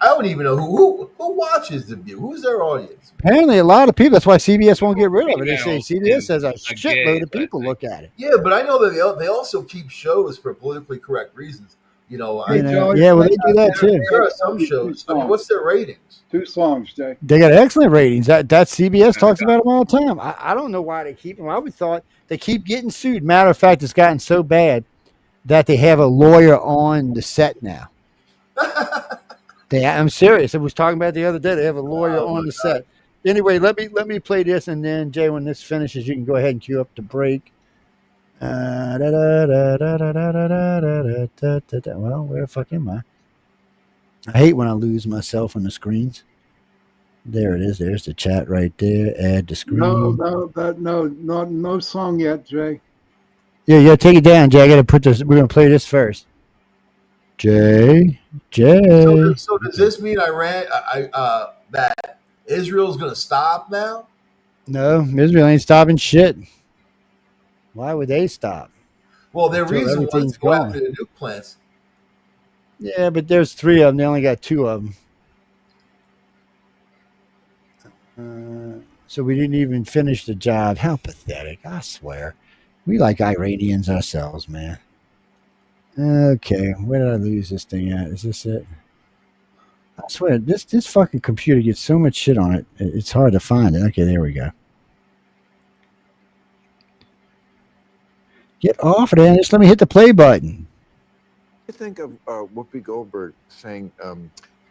I don't even know who watches The View. Who's their audience? Apparently, a lot of people. That's why CBS won't get rid of it. They say CBS says a shitload of people look at it. Yeah, but I know that they also keep shows for politically correct reasons. Yeah, well, they do that too. There are some shows. I mean, what's their ratings? 2 songs, Jay. They got excellent ratings. That CBS talks about them all the time. I don't know why they keep them. I would thought they keep getting sued. Matter of fact, it's gotten so bad that they have a lawyer on the set now. I'm serious. I was talking about it the other day. They have a lawyer on the set. Anyway, let me play this, and then Jay, when this finishes, you can go ahead and cue up the break. Well, where the fuck am I? I hate when I lose myself on the screens. There it is. There's the chat right there. Add the screen. No song yet, Jay. Yeah, take it down, Jay. I got to put this. We're gonna play this first. Jay. So does this mean Iran, that Israel's going to stop now? No, Israel ain't stopping shit. Why would they stop? Well, their Until reason was everything's to go gone. after the nuke plants. Yeah, but there's 3 of them. They only got 2 of them. So we didn't even finish the job. How pathetic! I swear, we like Iranians ourselves, man. Okay, where did I lose this thing at? Is this it? I swear, this fucking computer gets so much shit on it. It's hard to find it. Okay, there we go. Get off of there. Just let me hit the play button. You think of Whoopi Goldberg saying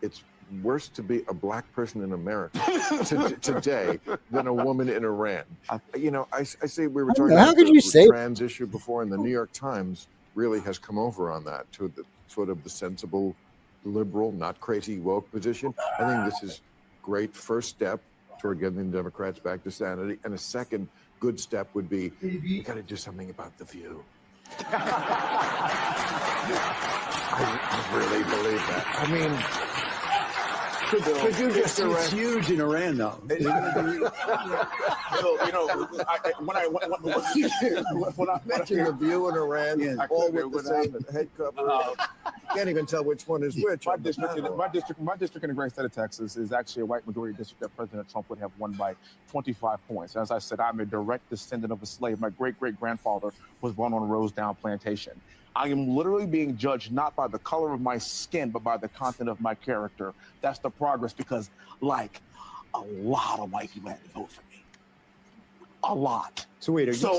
it's worse to be a black person in America today than a woman in Iran. I say we were talking How about could the you say trans issue before, and the New York Times really has come over on that to the sort of the sensible, liberal, not crazy woke position. I think this is great first step toward getting the Democrats back to sanity, and a second good step would be we got to do something about the View. I really believe that. I mean, could you just It's huge in Iran, though. when I mention the View in Iran, all with the same head cover. Can't even tell which one is which. My district in the great state of Texas is actually a white majority district that President Trump would have won by 25 points. As I said, I'm a direct descendant of a slave. My great-great-grandfather was born on a Rosedown plantation. I am literally being judged not by the color of my skin, but by the content of my character. That's the progress, because, like, a lot of white people had to vote for me. A lot. So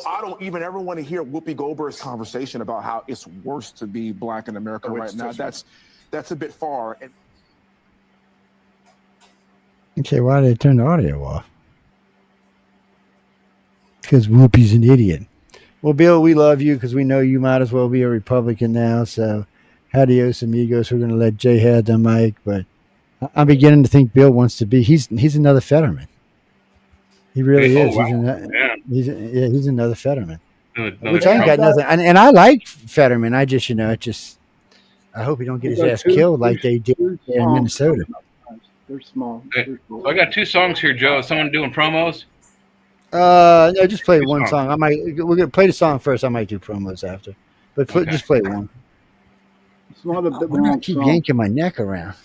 I don't even ever want to hear Whoopi Goldberg's conversation about how it's worse to be black in America right now. That's a bit far. And Okay, why did they turn the audio off? Because Whoopi's an idiot. Well, Bill, we love you because we know you might as well be a Republican now. So, adios, amigos. We're going to let Jay have the mic, but I'm beginning to think Bill wants to be. He's another Fetterman. He really is. Wow. He's another Fetterman. Another Which I ain't got Trump. nothing. And I like Fetterman. I just, I hope he don't get his ass killed like they did in Minnesota. They're small. Okay. So I got 2 songs here, Joe. Is someone doing promos? No, just play one song. We're gonna play the song first. I might do promos after, but just play one. It's not a bit Why do I long keep song. yanking my neck around?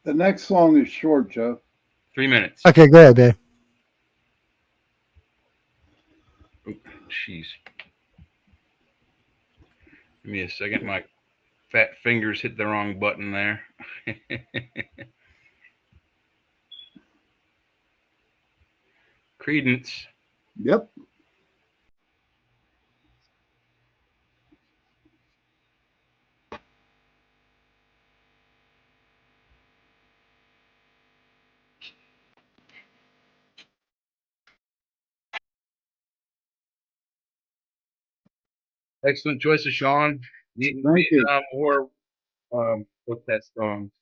The next song is short, Joe. 3 minutes. Okay, go ahead, babe. Oh, jeez. Give me a second. My fat fingers hit the wrong button there. Credence. Yep. Excellent choices, Sean. Thank you. Or what's that song?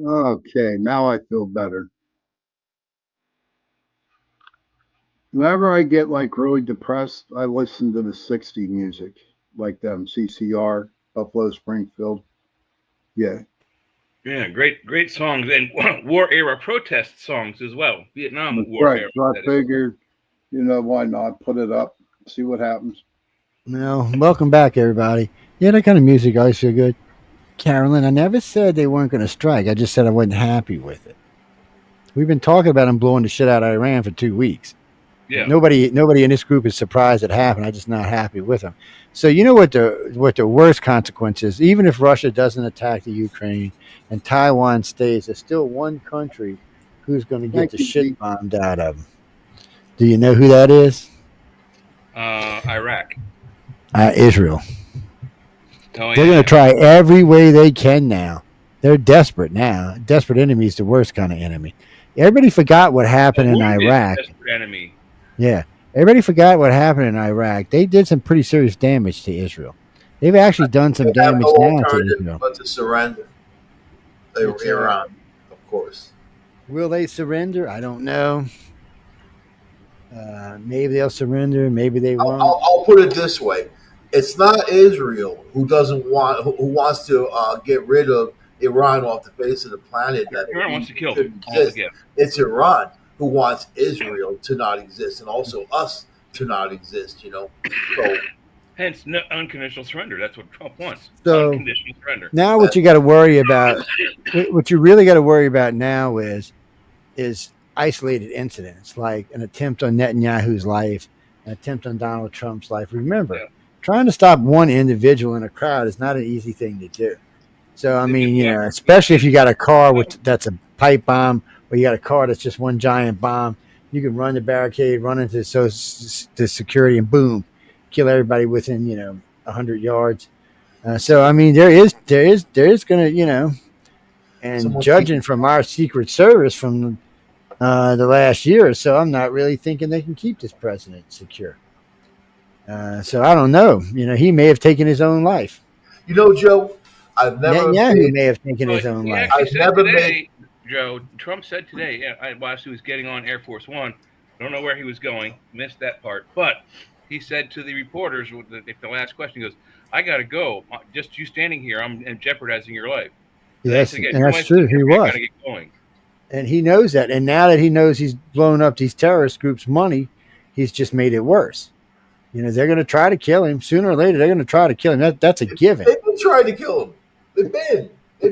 Okay, now I feel better. Whenever I get like really depressed, I listen to the 60 music, like them, CCR, Buffalo Springfield. Yeah. Yeah, great songs and war era protest songs as well. Vietnam That's War right. era. So I that is. figured, why not put it up, see what happens. No, welcome back, everybody. Yeah, that kind of music always feel good. Carolyn, I never said they weren't going to strike. I just said I wasn't happy with it. We've been talking about them blowing the shit out of Iran for 2 weeks. Yeah. Nobody in this group is surprised it happened. I'm just not happy with them. So you know what the worst consequence is? Even if Russia doesn't attack the Ukraine and Taiwan stays, there's still one country who's going to get Thank the you, shit Pete. bombed out of them. Do you know who that is? Iraq. Israel. Oh, They're yeah. going to try every way they can now. They're desperate now. Desperate enemy is the worst kind of enemy. Everybody forgot what happened in Wounded Iraq. desperate enemy. Yeah. Everybody forgot what happened in Iraq. They did some pretty serious damage to Israel. They've actually done some They have damage no now to alternative Israel. but to surrender. They were Iran, of course. Will they surrender? I don't know. Maybe they'll surrender. Maybe they won't. I'll put it this way: it's not Israel who wants to get rid of Iran off the face of the planet. That Iran wants to kill shouldn't them exist. altogether. It's Iran who wants Israel to not exist, and also us to not exist. So Hence, no unconditional surrender. That's what Trump wants. So unconditional surrender. now what you got to worry about, what you really got to worry about now is isolated incidents like an attempt on Netanyahu's life, an attempt on Donald Trump's life. Remember, trying to stop one individual in a crowd is not an easy thing to do. So, I mean, you know, especially if you got a car that's a pipe bomb, or you got a car that's just one giant bomb, you can run the barricade, run into the security, and boom, kill everybody within 100 yards. So, I mean, there is going to, you know, and judging from our Secret Service from the last year or so, I'm not really thinking they can keep this president secure. So I don't know. You know, he may have taken his own life. You know, Joe, I've never. Netanyahu may have taken his own life. I've never today, Joe, Trump said today, whilst he was getting on Air Force One, I don't know where he was going, missed that part, but he said to the reporters, if the last question, he goes, I got to go. Just you standing here, I'm jeopardizing your life. Yes, and that's true. He was. Get going. And he knows that. And now that he knows he's blown up these terrorist groups' money, he's just made it worse. You know, they're going to try to kill him. Sooner or later, they're going to try to kill him. That's a given. They've been trying to kill him. They've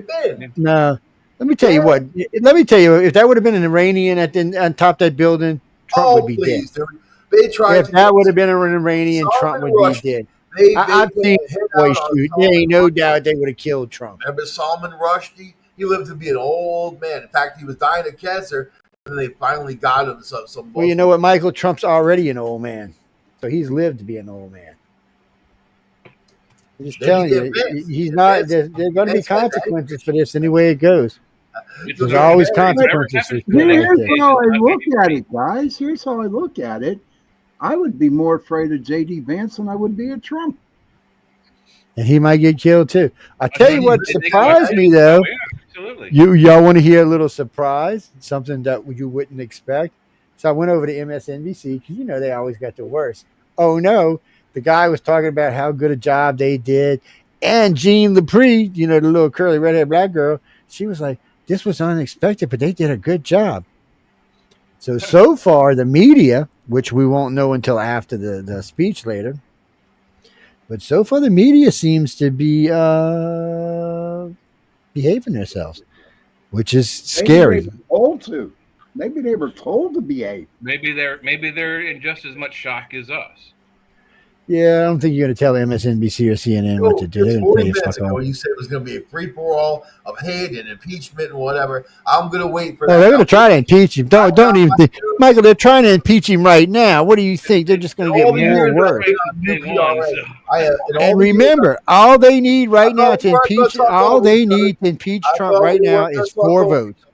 been. No. Let me tell you what. Let me tell you, if that would have been an Iranian on top of that building, Trump would be dead. They tried. If that would have been an Iranian, Trump would be dead. I've seen boys shoot. There ain't no doubt they would have killed Trump. Remember Salman Rushdie? He lived to be an old man. In fact, he was dying of cancer, and they finally got him some. Well, you know what, Michael? Trump's already an old man, so he's lived to be an old man. I'm just telling you, he's not. There are going to be consequences for this any way it goes. There's always consequences. Here's how I look at it, guys. Here's how I look at it. I would be more afraid of J.D. Vance than I would be of Trump. And he might get killed too. I tell you what surprised me though. Absolutely. Y'all want to hear a little surprise? Something that you wouldn't expect. So I went over to MSNBC because you know they always got the worst. Oh no, the guy was talking about how good a job they did, and Jean Lepre, you know, the little curly redhead black girl, she was like, "This was unexpected, but they did a good job." So far, the media, which we won't know until after the speech later, but so far the media seems to be behaving themselves, which is scary. Maybe they were told to behave. Maybe they're in just as much shock as us. Yeah, I don't think you're going to tell MSNBC or CNN what to do. They're going to tell you fuck off. You said it was going to be a free-for-all of hate and impeachment and whatever. I'm going to wait for that. They're going to try to impeach him. Don't even think. Michael, they're trying to impeach him right now. What do you think? They're just going to get more worse. And remember, all they need right now to impeach Trump right now is 4 votes.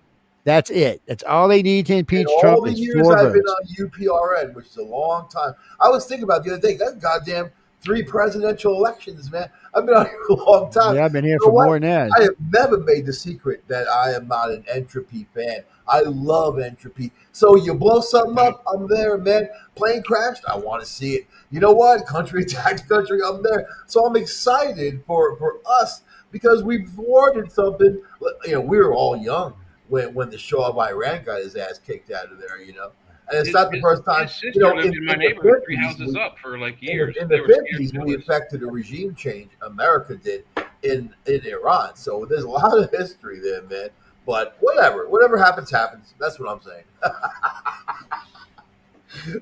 That's it. That's all they need to impeach Trump is 4 votes. I've been on UPRN, which is a long time. I was thinking about the other day, that's goddamn 3 presidential elections, man. I've been on here a long time. Yeah, I've been here for more than that. I have never made the secret that I am not an Entropy fan. I love Entropy. So you blow something up, I'm there, man. Plane crashed, I want to see it. You know what? Country attacked country, I'm there. So I'm excited for us because we've thwarted something. You know, we were all young when the Shah of Iran got his ass kicked out of there, you know. And it's not the first time. His sister lived in my neighborhood 3 houses up for like years. In the 50s, we effected a regime change. America did in Iran. So there's a lot of history there, man. But whatever happens, happens. That's what I'm saying.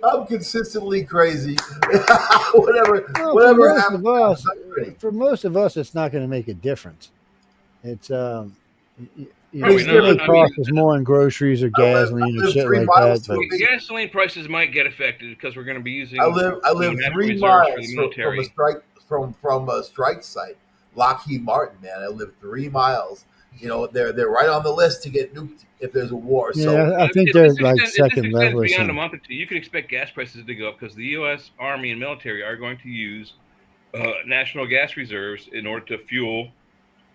I'm consistently crazy. whatever happens. For most of us, it's not going to make a difference. It's It may cost us more in groceries or gasoline or shit like that. But gasoline prices might get affected because we're going to be using. I live 3 miles from a strike site, Lockheed Martin. Man, I live 3 miles. You know, they're right on the list to get nuked if there's a war. Yeah, so I think they're like second level. Beyond a month or two, you can expect gas prices to go up because the U.S. Army and military are going to use national gas reserves in order to fuel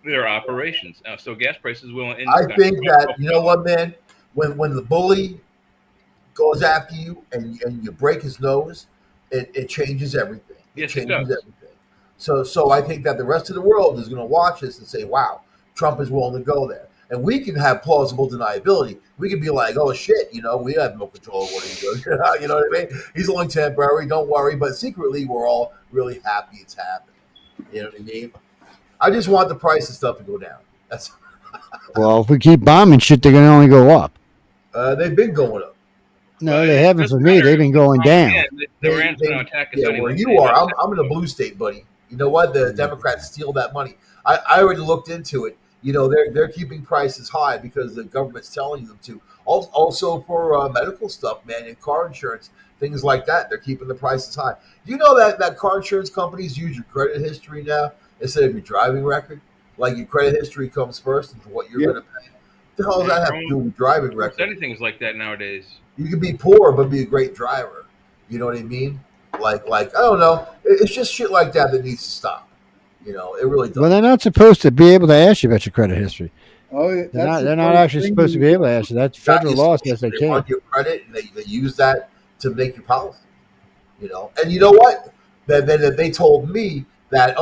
their operations. So gas prices will. I think that, you know what, man, when the bully goes after you and you break his nose, it changes everything. Yes, it does. Everything. So I think that the rest of the world is going to watch this and say, wow, Trump is willing to go there. And we can have plausible deniability. We can be like, oh shit, we have no control of what he's doing. You know what I mean? He's only temporary, don't worry. But secretly, we're all really happy it's happening. You know what I mean? I just want the price of stuff to go down. That's Well, if we keep bombing shit, they're gonna only go up. they've been going up. No, they haven't for me. They've been going down. Iran's going to attack us anyway. Where you are, I'm in a blue state, buddy. You know what? The Democrats steal that money. I already looked into it. They're keeping prices high because the government's telling them to. Also for medical stuff, man, and car insurance, things like that, they're keeping the prices high. Do you know that car insurance companies use your credit history now instead of your driving record? Like your credit history comes first and for what you're going to pay. What the hell does that have to do with driving record? Anything's like that nowadays. You can be poor but be a great driver. You know what I mean? Like I don't know. It's just shit like that needs to stop. It really does. Well, they're not supposed to be able to ask you about your credit history. Oh, yeah, they're not actually supposed to be able to ask you. That's federal law says they can't. Want your credit, and they use that to make your policy. And you know what? They told me that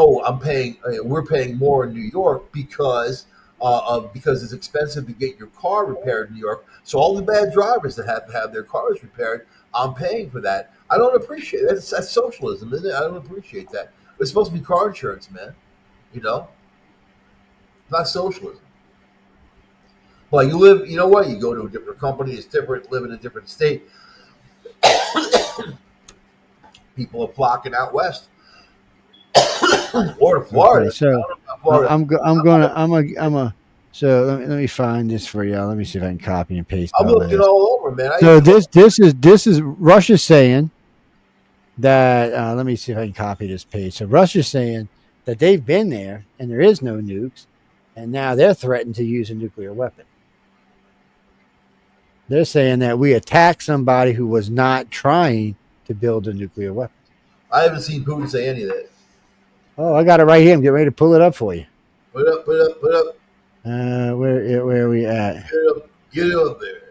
we're paying more in New York because it's expensive to get your car repaired in New York. So all the bad drivers that have to have their cars repaired, I'm paying for that. I don't appreciate it. That's socialism, isn't it? I don't appreciate that. It's supposed to be car insurance, man. Not socialism. But you live, you know what? You go to a different company, it's different, live in a different state. People are flocking out west. Or to Florida. Okay, so so let me find this for y'all. Let me see if I can copy and paste. I'm looking all over, man. So this is Russia's saying that let me see if I can copy this page. So Russia's saying that they've been there and there is no nukes, and now they're threatened to use a nuclear weapon. They're saying that we attacked somebody who was not trying to build a nuclear weapon. I haven't seen Putin say any of that. Oh, I got it right here. I'm getting ready to pull it up for you. Put up. Where are we at? Get up there.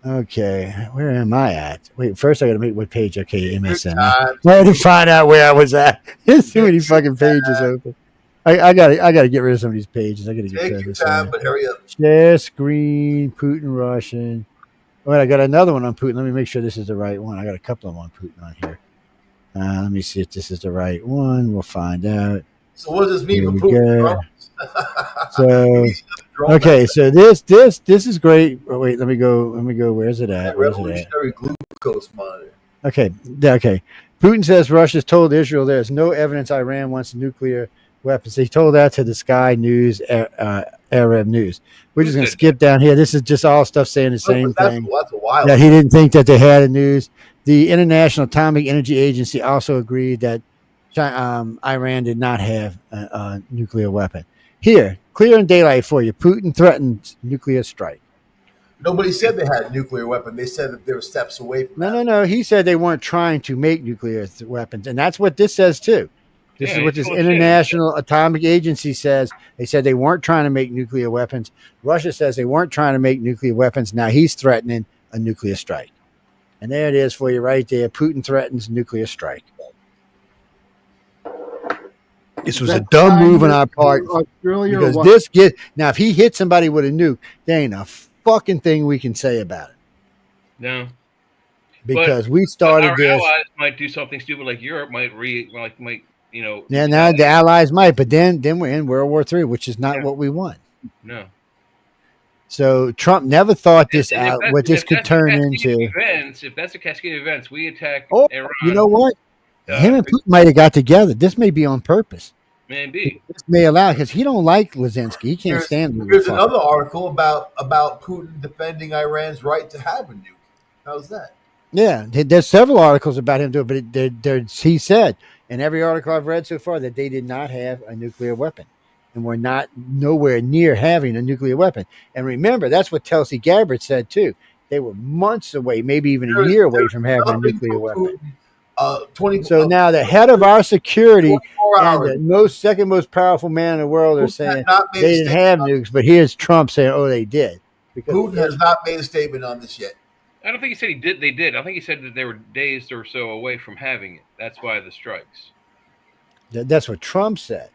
Okay, where am I at? Wait, first I got to make what page? Okay, MSN. I had to find out where I was at. There's too many fucking pages open. I got to get rid of some of these pages. I got to get Take your time, but hurry up. Share screen, Putin, Russian. Wait, I got another one on Putin. Let me make sure this is the right one. I got a couple of them on Putin on here. Let me see if this is the right one. We'll find out. So what does this mean for Putin? So okay, so this is great. Oh, wait, let me go. Where's it at? Revolutionary glucose monitor. Okay. Putin says Russia's told Israel there's no evidence Iran wants nuclear weapons. He told that to the Sky News, Arab News. We're just going to skip down here. This is just all stuff saying the same thing. That's a while. Yeah, he didn't think that they had a news. The International Atomic Energy Agency also agreed that Iran did not have a nuclear weapon. Here, clear in daylight for you. Putin threatens nuclear strike. Nobody said they had a nuclear weapon. They said that they were steps away from that. No. He said they weren't trying to make nuclear weapons. And that's what this says, too. This is what this International Atomic Agency says. They said they weren't trying to make nuclear weapons. Russia says they weren't trying to make nuclear weapons. Now he's threatening a nuclear strike. And there it is for you right there. Putin threatens nuclear strike. This was a dumb move on our part. Because now, if he hit somebody with a nuke, there ain't a fucking thing we can say about it. No. Because we started our this. allies might do something stupid like Europe might Yeah, now the allies might, but then we're in World War III, which is not what we want. No. So Trump never thought this out, what this could turn into. If that's a cascade of events, we attack Iran. You know what? Him and Putin might have got together. This may be on purpose. Maybe. This may allow, because he don't like Lazinski. He can't stand him. Here's another article about Putin defending Iran's right to have a nuke. How's that? Yeah, there's several articles about him doing it, but he said in every article I've read so far that they did not have a nuclear weapon. And we're not nowhere near having a nuclear weapon. And remember, that's what Tulsi Gabbard said, too. They were months away, maybe even a year away from having a nuclear weapon. So now the head of our security and the second most powerful man in the world are saying they didn't have nukes, but here's Trump saying, oh, they did. Putin has not made a statement on this yet. I don't think he said he did. They did. I think he said that they were days or so away from having it. That's why the strikes. That's what Trump said.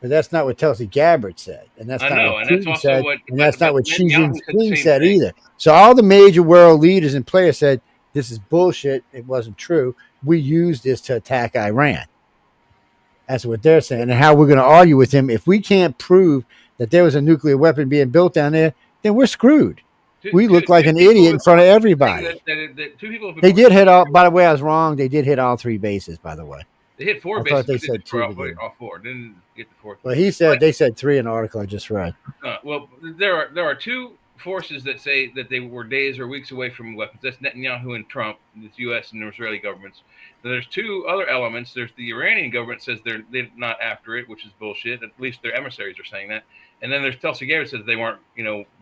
But that's not what Tulsi Gabbard said, and that's I not know, what and that's Putin also said, what. and that's not what Xi Netanyahu said the Jinping same said thing. either. So all the major world leaders and players said this is bullshit. It wasn't true. We used this to attack Iran. That's what they're saying, and how we're going to argue with him if we can't prove that there was a nuclear weapon being built down there, then we're screwed. We look like an idiot in front of everybody. That two people have They did hit all. By the way, I was wrong. They did hit all 3 bases. By the way, They hit 4 I bases. thought they but said didn't for 2. But all 4. Didn't get the 4th. well, he said they said 3 in the article I just read. Well, there are 2 forces that say that they were days or weeks away from weapons. That's Netanyahu and Trump, the U.S. and the Israeli governments. Then there's 2 other elements. There's the Iranian government says they're not after it, which is bullshit. At least their emissaries are saying that. And then there's Tulsi Gabbard says they weren't,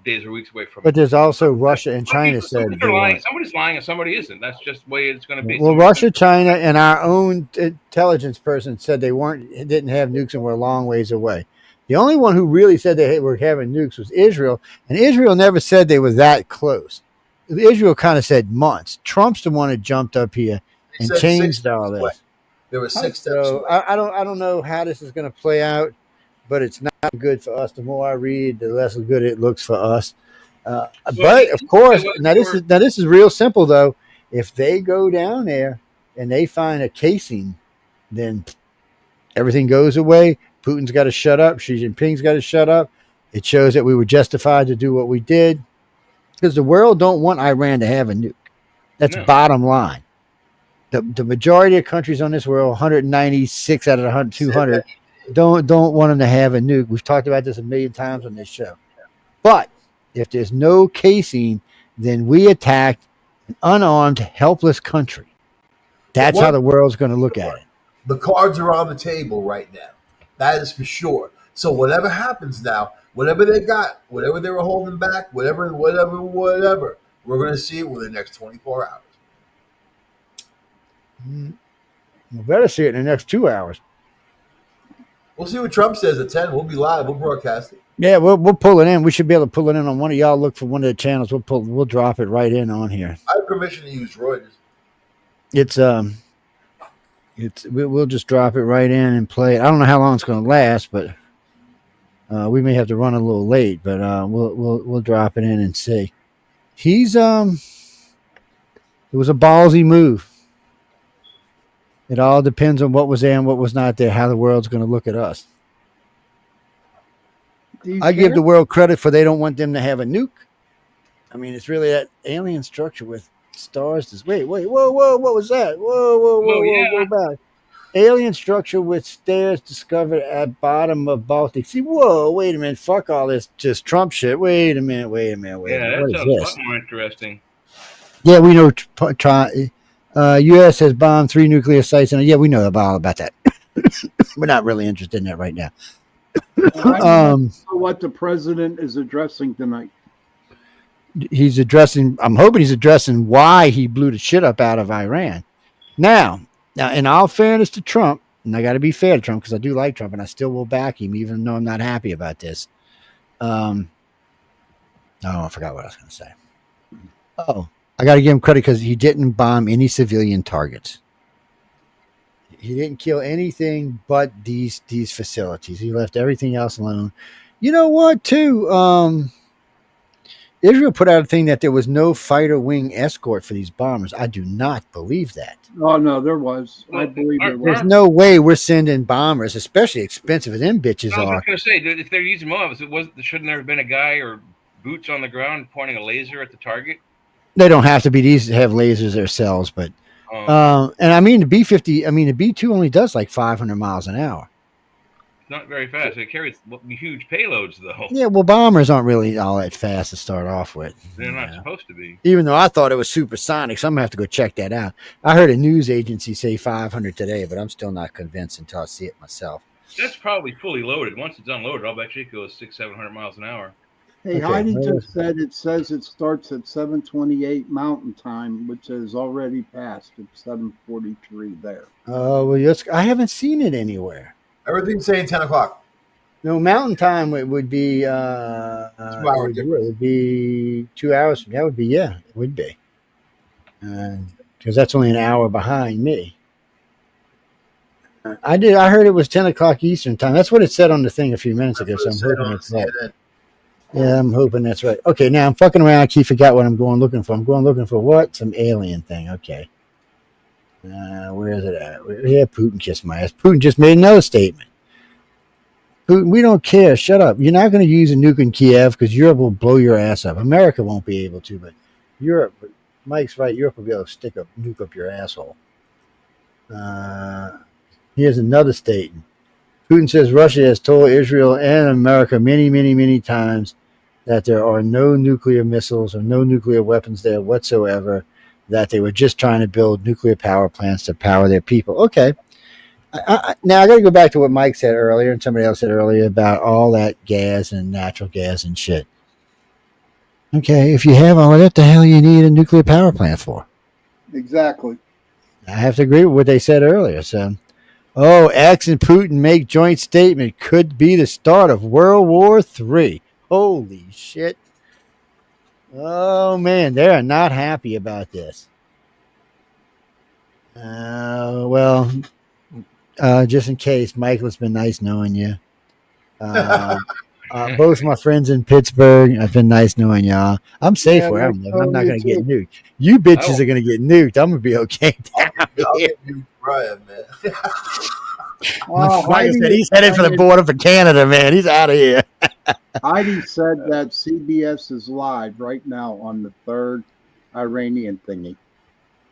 days or weeks away from it. But there's also Russia and China said Somebody's lying. Somebody's lying and somebody isn't. That's just the way it's going to be. Well, Russia, China, and our own intelligence person said they didn't have nukes and were a long ways away. The only one who really said they were having nukes was Israel, and Israel never said they were that close. Israel kind of said months. Trump's the one that jumped up here and changed all this. There were 6 steps. So I don't know how this is going to play out, but it's not good for us. The more I read, the less good it looks for us. But of course, now this is real simple though. If they go down there and they find a casing, then everything goes away. Putin's got to shut up. Xi Jinping's got to shut up. It shows that we were justified to do what we did because the world don't want Iran to have a nuke. That's bottom line. The majority of countries on this world, 196 out of 200, don't want them to have a nuke. We've talked about this a million times on this show. But if there's no casing, then we attacked an unarmed, helpless country. That's how the world's going to look at it. The cards are on the table right now. That is for sure. So whatever happens now, whatever they got, whatever they were holding back, whatever, we're going to see it within the next 24 hours. We better see it in the next 2 hours. We'll see what Trump says at 10. We'll be live. We'll broadcast it. Yeah, we'll pull it in. We should be able to pull it in on one of y'all. Look for one of the channels. We'll drop it right in on here. I have permission to use Reuters. We'll just drop it right in and play it. I don't know how long it's going to last, but we may have to run a little late. But we'll drop it in and see. It was a ballsy move. It all depends on what was there and what was not there. How the world's going to look at us. I give the world credit for they don't want them to have a nuke. I mean, it's really that alien structure with stars. Whoa, what was that? Whoa back. Alien structure with stairs discovered at bottom of Baltic Sea. Whoa, wait a minute. Fuck all this just Trump shit. Wait a minute. Yeah, that sounds much more interesting. Yeah, we know U.S. has bombed 3 nuclear sites. And yeah, we know all about that. We're not really interested in that right now. What the president is addressing tonight. I'm hoping he's addressing why he blew the shit up out of Iran. Now, in all fairness to Trump, and I got to be fair to Trump because I do like Trump and I still will back him, even though I'm not happy about this. I forgot what I was going to say. I got to give him credit because he didn't bomb any civilian targets. He didn't kill anything but these facilities. He left everything else alone. You know what, too? Israel put out a thing that there was no fighter wing escort for these bombers. I do not believe that. Oh, no, there was. I believe there was. There's no way we're sending bombers, especially expensive as them bitches are. I was going to say, if they're using bombs, shouldn't there have been a guy or boots on the ground pointing a laser at the target? They don't have to be. These have lasers themselves, but and I mean the B-50. I mean the B-2 only does like 500 miles an hour. It's not very fast. It carries huge payloads, though. Yeah, well, bombers aren't really all that fast to start off with. They're not supposed to be. Even though I thought it was supersonic, so I'm gonna have to go check that out. I heard a news agency say 500 today, but I'm still not convinced until I see it myself. That's probably fully loaded. Once it's unloaded, I'll bet you it goes 600-700 miles an hour. Hey, Heidi just said it says it starts at 7:28 Mountain Time, which has already passed at 7:43 there. Oh, well, yes, I haven't seen it anywhere. Everything's saying 10 o'clock. No, Mountain Time would be 2 hours. It would be 2 hours. That would be it would be because that's only an hour behind me. I did. I heard it was 10 o'clock Eastern time. That's what it said on the thing a few minutes ago. So I'm hoping it's right. Yeah, I'm hoping that's right. Okay, now I'm fucking around. I keep forgot what I'm going looking for. I'm going looking for what? Some alien thing. Okay. Where is it at? Yeah, Putin kissed my ass. Putin just made another statement. Putin, we don't care. Shut up. You're not going to use a nuke in Kiev because Europe will blow your ass up. America won't be able to, but Europe, Mike's right. Europe will be able to stick a nuke up your asshole. Here's another statement. Putin says Russia has told Israel and America many, many, many times that there are no nuclear missiles or no nuclear weapons there whatsoever, that they were just trying to build nuclear power plants to power their people. Okay. Now I got to go back to what Mike said earlier and somebody else said earlier about all that gas and natural gas and shit. Okay, if you have all of that, the hell you need a nuclear power plant for? Exactly. I have to agree with what they said earlier. So, X and Putin make joint statement could be the start of World War III. Holy shit. Oh, man, they are not happy about this. Just in case, Michael, it's been nice knowing you. Both my friends in Pittsburgh, it's been nice knowing y'all. I'm safe where I'm living. I'm not going to get nuked. You bitches are going to get nuked. I'm going to be okay down here. Right, man. Michael said he's headed for the border for Canada, man. He's out of here. Heidi said that CBS is live right now on the third Iranian thingy.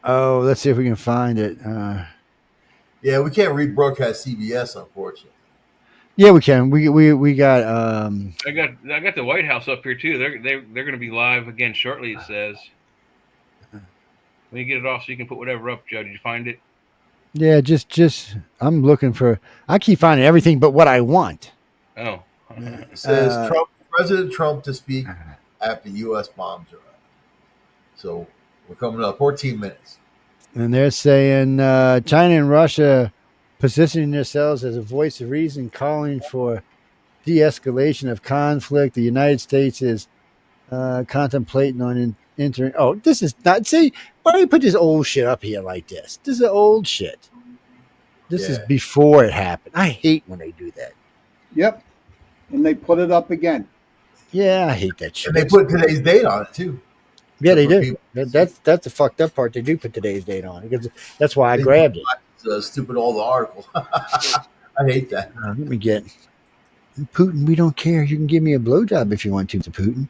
Oh, let's see if we can find it. Yeah, we can't rebroadcast CBS, unfortunately. Yeah, we can. We got. I got the White House up here too. They're going to be live again shortly. It says. When you get it off, so you can put whatever up, Joe. Did you find it? Yeah, just. I'm looking for. I keep finding everything but what I want. Oh. It says President Trump to speak after U.S. bombs are up. So we're coming up 14 minutes. And they're saying China and Russia positioning themselves as a voice of reason, calling for de-escalation of conflict. The United States is contemplating on entering. Oh, this is not. See, why do you put this old shit up here like this? This is old shit. This is before it happened. I hate when they do that. Yep. And they put it up again. Yeah, I hate that shit. And they put today's date on it too. Yeah, they do. That's the fucked up part. They do put today's date on it because that's why I grabbed it. Stupid old article. I hate that. Let me get Putin. We don't care. You can give me a blowjob if you want to, Putin.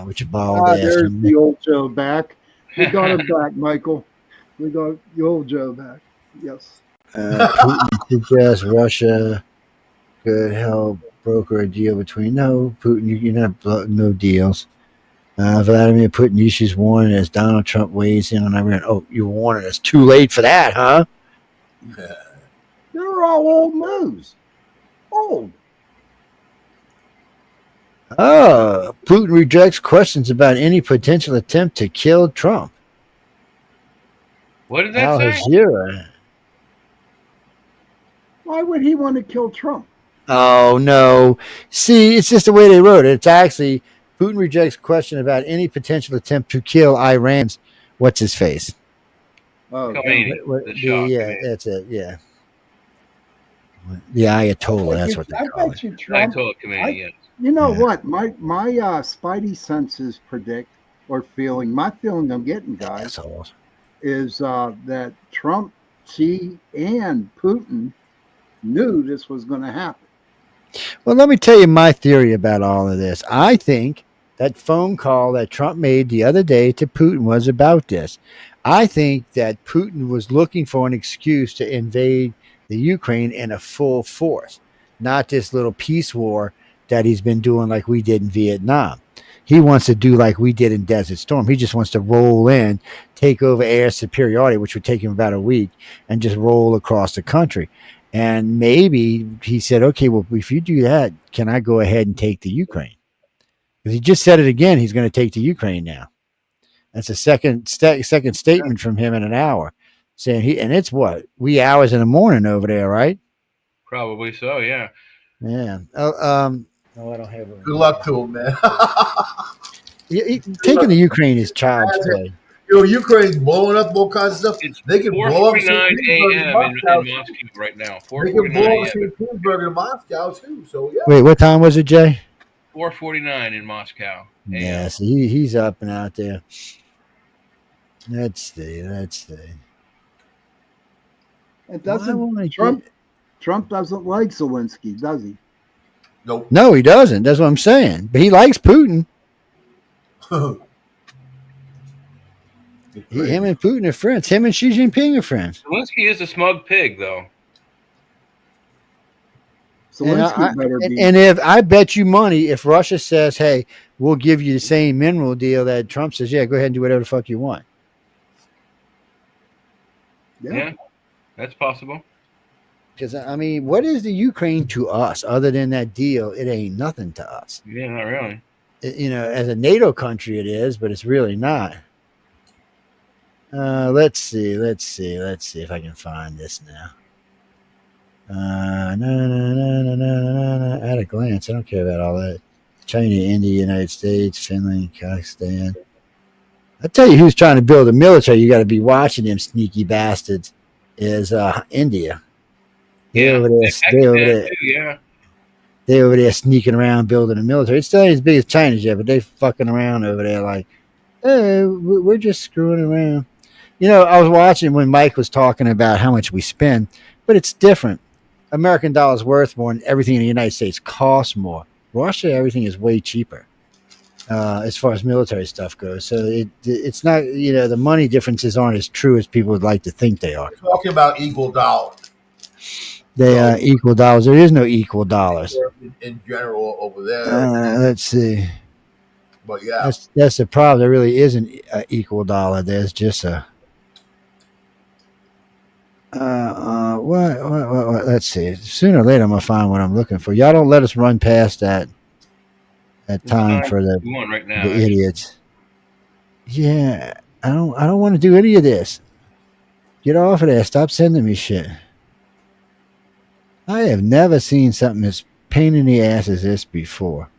With your bald ass. There's the old Joe back. We got him back, Michael. We got the old Joe back. Yes. Putin suggests Russia could help broker a deal between. No, Putin, you're not no deals. Vladimir Putin issues warning as Donald Trump weighs in on Iran. Oh, you're warning us. Too late for that, huh? They're all old news. Old. Putin rejects questions about any potential attempt to kill Trump. What did that say? Jazeera. Why would he want to kill Trump? Oh, no. See, it's just the way they wrote it. It's actually Putin rejects question about any potential attempt to kill Iran's what's his face. Oh, yeah, that's it. Yeah. The Ayatollah, that's what they call it. Ayatollah Khomeini, yes. You know what? My spidey senses predict or feeling, my feeling I'm getting, guys, is that Trump, Xi, and Putin knew this was going to happen. Well, let me tell you my theory about all of this. I think that phone call that Trump made the other day to Putin was about this. I think that Putin was looking for an excuse to invade the Ukraine in a full force, not this little peace war that he's been doing like we did in Vietnam. He wants to do like we did in Desert Storm. He just wants to roll in, take over air superiority, which would take him about a week, and just roll across the country. And maybe he said, okay, well, if you do that, can I go ahead and take the Ukraine? Because he just said it again. He's going to take the Ukraine now. That's a second statement from him in an hour, saying and it's what, wee hours in the morning over there, right? Probably so, yeah. Yeah. No, I don't have. Good luck to him, man. Taking the Ukraine is child's play. Ukraine's blowing up all kinds of stuff. It's They can blow up 4:49 a.m. in Moscow right now. They can blow 4:49 up a.m. St. Petersburg in Moscow too. So yeah. Wait, what time was it, Jay? 4:49 in Moscow. Yeah, so he's up and out there. Let's see. It doesn't Trump doesn't like Zelensky, does he? Nope. No, he doesn't. That's what I'm saying. But he likes Putin. Him and Putin are friends. Him and Xi Jinping are friends. Zelensky is a smug pig, though. Zelensky better be. And if I bet you money, if Russia says, "Hey, we'll give you the same mineral deal," that Trump says, "Yeah, go ahead and do whatever the fuck you want." Yeah, that's possible. Because I mean, what is the Ukraine to us other than that deal? It ain't nothing to us. Yeah, not really. As a NATO country, it is, but it's really not. Let's see if I can find this now. At a glance, I don't care about all that. China, India, United States, Finland, Kazakhstan. I tell you, who's trying to build a military? You got to be watching them sneaky bastards. Is India? They're over there sneaking around building a military. It's still ain't as big as China's yet, but they fucking around over there like, hey, we're just screwing around. I was watching when Mike was talking about how much we spend, but it's different. American dollar's worth more, and everything in the United States costs more. Russia, everything is way cheaper as far as military stuff goes. So it's not, the money differences aren't as true as people would like to think they are. We're talking about equal dollars. They are equal dollars. There is no equal dollars in general over there. Let's see. But yeah, that's the problem. There really isn't an equal dollar. There's just a. What? Let's see. Sooner or later, I'm gonna find what I'm looking for. Y'all don't let us run past that time for the right now, the idiots. Yeah, I don't want to do any of this. Get off of there. Stop sending me shit. I have never seen something as pain in the ass as this before.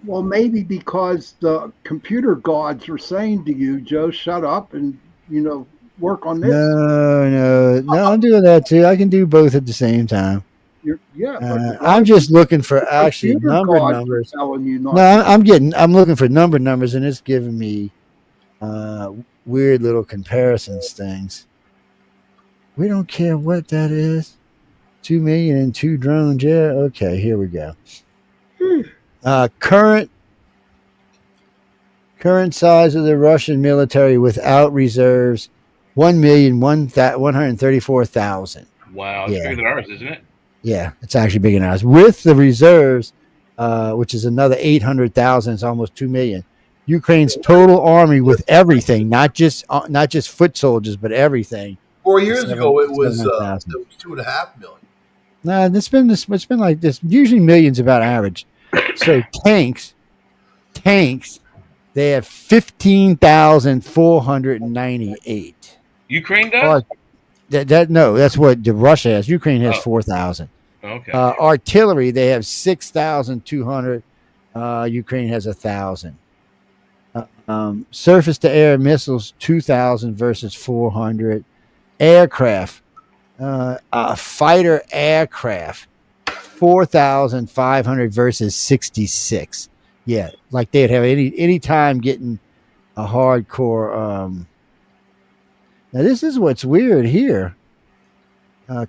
Well, maybe because the computer gods are saying to you, Joe, shut up and, work on this. No, I'm doing that too. I can do both at the same time. I'm just looking for actually numbers. I'm looking for numbers, and it's giving me weird little comparisons things. We don't care what that is. 2 million and 2 drones. Yeah. Okay. Here we go. Current size of the Russian military without reserves, 1,134,000. Wow, it's bigger than ours, isn't it? Yeah, it's actually bigger than ours. With the reserves, which is another 800,000, it's almost 2 million. Ukraine's total army with everything, not just foot soldiers, but everything. 4 years ago, it was 2.5 million. No, it's been like this. Usually millions about average. So tanks, they have 15,498. Ukraine does? That's what the Russia has. Ukraine has 4,000. Okay. Artillery, they have 6,200. Ukraine has 1,000. Surface to air missiles, 2,000 versus 400. Aircraft, fighter aircraft, 4,500 versus 66. Yeah, like they'd have any time getting a hardcore. Now this is what's weird here.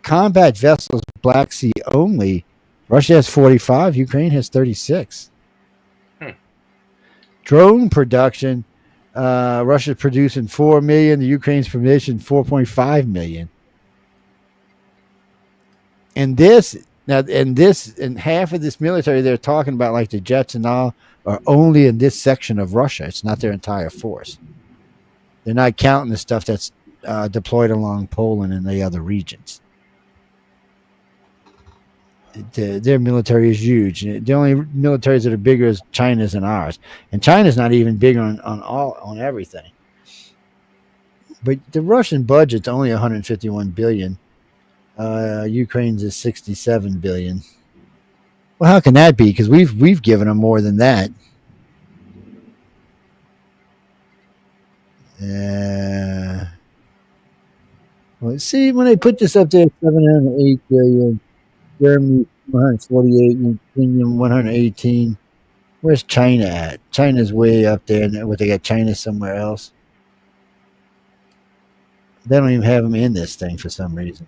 Combat vessels, Black Sea only. Russia has 45. Ukraine has 36. Drone production. Russia's producing 4 million. The Ukraine's producing 4.5 million. And half of this military they're talking about, like the jets and all, are only in this section of Russia. It's not their entire force. They're not counting the stuff that's deployed along Poland and the other regions. Their military is huge. The only militaries that are bigger is China's and ours, and China's not even bigger on everything. But the Russian budget's only 151 billion. Ukraine's is 67 billion. Well, how can that be? Because we've given them more than that. Well, see, when they put this up there, 708 billion, Germany 148, and Kenya 118. Where's China at? China's way up there. What, they got China somewhere else? They don't even have them in this thing for some reason.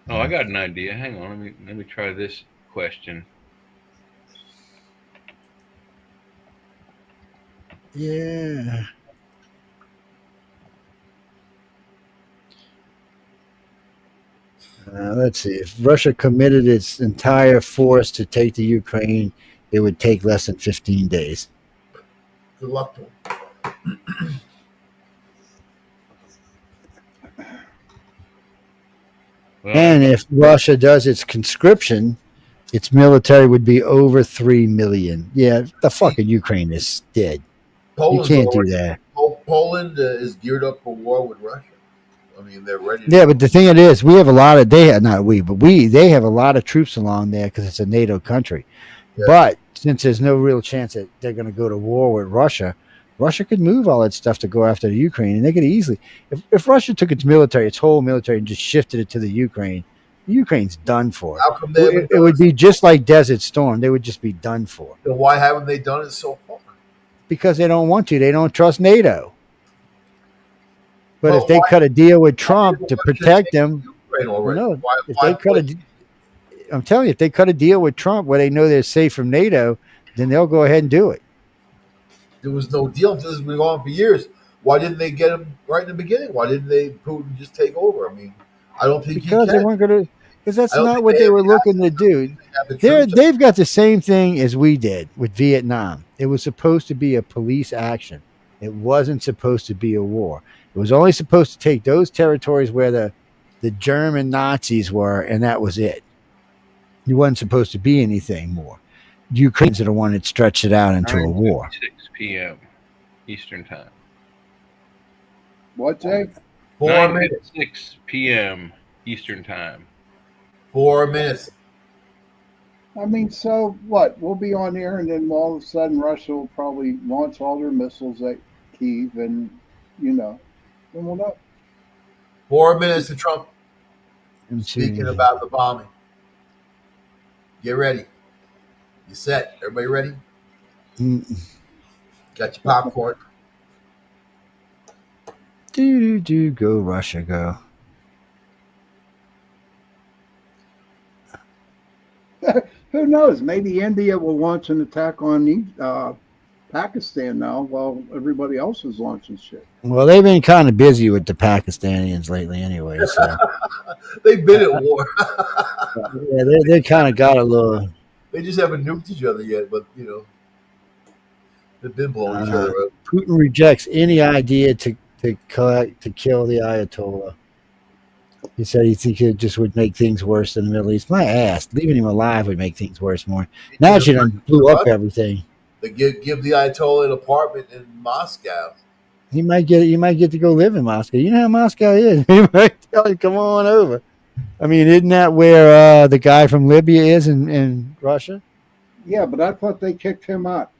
Oh, I got an idea. Hang on. Let me try this question. Yeah. Let's see. If Russia committed its entire force to take the Ukraine, it would take less than 15 days. Good luck to them. And if Russia does its conscription, its military would be over 3 million. Yeah, the fucking Ukraine is dead. Poland's You can't do already- that. Poland is geared up for war with Russia. I mean, they're ready. Yeah, but the thing it is, we have a lot of they have a lot of troops along there because it's a NATO country. Yeah. But since there's no real chance that they're going to go to war with Russia, Russia could move all that stuff to go after the Ukraine, and they could easily. If Russia took its military, its whole military, and just shifted it to the Ukraine's done for. How come they haven't It would be just like Desert Storm. They would just be done for Then why haven't they done it so far? because they don't want to. They don't trust NATO. But Well, if they why- cut a deal with Trump to protect them, Ukraine already. no, Why, if why they cut I'm telling you, if they cut a deal with Trump where they know they're safe from NATO, then they'll go ahead and do it. there was no deal. This has been going on for years. Why didn't they get him right in the beginning? Why didn't they Putin just take over? I mean, I don't think Because he they can. weren't going to. Because that's I don't not think what they they have were the looking to do. Have the troops. They've got the same thing as we did with Vietnam. It was supposed to be a police action. It wasn't supposed to be a war. It was only supposed to take those territories where the German Nazis were, and that was it. It wasn't supposed to be anything more. Ukrainians are the one that stretched it out into a war. 6 p.m. Eastern Time. What, Jay? 4 minutes. 6 p.m. Eastern Time. 4 minutes. I mean, so what? We'll be on there, and then all of a sudden, Russia will probably launch all their missiles at Kyiv, and then we'll know. 4 minutes to Trump And speaking see. about the bombing. Get ready. You set? Everybody ready? Mm. Got your popcorn? Do go Russia go. Who knows? Maybe India will launch an attack on Pakistan now, while everybody else is launching shit. Well, they've been kind of busy with the Pakistanians lately, anyway. So They've been at war. yeah, they kind of got a little. They just haven't nuked each other yet, but they've been blowing each other up. Putin rejects any idea to kill the Ayatollah. He said he thinks it just would make things worse in the Middle East. My ass, leaving him alive would make things worse more. Now she done blew up everything. They give the Ayatollah an apartment in Moscow. He might get to go live in Moscow. You know how Moscow is. He might tell you, come on over. I mean, isn't that where the guy from Libya is in Russia? Yeah, but I thought they kicked him out.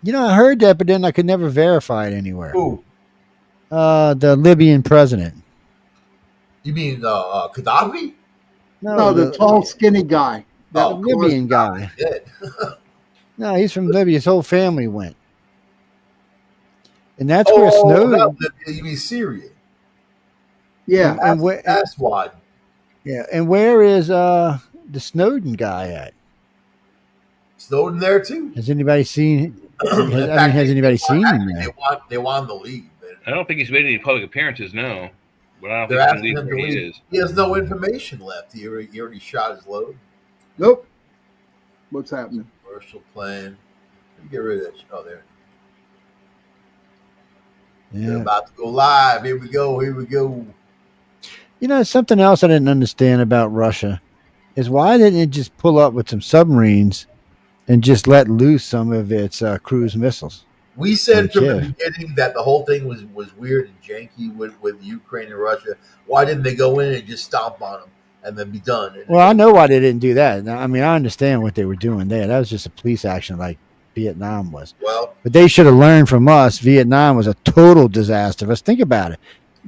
I heard that, but then I could never verify it anywhere. Who? The Libyan president. You mean Gaddafi? No, the tall, skinny guy. The Libyan guy. Dead. No, he's from Libya. His whole family went. And that's where Snowden. not Libya, you mean Syria? Yeah, and where, That's why. yeah, and where is the Snowden guy at? Snowden there too. Has anybody seen? In Has fact, anybody seen him They there? want him to leave. I don't think he's made any public appearars, no. But I don't They're think he's asking going him to to leave where he leave. is. He has no information left. He already shot his load. Nope. What's happening? Commercial plan. Let me get rid of that. Oh, there. They're Yeah. about to go live. Here we go. Here we go. Something else I didn't understand about Russia is why didn't it just pull up with some submarines and just let loose some of its cruise missiles? We said from the Okay. beginning that the whole thing was weird and janky with Ukraine and Russia. Why didn't they go in and just stomp on them and then be done? Well, I know why they didn't do that. I mean, I understand what they were doing there. That was just a police action, like Vietnam was. Well, But they should have learned from us. Vietnam was a total disaster. Let's think about it.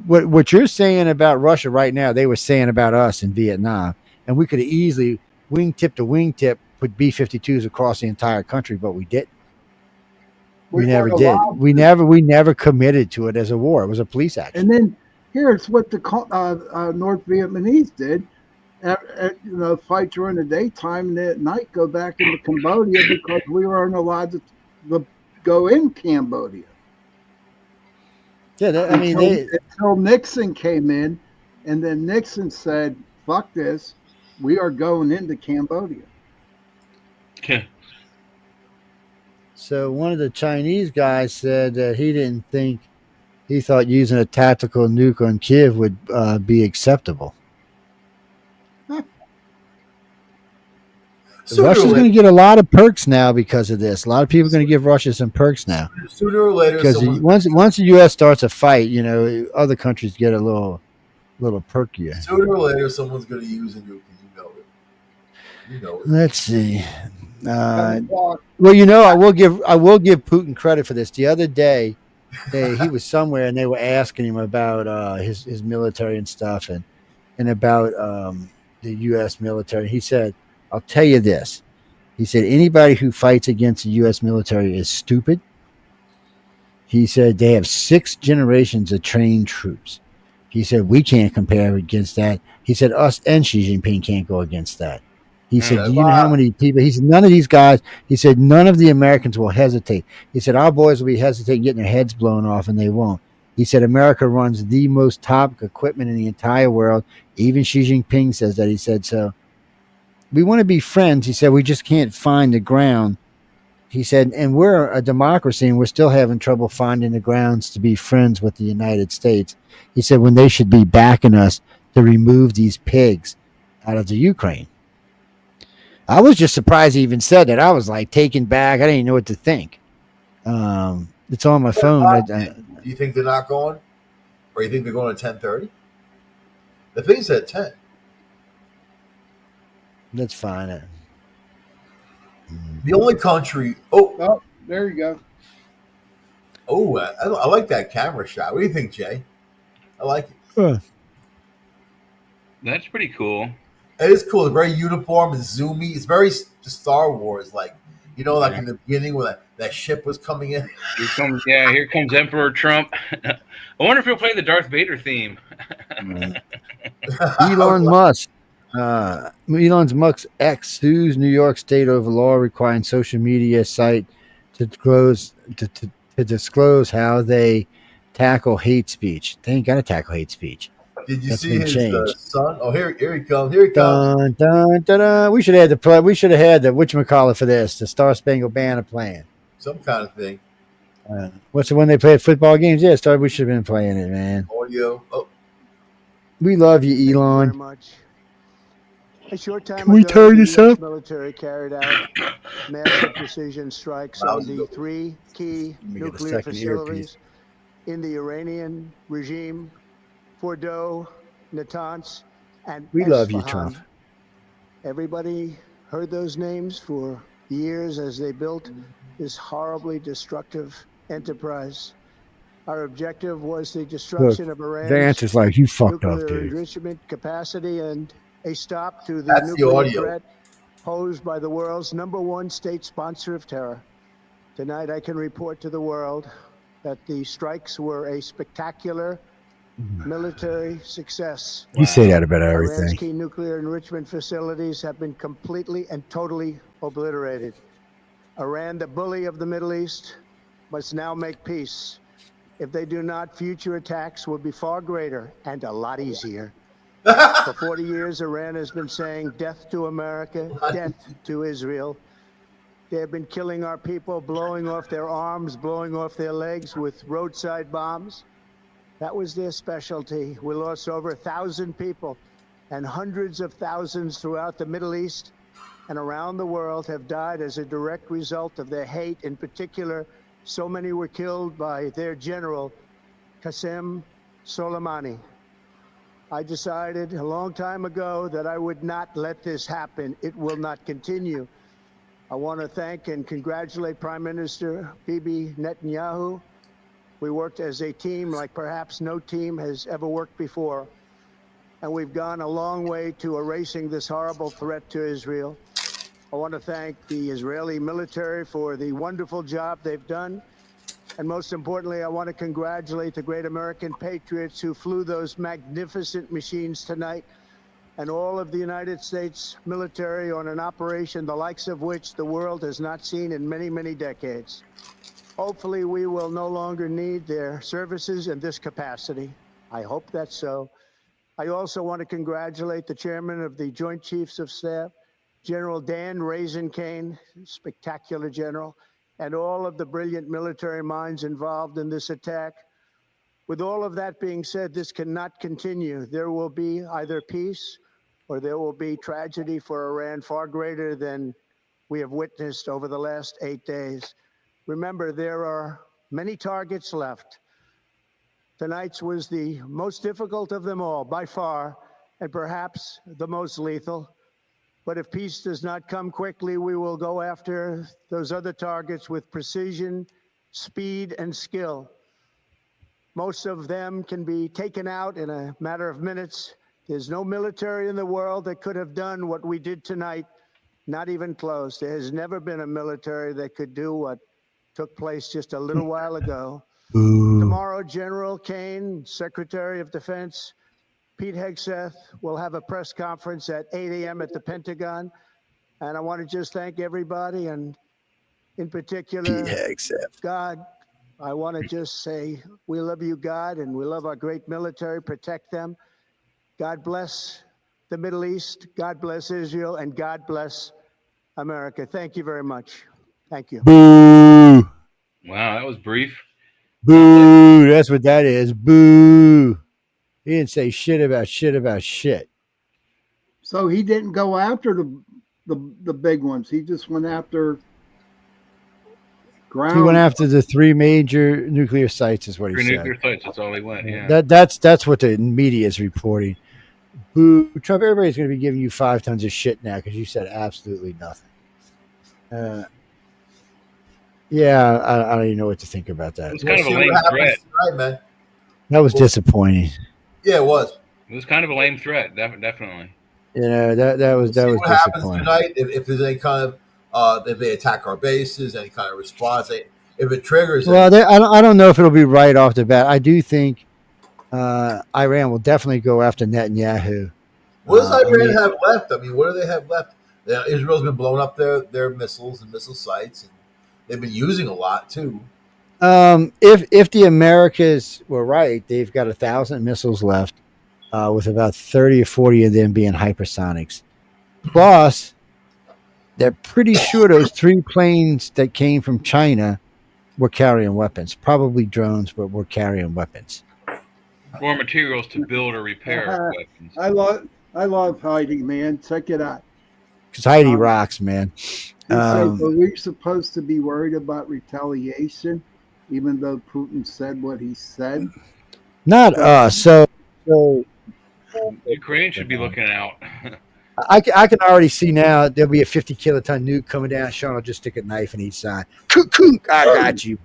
What you're saying about Russia right now, they were saying about us in Vietnam, and we could have easily wingtip to wingtip put B-52s across the entire country, but we didn't. We never weren't did. allowed We never committed to it as a war. It was a police action. And then here's what the North Vietnamese did. Fight during the daytime and at night go back into Cambodia because we weren't allowed to go in Cambodia. Yeah, until Nixon came in, and then Nixon said, "Fuck this, we are going into Cambodia." Okay. So one of the Chinese guys said that he thought using a tactical nuke on Kiev would be acceptable. Russia's going to get a lot of perks now because of this. A lot of people are going to give Russia some perks now. Sooner or later, because once the U.S. starts a fight, other countries get a little perkier. Sooner or later, someone's going to use a nuke, and you know it. Let's see. Well, I will give Putin credit for this. The other day, he was somewhere and they were asking him about his military and stuff, and about the U.S. military. He said, "I'll tell you this." He said, "Anybody who fights against the U.S. military is stupid." He said, "They have 6 generations of trained troops." He said, "We can't compare against that." He said, "Us and Xi Jinping can't go against that." He said, "Do you know how many people?" He said, "None of these guys." He said, "None of the Americans will hesitate." He said, "Our boys will be hesitating, getting their heads blown off, and they won't." He said, "America runs the most top equipment in the entire world. Even Xi Jinping says that." He said, "So we want to be friends." He said, "We just can't find the ground." He said, "And we're a democracy, and we're still having trouble finding the grounds to be friends with the United States." He said, "When they should be backing us to remove these pigs out of the Ukraine." I was just surprised he even said that. I was like taken back. I didn't even know what to think. It's on my phone. Do you think they're not going? Or you think they're going at 10:30? The thing's at 10. That's fine. The only country. Oh, there you go. Oh, I like that camera shot. What do you think, Jay? I like it. That's pretty cool. It is cool. It's very uniform and zoomy. It's very Star Wars, like in the beginning when that ship was coming in. Here comes Emperor Trump. I wonder if he'll play the Darth Vader theme. Elon Musk. Elon Musk X sues New York State over law requiring social media site to disclose how they tackle hate speech. They ain't got to tackle hate speech. Did you That's see his changed. son? Oh, here he comes. Here he comes. Dun, dun, dun, dun. We should have had we should have had the whatchamacallit for this, the Star Spangled Banner playing. Some kind of thing. What's the one they play at football games? Yeah, we should have been playing it, man. Audio. Oh. We love you, Elon. Very much. A short time Can we ago, turn the this US up? military carried out massive precision strikes on the 3 key Let me get a nuclear second facilities in the Iranian regime, Fordow, Natanz, and We love you, Esfahan. Trump. Everybody heard those names for years as they built this horribly destructive enterprise. Our objective was the destruction of Iran's Vance is like, you fucked up, nuclear dude. enrichment capacity and a stop to the That's the nuclear audio. threat posed by the world's #1 state sponsor of terror. Tonight, I can report to the world that the strikes were a spectacular military success. You say that about Iran's everything. key nuclear enrichment facilities have been completely and totally obliterated. Iran, the bully of the Middle East, must now make peace. If they do not, future attacks will be far greater and a lot easier. For 40 years, Iran has been saying death to America, death to Israel. They have been killing our people, blowing off their arms, blowing off their legs with roadside bombs. That was their specialty. We lost over 1,000 people, and hundreds of thousands throughout the Middle East and around the world have died as a direct result of their hate. In particular, so many were killed by their general, Qasem Soleimani. I decided a long time ago that I would not let this happen. It will not continue. I want to thank and congratulate Prime Minister Bibi Netanyahu. We worked as a team like perhaps no team has ever worked before. And we've gone a long way to erasing this horrible threat to Israel. I want to thank the Israeli military for the wonderful job they've done. And most importantly, I want to congratulate the great American patriots who flew those magnificent machines tonight, and all of the United States military on an operation the likes of which the world has not seen in many, many decades. Hopefully, we will no longer need their services in this capacity. I hope that's so. I also want to congratulate the chairman of the Joint Chiefs of Staff, General Dan Raisin Kane, spectacular general, and all of the brilliant military minds involved in this attack. With all of that being said, this cannot continue. There will be either peace or there will be tragedy for Iran far greater than we have witnessed over the last 8 days. Remember, there are many targets left. Tonight's was the most difficult of them all, by far, and perhaps the most lethal. But if peace does not come quickly, we will go after those other targets with precision, speed, and skill. Most of them can be taken out in a matter of minutes. There's no military in the world that could have done what we did tonight, not even close. There has never been a military that could do what took place just a little while ago. Tomorrow, General Kane, Secretary of Defense, Pete Hegseth will have a press conference at 8 a.m. at the Pentagon. And I want to just thank everybody, and in particular, Pete Hegseth. God. I want to just say we love you, God, and we love our great military. Protect them. God bless the Middle East. God bless Israel, and God bless America. Thank you very much. Thank you. Boo. Wow, that was brief. Boo. That's what that is. Boo. He didn't say shit about shit. So he didn't go after the big ones. He just went after ground. He went after the 3 major nuclear sites, is what he 3 said. nuclear sites. That's all he went. Yeah. That's what the media is reporting. Boo, Trump! Everybody's going to be giving you 5 tons of shit now because you said absolutely nothing. Yeah, I don't even know what to think about that. It was kind of a lame threat. Tonight, man. That was disappointing. Yeah, it was. It was kind of a lame threat, definitely. You know, that was What happens disappointing. tonight if there's any kind of if they attack our bases, any kind of response, if it triggers. Well, I don't know if it'll be right off the bat. I do think Iran will definitely go after Netanyahu. What does Iran have left? I mean, what do they have left? Israel's been blowing up their missiles and missile sites, and they've been using a lot too. If the Americas were right, they've got 1,000 missiles left, with about 30 or 40 of them being hypersonics. Plus, they're pretty sure those 3 planes that came from China were carrying weapons, probably drones, but were carrying weapons. More materials to build or repair weapons. I love Heidi, man. Check it out. Because Heidi rocks, man. He said, are we supposed to be worried about retaliation, even though Putin said what he said? Not us. So Ukraine should be looking out. I can already see now there'll be a 50 kiloton nuke coming down. Sean will just stick a knife in each side. I got you.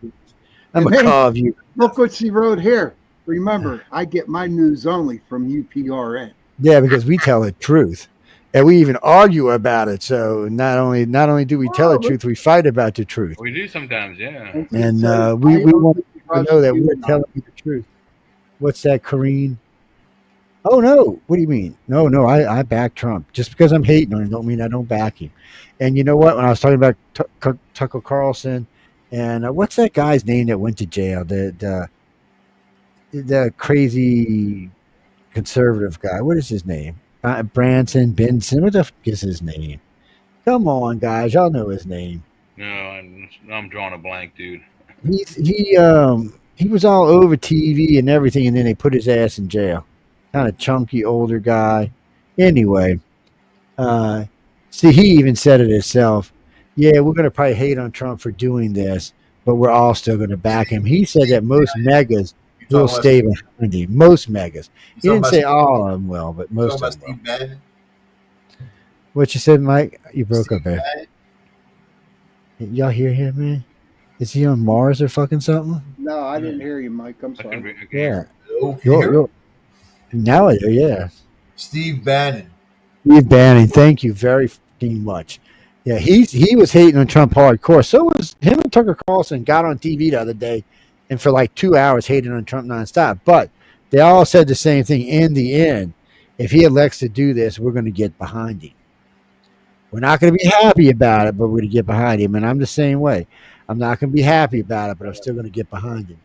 I'm going to carve you. Look what she wrote here. Remember, I get my news only from UPRN. Yeah, because we tell the truth. And we even argue about it. So not only do we tell the truth, we fight about the truth. We do sometimes, yeah. And we want to know that we're telling you the truth. What's that, Karine? Oh, no. What do you mean? No, I back Trump. Just because I'm hating on him don't mean I don't back him. And you know what? When I was talking about Tucker Carlson, and what's that guy's name that went to jail? The crazy conservative guy. What is his name? Branson, Benson. What the fuck is his name? Come on, guys. Y'all know his name. No, I'm drawing a blank, dude. He was all over TV and everything, and then they put his ass in jail. Kind of chunky older guy. Anyway, see, he even said it himself. Yeah, we're going to probably hate on Trump for doing this, but we're all still going to back him. He said that most megas will stay behind him. Most megas. He didn't say all of them will, but most of them will. What you said, Mike? You broke up there. Y'all hear him, man? Is he on Mars or fucking something? No, I didn't hear you, Mike. I'm sorry. Yeah. Okay. Now I do, yeah. Steve Bannon. Steve Bannon, thank you very fucking much. Yeah, he was hating on Trump hardcore. So was him and Tucker Carlson got on TV the other day and for like 2 hours hating on Trump nonstop. But they all said the same thing. In the end, if he elects to do this, we're going to get behind him. We're not going to be happy about it, but we're going to get behind him. And I'm the same way. I'm not going to be happy about it, but I'm still going to get behind him.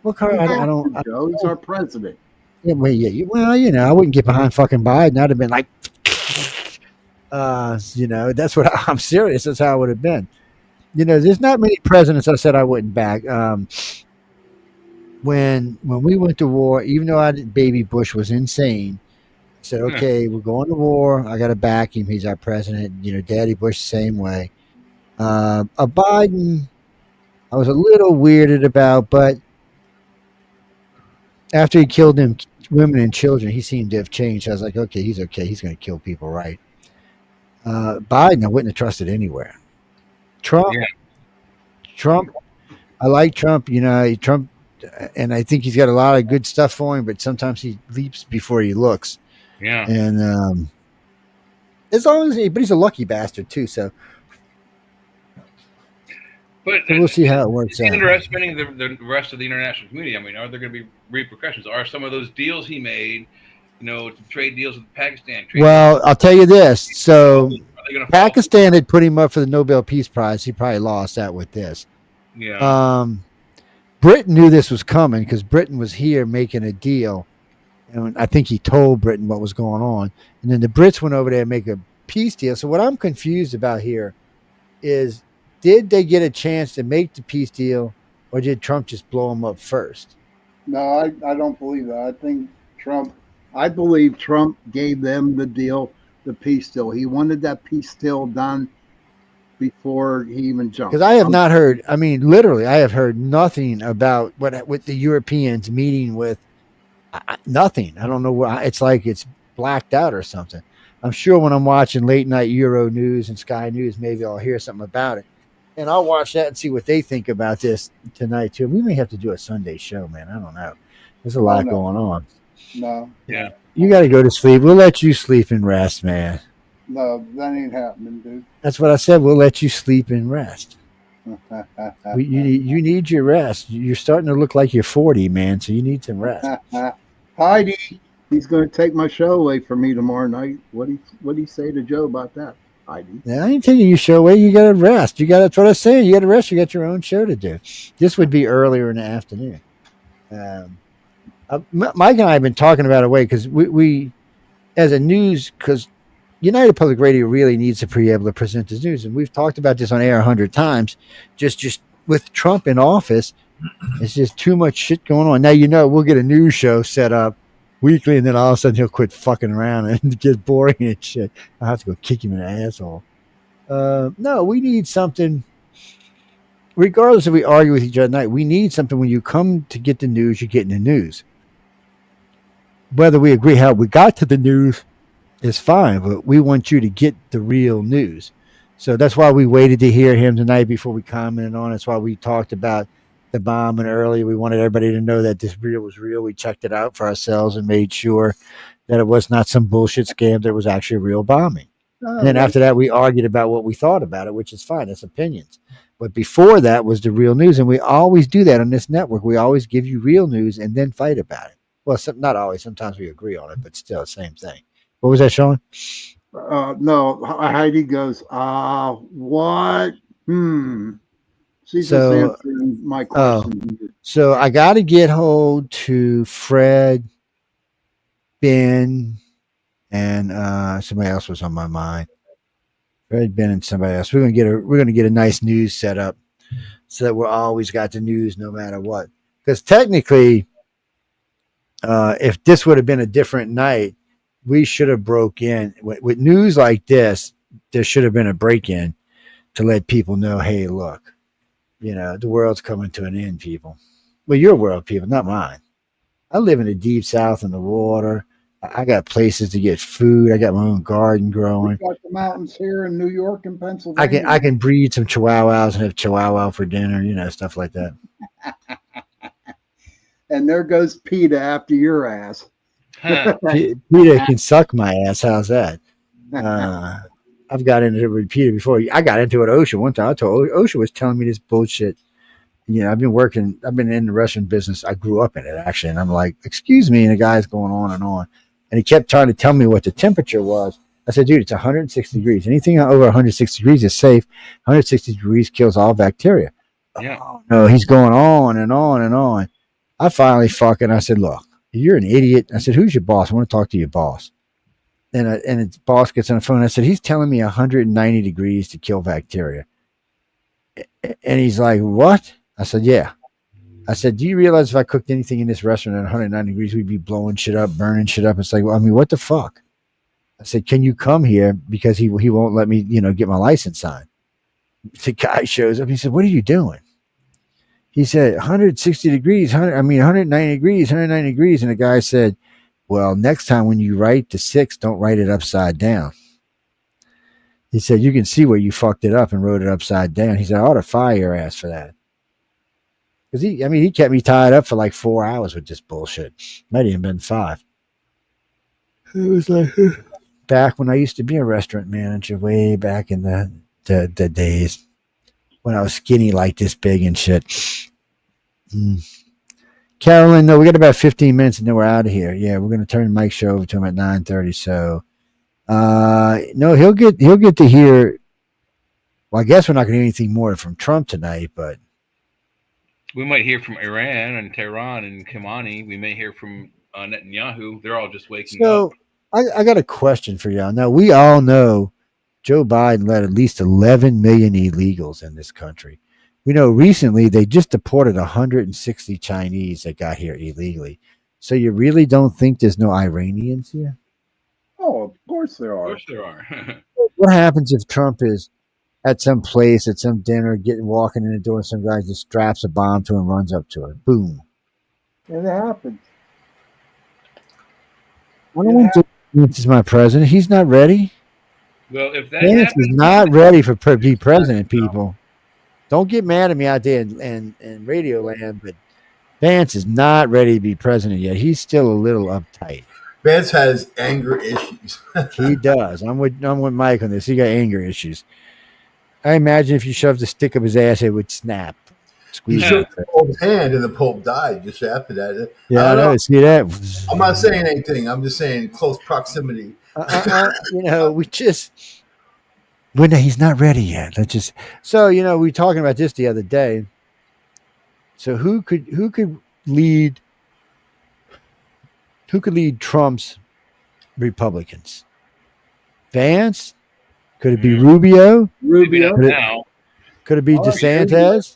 Well, Carl, I don't. Joe, he's our president. Yeah, well, I wouldn't get behind fucking Biden. I'd have been like, that's what I'm serious. That's how it would have been. There's not many presidents I said I wouldn't back. When we went to war, even though baby Bush was insane, I said, okay, we're going to war. I got to back him. He's our president. Daddy Bush, same way. A Biden, I was a little weirded about, but after he killed them women and children, he seemed to have changed. I was like, okay. He's going to kill people, right? Biden, I wouldn't have trusted anywhere. Trump, I like Trump. Trump, and I think he's got a lot of good stuff for him, but sometimes he leaps before he looks. Yeah. And but he's a lucky bastard too. So, but we'll see how it works out. Underestimating the rest of the international community. I mean, are there going to be repercussions? Are some of those deals he made, trade deals with Pakistan? Well, I'll tell you this. So Pakistan had put him up for the Nobel Peace Prize. He probably lost that with this. Yeah. Britain knew this was coming because Britain was here making a deal. And I think he told Britain what was going on. And then the Brits went over there and make a peace deal. So what I'm confused about here is, did they get a chance to make the peace deal, or did Trump just blow them up first? No, I don't believe that. I believe Trump gave them the deal, the peace deal. He wanted that peace deal done before he even jumped. Because I have not heard, literally, I have heard nothing about what the Europeans meeting with. Nothing. I don't know what it's like. It's blacked out or something. I'm sure when I'm watching late night Euro News and Sky News, maybe I'll hear something about it. And I'll watch that and see what they think about this tonight too. We may have to do a Sunday show, man. I don't know. There's a lot going on. No. Yeah. You got to go to sleep. We'll let you sleep and rest, man. No, that ain't happening, dude. That's what I said. We'll let you sleep and rest. You need your rest. You're starting to look like you're 40, man. So you need some rest. Heidi, he's going to take my show away from me tomorrow night. What do you say to Joe about that, Heidi? Yeah, I ain't taking your show away. You got to rest. That's what I was saying. You got to rest. You got your own show to do. This would be earlier in the afternoon. Mike and I have been talking about a way because we, as a news, because United Public Radio really needs to be able to present this news, and we've talked about this on air 100 times. Just with Trump in office, it's just too much shit going on. Now we'll get a news show set up weekly, and then all of a sudden he'll quit fucking around and get boring and shit. I have to go kick him in the asshole. No, we need something. Regardless if we argue with each other tonight, we need something. When you come to get the news, you're getting the news. Whether we agree how we got to the news is fine, but we want you to get the real news. So that's why we waited to hear him tonight before we commented on it. That's why we talked about the bombing earlier. We wanted everybody to know that this was real. We checked it out for ourselves and made sure that it was not some bullshit scam. There was actually a real bombing. And then after that, we argued about what we thought about it, which is fine. It's opinions. But before that was the real news. And we always do that on this network. We always give you real news and then fight about it. Well, not always. Sometimes we agree on it, but still the same thing. What was that, Sean? No, Heidi goes, what? She's just answering my question. So I got to get hold to Fred, Ben, and somebody else was on my mind. Fred, Ben, and somebody else. We're gonna get a nice news set up so that we're always got the news no matter what. Because technically, if this would have been a different night, we should have broke in with news like this. There should have been a break-in to let people know, hey, look, the world's coming to an end, people. Well, your world, people, not mine. I live in the deep south in the water. I got places to get food. I got my own garden We growing. got the mountains here in New York and Pennsylvania. I can breed some chihuahuas and have chihuahua for dinner, stuff like that. And there goes PETA after your ass. PETA can suck my ass. How's that? I've got into it with PETA before. I got into it with OSHA one time. I told OSHA was telling me this bullshit. I've been in the restaurant business. I grew up in it actually. And I'm like, excuse me. And the guy's going on. And he kept trying to tell me what the temperature was. I said, dude, it's 160 degrees. Anything over 160 degrees is safe. 160 degrees kills all bacteria. Yeah. Oh, no, he's going on and on and on. I finally I said, look, you're an idiot. I said, who's your boss? I want to talk to your boss. And his boss gets on the phone. I said, he's telling me 190 degrees to kill bacteria. And he's like, what? I said, yeah. I said, do you realize if I cooked anything in this restaurant at 190 degrees, we'd be blowing shit up, burning shit up? It's like, well, I mean, what the fuck? I said, can you come here? Because he won't let me, get my license signed. The guy shows up. He said, what are you doing? He said, 160 degrees, 190 degrees, 190 degrees. And the guy said, well, next time when you write the 6, don't write it upside down. He said, you can see where you fucked it up and wrote it upside down. He said, I ought to fire your ass for that. Because he kept me tied up for like 4 hours with this bullshit. Might even been 5. It was like back when I used to be a restaurant manager, way back in the days when I was skinny like this big and shit. Carolyn, no, we got about 15 minutes and then we're out of here. Yeah, we're gonna turn Mike's show over to him at 9:30. So no, he'll get to hear. Well, I guess we're not gonna hear anything more from Trump tonight, but we might hear from Iran and Tehran and Khamenei. We may hear from Netanyahu. They're all just waking up. I got a question for y'all. Now, we all know Joe Biden let at least 11 million illegals in this country. We know recently they just deported 160 Chinese that got here illegally. So you really don't think there's no Iranians here? Oh, of course there are. Of course there are. What happens if Trump is at some place, at some dinner, walking in the door, and some guy just straps a bomb to him and runs up to her? Boom. And it happens. I don't want to Vance is my president. He's not ready. Well, if that Vance happens, is not ready for be president, people. Don't get mad at me out there in Radio Land, but Vance is not ready to be president yet. He's still a little uptight. Vance has anger issues. He does. I'm with Mike on this. He got anger issues. I imagine if you shoved a stick up his ass, it would snap. He shook the Pope's hand and the Pope died just after that. Yeah, I know. See that? I'm not saying anything. I'm just saying close proximity. We just he's not ready yet. So we were talking about this the other day. So who could lead Trump's Republicans? Vance? Could it be Rubio? now. Could it be DeSantis?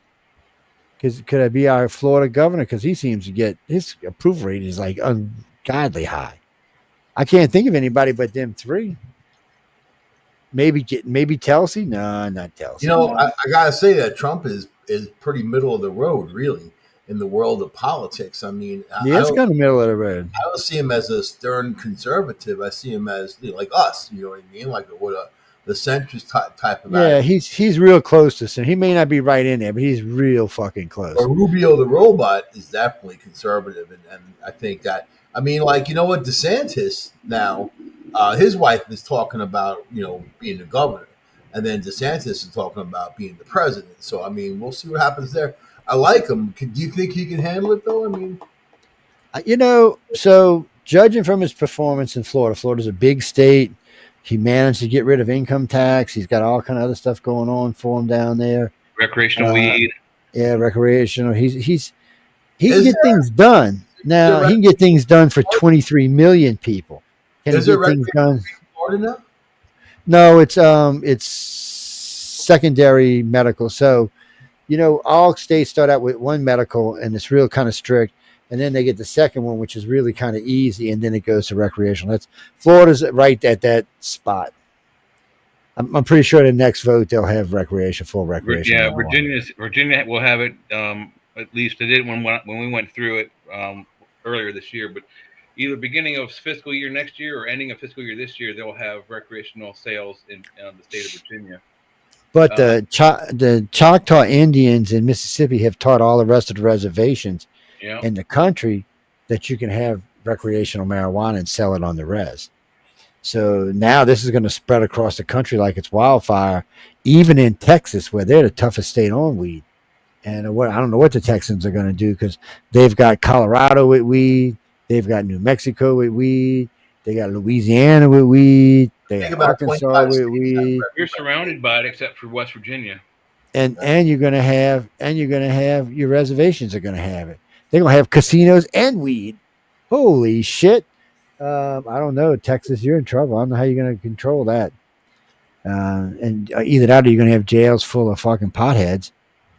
Could it be our Florida governor? Because he seems to get his approval rate is like ungodly high. I can't think of anybody but them three. Maybe Telsey? No, not Telsey. I gotta say that Trump is pretty middle of the road, really, in the world of politics. I mean, it's kind of middle of the road. I don't see him as a stern conservative. I see him as like us. You know what I mean? Like the centrist type of. Yeah, he's real close to sin. He may not be right in there, but he's real fucking close. But Rubio the robot is definitely conservative, and I think that. I mean, like, you know what, DeSantis now, his wife is talking about, being the governor. And then DeSantis is talking about being the president. So, I mean, we'll see what happens there. I like him. Do you think he can handle it, though? I mean. So judging from his performance in Florida's a big state. He managed to get rid of income tax. He's got all kind of other stuff going on for him down there. Recreational weed. Yeah, recreational. He can get things done. Now, he can get things done for 23 million people. Can Is he it get things done? in Florida now? No, it's secondary medical. So, all states start out with one medical, and it's real kind of strict, and then they get the second one, which is really kind of easy, and then it goes to recreational. Florida's right at that spot. I'm pretty sure the next vote they'll have full recreation. Yeah, Virginia will have it. At least they did when we went through it earlier this year. But either beginning of fiscal year next year or ending of fiscal year this year, they'll have recreational sales in the state of Virginia. But the Choctaw Indians in Mississippi have taught all the rest of the reservations in the country that you can have recreational marijuana and sell it on the res. So now this is going to spread across the country like it's wildfire, even in Texas, where they're the toughest state on weed. And I don't know what the Texans are going to do, because they've got Colorado with weed, they've got New Mexico with weed, they got Louisiana with weed, they got Arkansas with weed. You're surrounded by it, except for West Virginia. And you're gonna have your reservations are gonna have it. They're gonna have casinos and weed. Holy shit! I don't know, Texas, you're in trouble. I don't know how you're gonna control that. And either that or you're gonna have jails full of fucking potheads.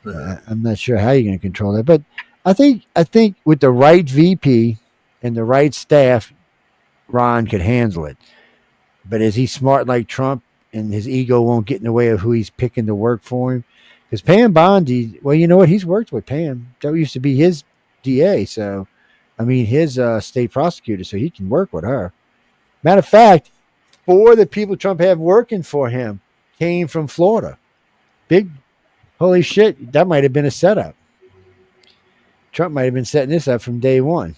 I'm not sure how you're gonna control that, but I think with the right VP and the right staff, Ron could handle it. But is he smart like Trump, and his ego won't get in the way of who he's picking to work for him? Because Pam Bondi, well, you know what? He's worked with Pam. That used to be his DA. So, I mean, his state prosecutor, so he can work with her. Matter of fact, 4 of the people Trump had working for him came from Florida. Big, holy shit, that might have been a setup. Trump might have been setting this up from day one.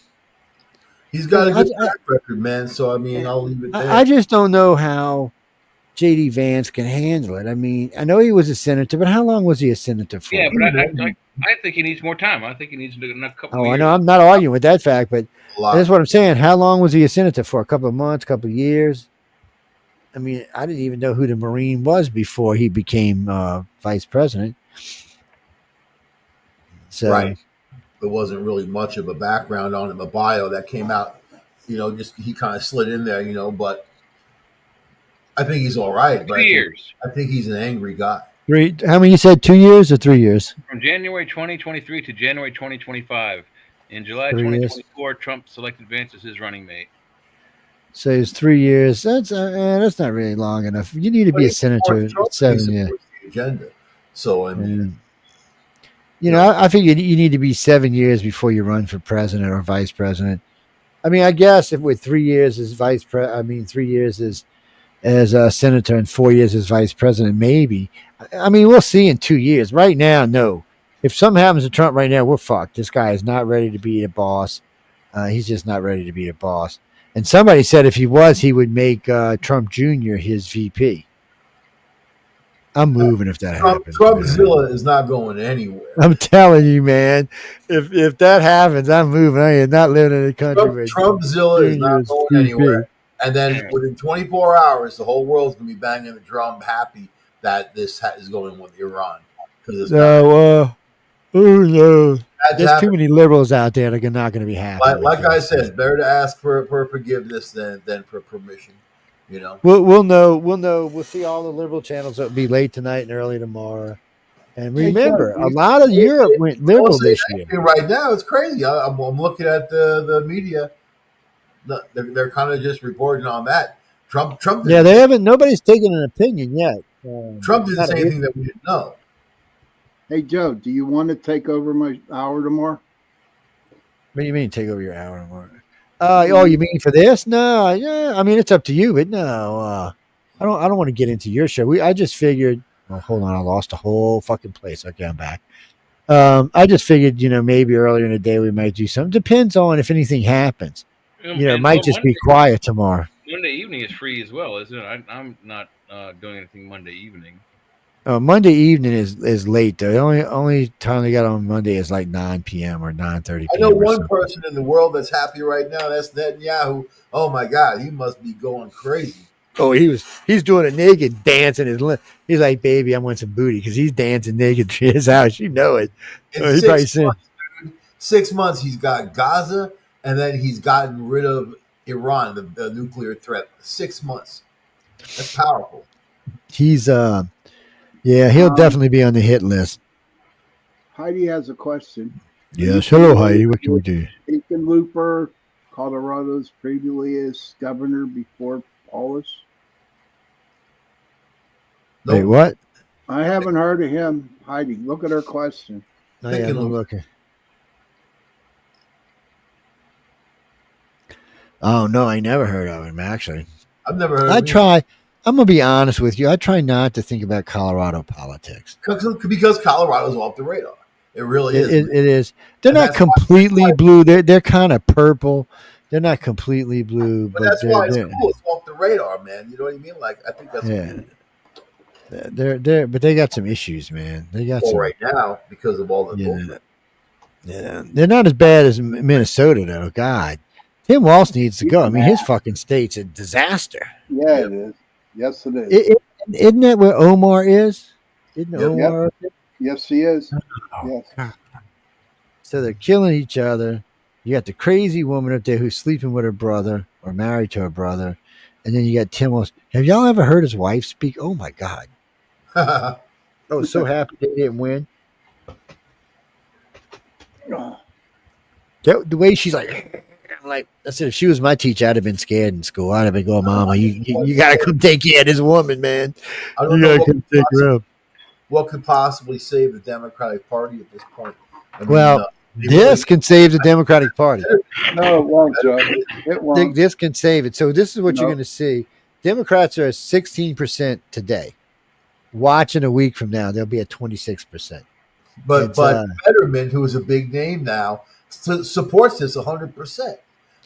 He's got a good track record, man. So, I mean, I'll leave it there. I just don't know how J.D. Vance can handle it. I mean, I know he was a senator, but how long was he a senator for? Yeah, but I think he needs more time. I think he needs a couple of years. I know. I'm not arguing with that fact, but that's what I'm saying. How long was he a senator for? A couple of months, a couple of years? I mean, I didn't even know who the Marine was before he became vice president. So, right. There wasn't really much of a background on him, a bio that came out, just he kind of slid in there, but I think he's all right. 2 years. I think he's an angry guy. How many you said, 2 years or 3 years? From January 2023 to January 2025. In July 3 years. 2024, Trump selected Vance as his running mate. So it's 3 years. That's not really long enough. You need to be a senator 7 years. Agenda. So, I mean. I think you need to be 7 years before you run for president or vice president. I mean, I guess if with 3 years as 3 years as a senator and 4 years as vice president, maybe. I mean, we'll see in 2 years. Right now, no. If something happens to Trump right now, we're fucked. This guy is not ready to be a boss. He's just not ready to be a boss. And somebody said if he was, he would make Trump Jr. his VP. I'm moving if that happens. Trumpzilla is not going anywhere. I'm telling you, man. If that happens, I'm moving. I am not living in a country where Trumpzilla is not going anywhere. And then within 24 hours, the whole world's going to be banging the drum, happy that this is going with Iran. Who knows? There's too many liberals out there that are not going to be happy. Like I said, it's better to ask for forgiveness than for permission. We'll know. We'll see all the liberal channels that will be late tonight and early tomorrow. And remember, a lot of Europe went liberal this year. Right now, it's crazy. I'm looking at the media. They're kind of just reporting on that. Trump. Yeah, they haven't. Nobody's taken an opinion yet. Trump didn't say anything that we didn't know. Hey Joe, do you want to take over my hour tomorrow? What do you mean take over your hour tomorrow? Oh, you mean for this? No, yeah. I mean, it's up to you, but no, I don't want to get into your show. I just figured. Oh, hold on, I lost the whole fucking place. Okay, I'm back. I just figured, maybe earlier in the day we might do something. Depends on if anything happens. It might just be quiet tomorrow. Monday evening is free as well, isn't it? I'm not doing anything Monday evening. Monday evening is late though. The only time they got on Monday is like 9 p.m. or 9:30 p.m. I know one person in the world that's happy right now. That's Netanyahu. Oh my God, he must be going crazy. Oh, he's doing a naked dance in his. He's like, baby, I want some booty because he's dancing naked to his house. You know it. In 6 months, he's got Gaza, and then he's gotten rid of Iran, the nuclear threat. 6 months. That's powerful. He's yeah, he'll definitely be on the hit list. Heidi has a question. Yes, hello Heidi. What can we do? Hickenlooper, Colorado's previous governor before Paulus. Wait, what? I haven't heard of him. Heidi, look at her question. Oh, yeah, I'm looking. Oh no, I never heard of him actually. I've never heard. I of him. try. I'm gonna be honest with you. I try not to think about Colorado politics because Colorado's off the radar. It really is. It is. They're not completely blue. They're kind of purple. They're not completely blue, But that's they're, why it's they're- cool. It's off the radar, man. You know what I mean? Like I think that's Yeah. cool. They're but they got some issues, man. They got Well, some. right now because of all the Yeah. Yeah, they're not as bad as Minnesota, though. God, Tim Walz needs to go. I mean, his fucking state's a disaster. Yeah, it is. Yes, it is. Isn't that where Omar is? Isn't Yep. Omar? Yes, he is. Oh, Yes. So they're killing each other. You got the crazy woman up there who's sleeping with her brother or married to her brother, and then you got Tim Walz. Have y'all ever heard his wife speak? Oh my God! I was so happy they didn't win. The way she's like, I said, if she was my teacher, I'd have been scared in school. I'd have been going, Mama, you gotta come take care of this woman, man. I don't You know gotta come take her up. what could possibly save the Democratic Party at this point. I mean, Well, they this can save the Democratic Party. No, it won't, Joe. It won't. This can save it. So this is what you're No. going to see. Democrats are at 16% today. Watch in a week from now, they'll be at 26%. But It's, Fetterman, who is a big name now, supports this 100%.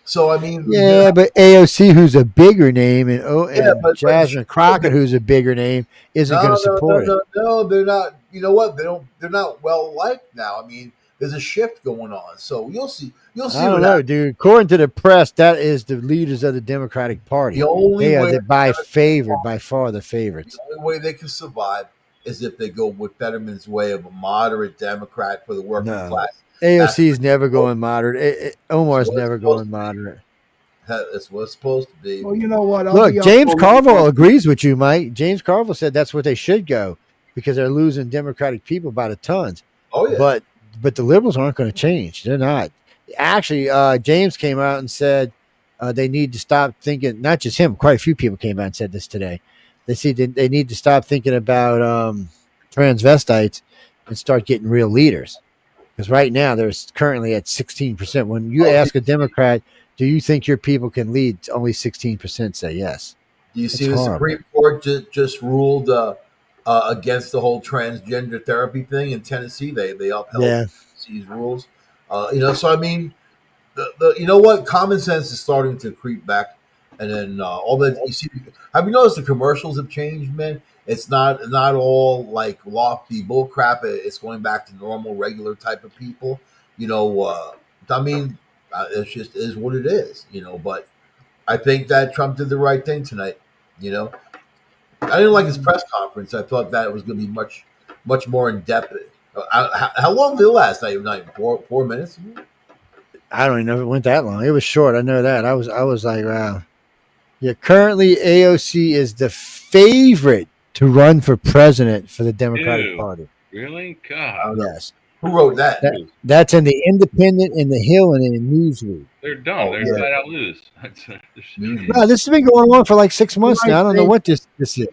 So I mean, Yeah, but AOC, who's a bigger name, and Yeah, but Jasmine Crockett, who's a bigger name, isn't going to support it. No, they're not. You know what? They're not well liked now. I mean, there's a shift going on. So you'll see. You'll see. I don't what know, happens. dude. According to the press, that is the leaders of the Democratic Party. The only They are way by far the favorites. The only way they can survive is if they go with Fetterman's way of a moderate Democrat for the working No. class. AOC's never going moderate. Omar's never going moderate. That's what it's supposed to be. Well, you know what? I'll Look, be James honest with Carville you. agrees with you, Mike. James Carville said that's what they should go because they're losing Democratic people by the tons. Oh yeah. But the liberals aren't going to change. They're not. Actually, James came out and said they need to stop thinking. Not just him. Quite a few people came out and said this today. They see they need to stop thinking about transvestites and start getting real leaders. Because right now they're currently at 16%. When you ask a Democrat, do you think your people can lead? Only 16% say yes. Do you It's see the horrible. Supreme Court just ruled against the whole transgender therapy thing in Tennessee? They upheld Yeah. Tennessee's rules. So I mean, the you know what? Common sense is starting to creep back, and then all that you see. Have you noticed the commercials have changed, man? It's not all like lofty bull crap. It's going back to normal, regular type of people. I mean, it's just is what it is. But I think that Trump did the right thing tonight. I didn't like his press conference. I thought that it was going to be much more in depth. How long did it last? Not even 4 minutes. I don't even know if it went that long. It was short. I know that. I was like, wow. Yeah, currently AOC is the favorite to run for president for the Democratic Ew. Party. Really? God. Yes. Who wrote that? That's in the Independent, in the Hill, and in the Newsweek. They're dumb. They're flat out lose. No, this has been going on for like 6 months now. I don't know what this is.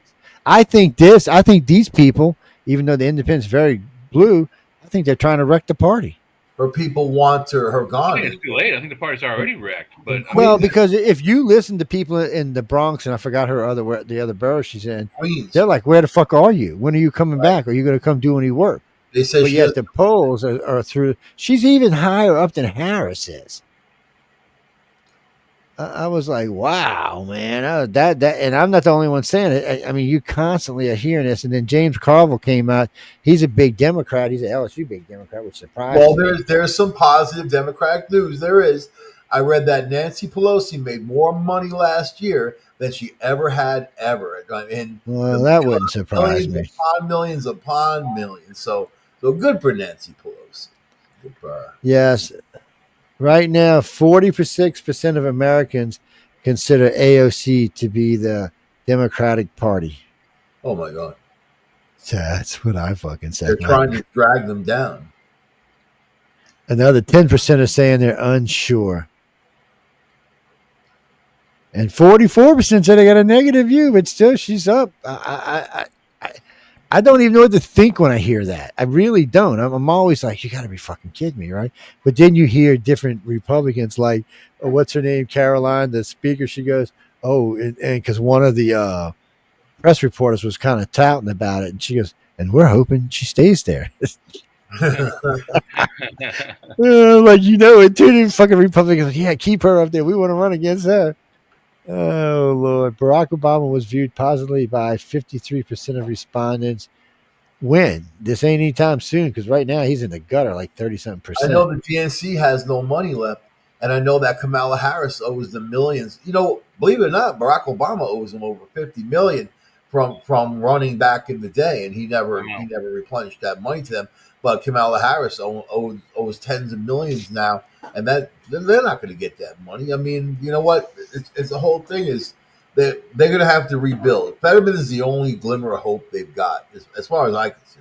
I think these people, even though the Independent's very blue, I think they're trying to wreck the party. Or people want her I gone. think it's too late. I think the party's already wrecked. But Well, because if you listen to people in the Bronx, and I forgot the other borough she's in, Queens. they're like, "Where the fuck are you? When are you coming back? Are you going to come do any work?" They say But yet the polls are through. She's even higher up than Harris is. I was like, "Wow, man!" That, and I'm not the only one saying it. I mean, you constantly are hearing this. And then James Carville came out. He's a big Democrat. He's an LSU big Democrat, which surprised Well, me. there's some positive Democratic news. There is. I read that Nancy Pelosi made more money last year than she ever had ever. And Well, that wouldn't surprise me. millions upon millions. So good for Nancy Pelosi. Good for her. Yes. Right now, 46% of Americans consider AOC to be the Democratic Party. Oh my God. That's what I fucking said. They're trying to drag them down. Another 10% are saying they're unsure. And 44% say they got a negative view, but still she's up. I don't even know what to think when I hear that. I really don't. I'm always like, you got to be fucking kidding me, right? But then you hear different Republicans like, oh, what's her name, Caroline, the speaker. She goes, oh, and because one of the press reporters was kind of touting about it, and she goes, and we're hoping she stays there. Like, you know, it two fucking Republicans. Yeah, keep her up there. We want to run against her. Oh Lord! Barack Obama was viewed positively by 53% of respondents. When? This ain't anytime soon, because right now he's in the gutter, like 30-something%. I know the DNC has no money left, and I know that Kamala Harris owes them millions. You know, believe it or not, Barack Obama owes them over $50 million from running back in the day, and he never replenished that money to them. But Kamala Harris owes tens of millions now, and that they're not going to get that money. I mean, you know what? It's the whole thing is that they're going to have to rebuild. Fetterman is the only glimmer of hope they've got, as far as I can see.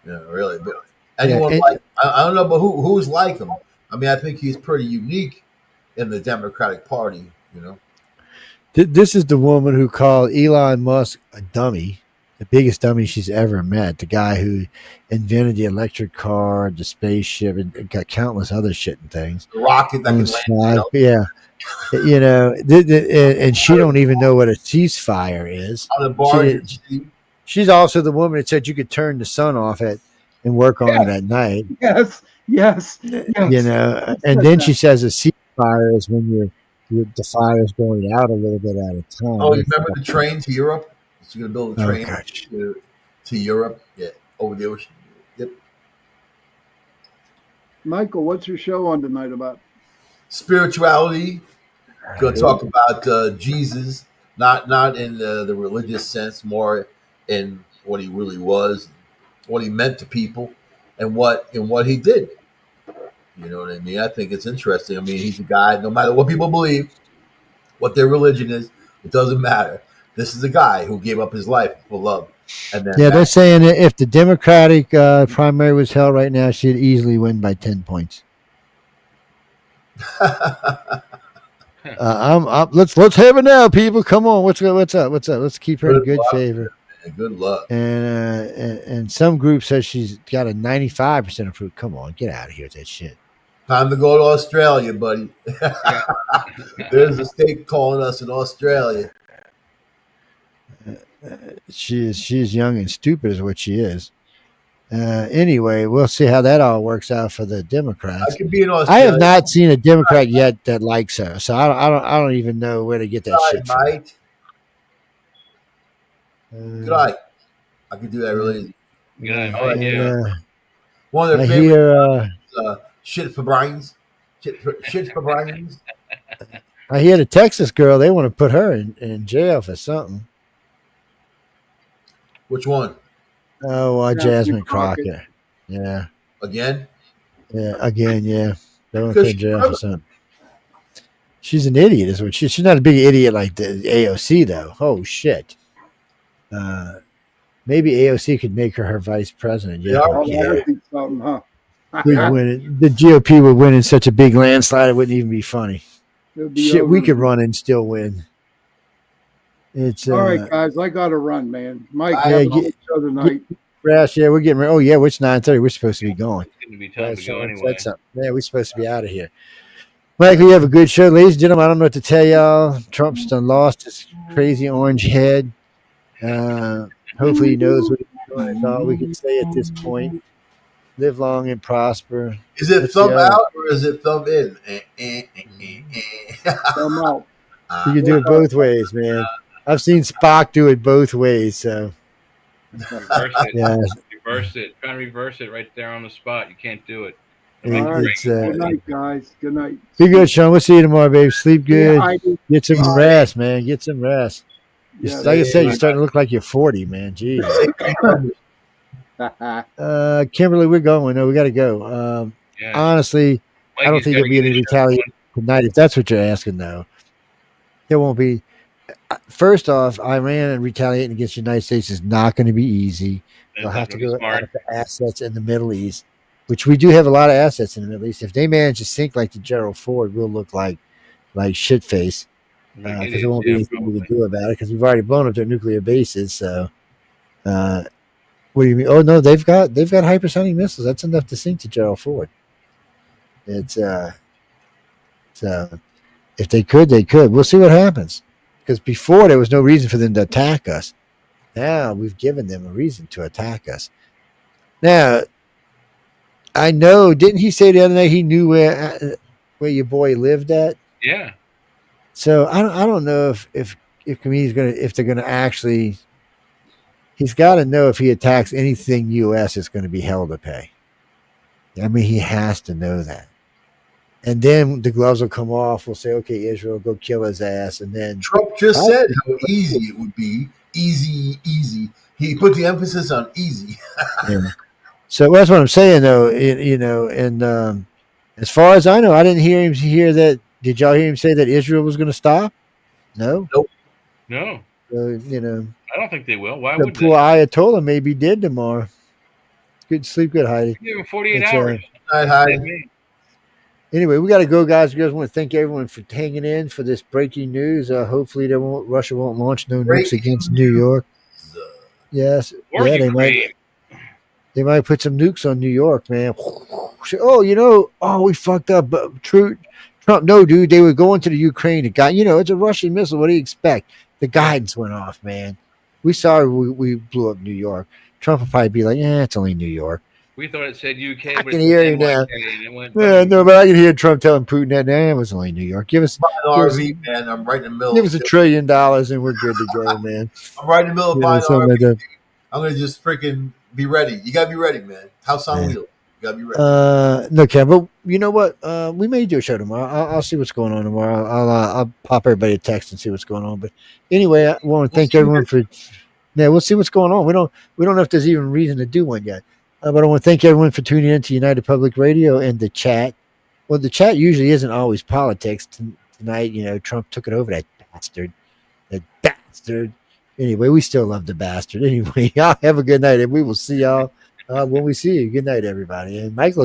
You know, really. But anyone I don't know, but who's like him? I mean, I think he's pretty unique in the Democratic Party. You know, this is the woman who called Elon Musk a dummy. The biggest dummy she's ever met, the guy who invented the electric car, the spaceship, and got countless other shit and things. The rocket that can land. Yeah, you know, and she don't even know what a ceasefire is. She's also the woman that said you could turn the sun off and work on it at night. Yes. You know, and then she says a ceasefire is when the fire's going out a little bit at a time. Oh, you remember the train to Europe? So you're going to build a train to Europe, over the ocean. Yep. Michael, what's your show on tonight about? Spirituality. Going to talk about Jesus, not in the religious sense, more in what he really was, what he meant to people, and what he did. You know what I mean? I think it's interesting. I mean, he's a guy. No matter what people believe, what their religion is, it doesn't matter. This is a guy who gave up his life for love. And then they're saying that if the Democratic primary was held right now, she'd easily win by 10 points. Let's have it now, people. Come on, what's up? Let's keep her in good favor. Good luck. And some group says she's got a 95% approval. Come on, get out of here with that shit. Time to go to Australia, buddy. There's a state calling us in Australia. She is young and stupid is what she is. Anyway, we'll see how that all works out for the Democrats. I could be in Australia. I have not seen a Democrat yet that likes her, so I don't even know where to get that shit from. Mate. Good night. I could do that really easy. Good All right. idea. One of their I favorite hear shit for brains. Shit for brains. I hear the Texas girl, they want to put her in jail for something. Which one? Oh, Jasmine Crockett. Yeah. Again? Yeah, again, yeah. They want to put in jail for something. She's an idiot, is what she's not a big idiot like the AOC, though. Oh, shit. Maybe AOC could make her vice president. Yeah, we'd win it. The GOP would win in such a big landslide, it wouldn't even be funny. Shit, we could run and still win. It's all right, guys. I got to run, man. Mike, show tonight. Yeah, we're getting ready. Oh, yeah, it's 9:30. We're supposed to be going. It's going to be time to go anyway. Yeah, we're supposed to be out of here. Mike, we have a good show. Ladies and gentlemen, I don't know what to tell y'all. Trump's done lost his crazy orange head. Hopefully he knows what he's doing. That's all we can say at this point. Live long and prosper. Is it thumb out or is it thumb in? Thumb out. You can do it both ways, man. I've seen Spock do it both ways. So reverse it. Yeah. Reverse it. Try and reverse it right there on the spot. You can't do it. All right. Good night, guys. Good night. Be good, Sean. We'll see you tomorrow, baby. Sleep good. Get some rest, man. Get some rest. Yeah, like I said, you're starting to look like you're 40, man. Jeez. Kimberly, we're going. No, we got to go. Honestly, I don't think there'll be any retaliation tonight. If that's what you're asking, though, there won't be. First off, Iran and retaliating against the United States is not going to be easy. They'll have to go after assets in the Middle East, which we do have a lot of assets in the Middle East. If they manage to sink like the Gerald Ford, we'll look like shit face. Because there won't be anything we can do about it because we've already blown up their nuclear bases. So What do you mean? Oh no, they've got hypersonic missiles. That's enough to sink to Gerald Ford. It's if they could, they could. We'll see what happens. Because before there was no reason for them to attack us. Now we've given them a reason to attack us. Now, I know. Didn't he say the other night he knew where your boy lived at? Yeah. So I don't know if they're gonna actually. He's got to know if he attacks anything U.S. it's going to be hell to pay. I mean, he has to know that. And then the gloves will come off. We'll say, okay, Israel, go kill his ass. And then Trump just said how easy it would be. Easy. He put the emphasis on easy. Yeah. So that's what I'm saying, though. And as far as I know, I didn't hear him that. Did y'all hear him say that Israel was going to stop? No. Nope. No. I don't think they will. Why The would poor Ayatollah may be dead tomorrow. Good sleep, good Heidi. they? Give him 48 hours. Hi. Anyway, we got to go, guys. You guys want to thank everyone for hanging in for this breaking news. Hopefully, Russia won't launch no nukes against New York. Yes, Or yeah, Ukraine. they might put some nukes on New York, man. Oh, we fucked up. But Trump, no, dude, they were going to the Ukraine. The guy, it's a Russian missile. What do you expect? The guidance went off, man. We saw we blew up New York. Trump will probably be like, it's only New York. We thought it said UK. I but can it hear said you now. NYK, and it went Yeah, no, but I can hear Trump telling Putin that it was only New York. Give us Buying an RV, man. I'm right in the middle. give us $1 trillion and we're good to go, man. I'm right in the middle of buying an Something RV. like that. I'm gonna just freaking be ready. You gotta be ready, man. House on wheels. You gotta be ready. No, Cam, but you know what? We may do a show tomorrow. I'll see what's going on tomorrow. I'll pop everybody a text and see what's going on. But anyway, I want to thank everyone for. Yeah, we'll see what's going on. We don't know if there's even reason to do one yet. But I want to thank everyone for tuning in to United Public Radio and the chat. Well, the chat usually isn't always politics. Tonight, Trump took it over, that bastard. That bastard. Anyway, we still love the bastard. Anyway, y'all have a good night, and we will see y'all when we see you. Good night, everybody. And Michael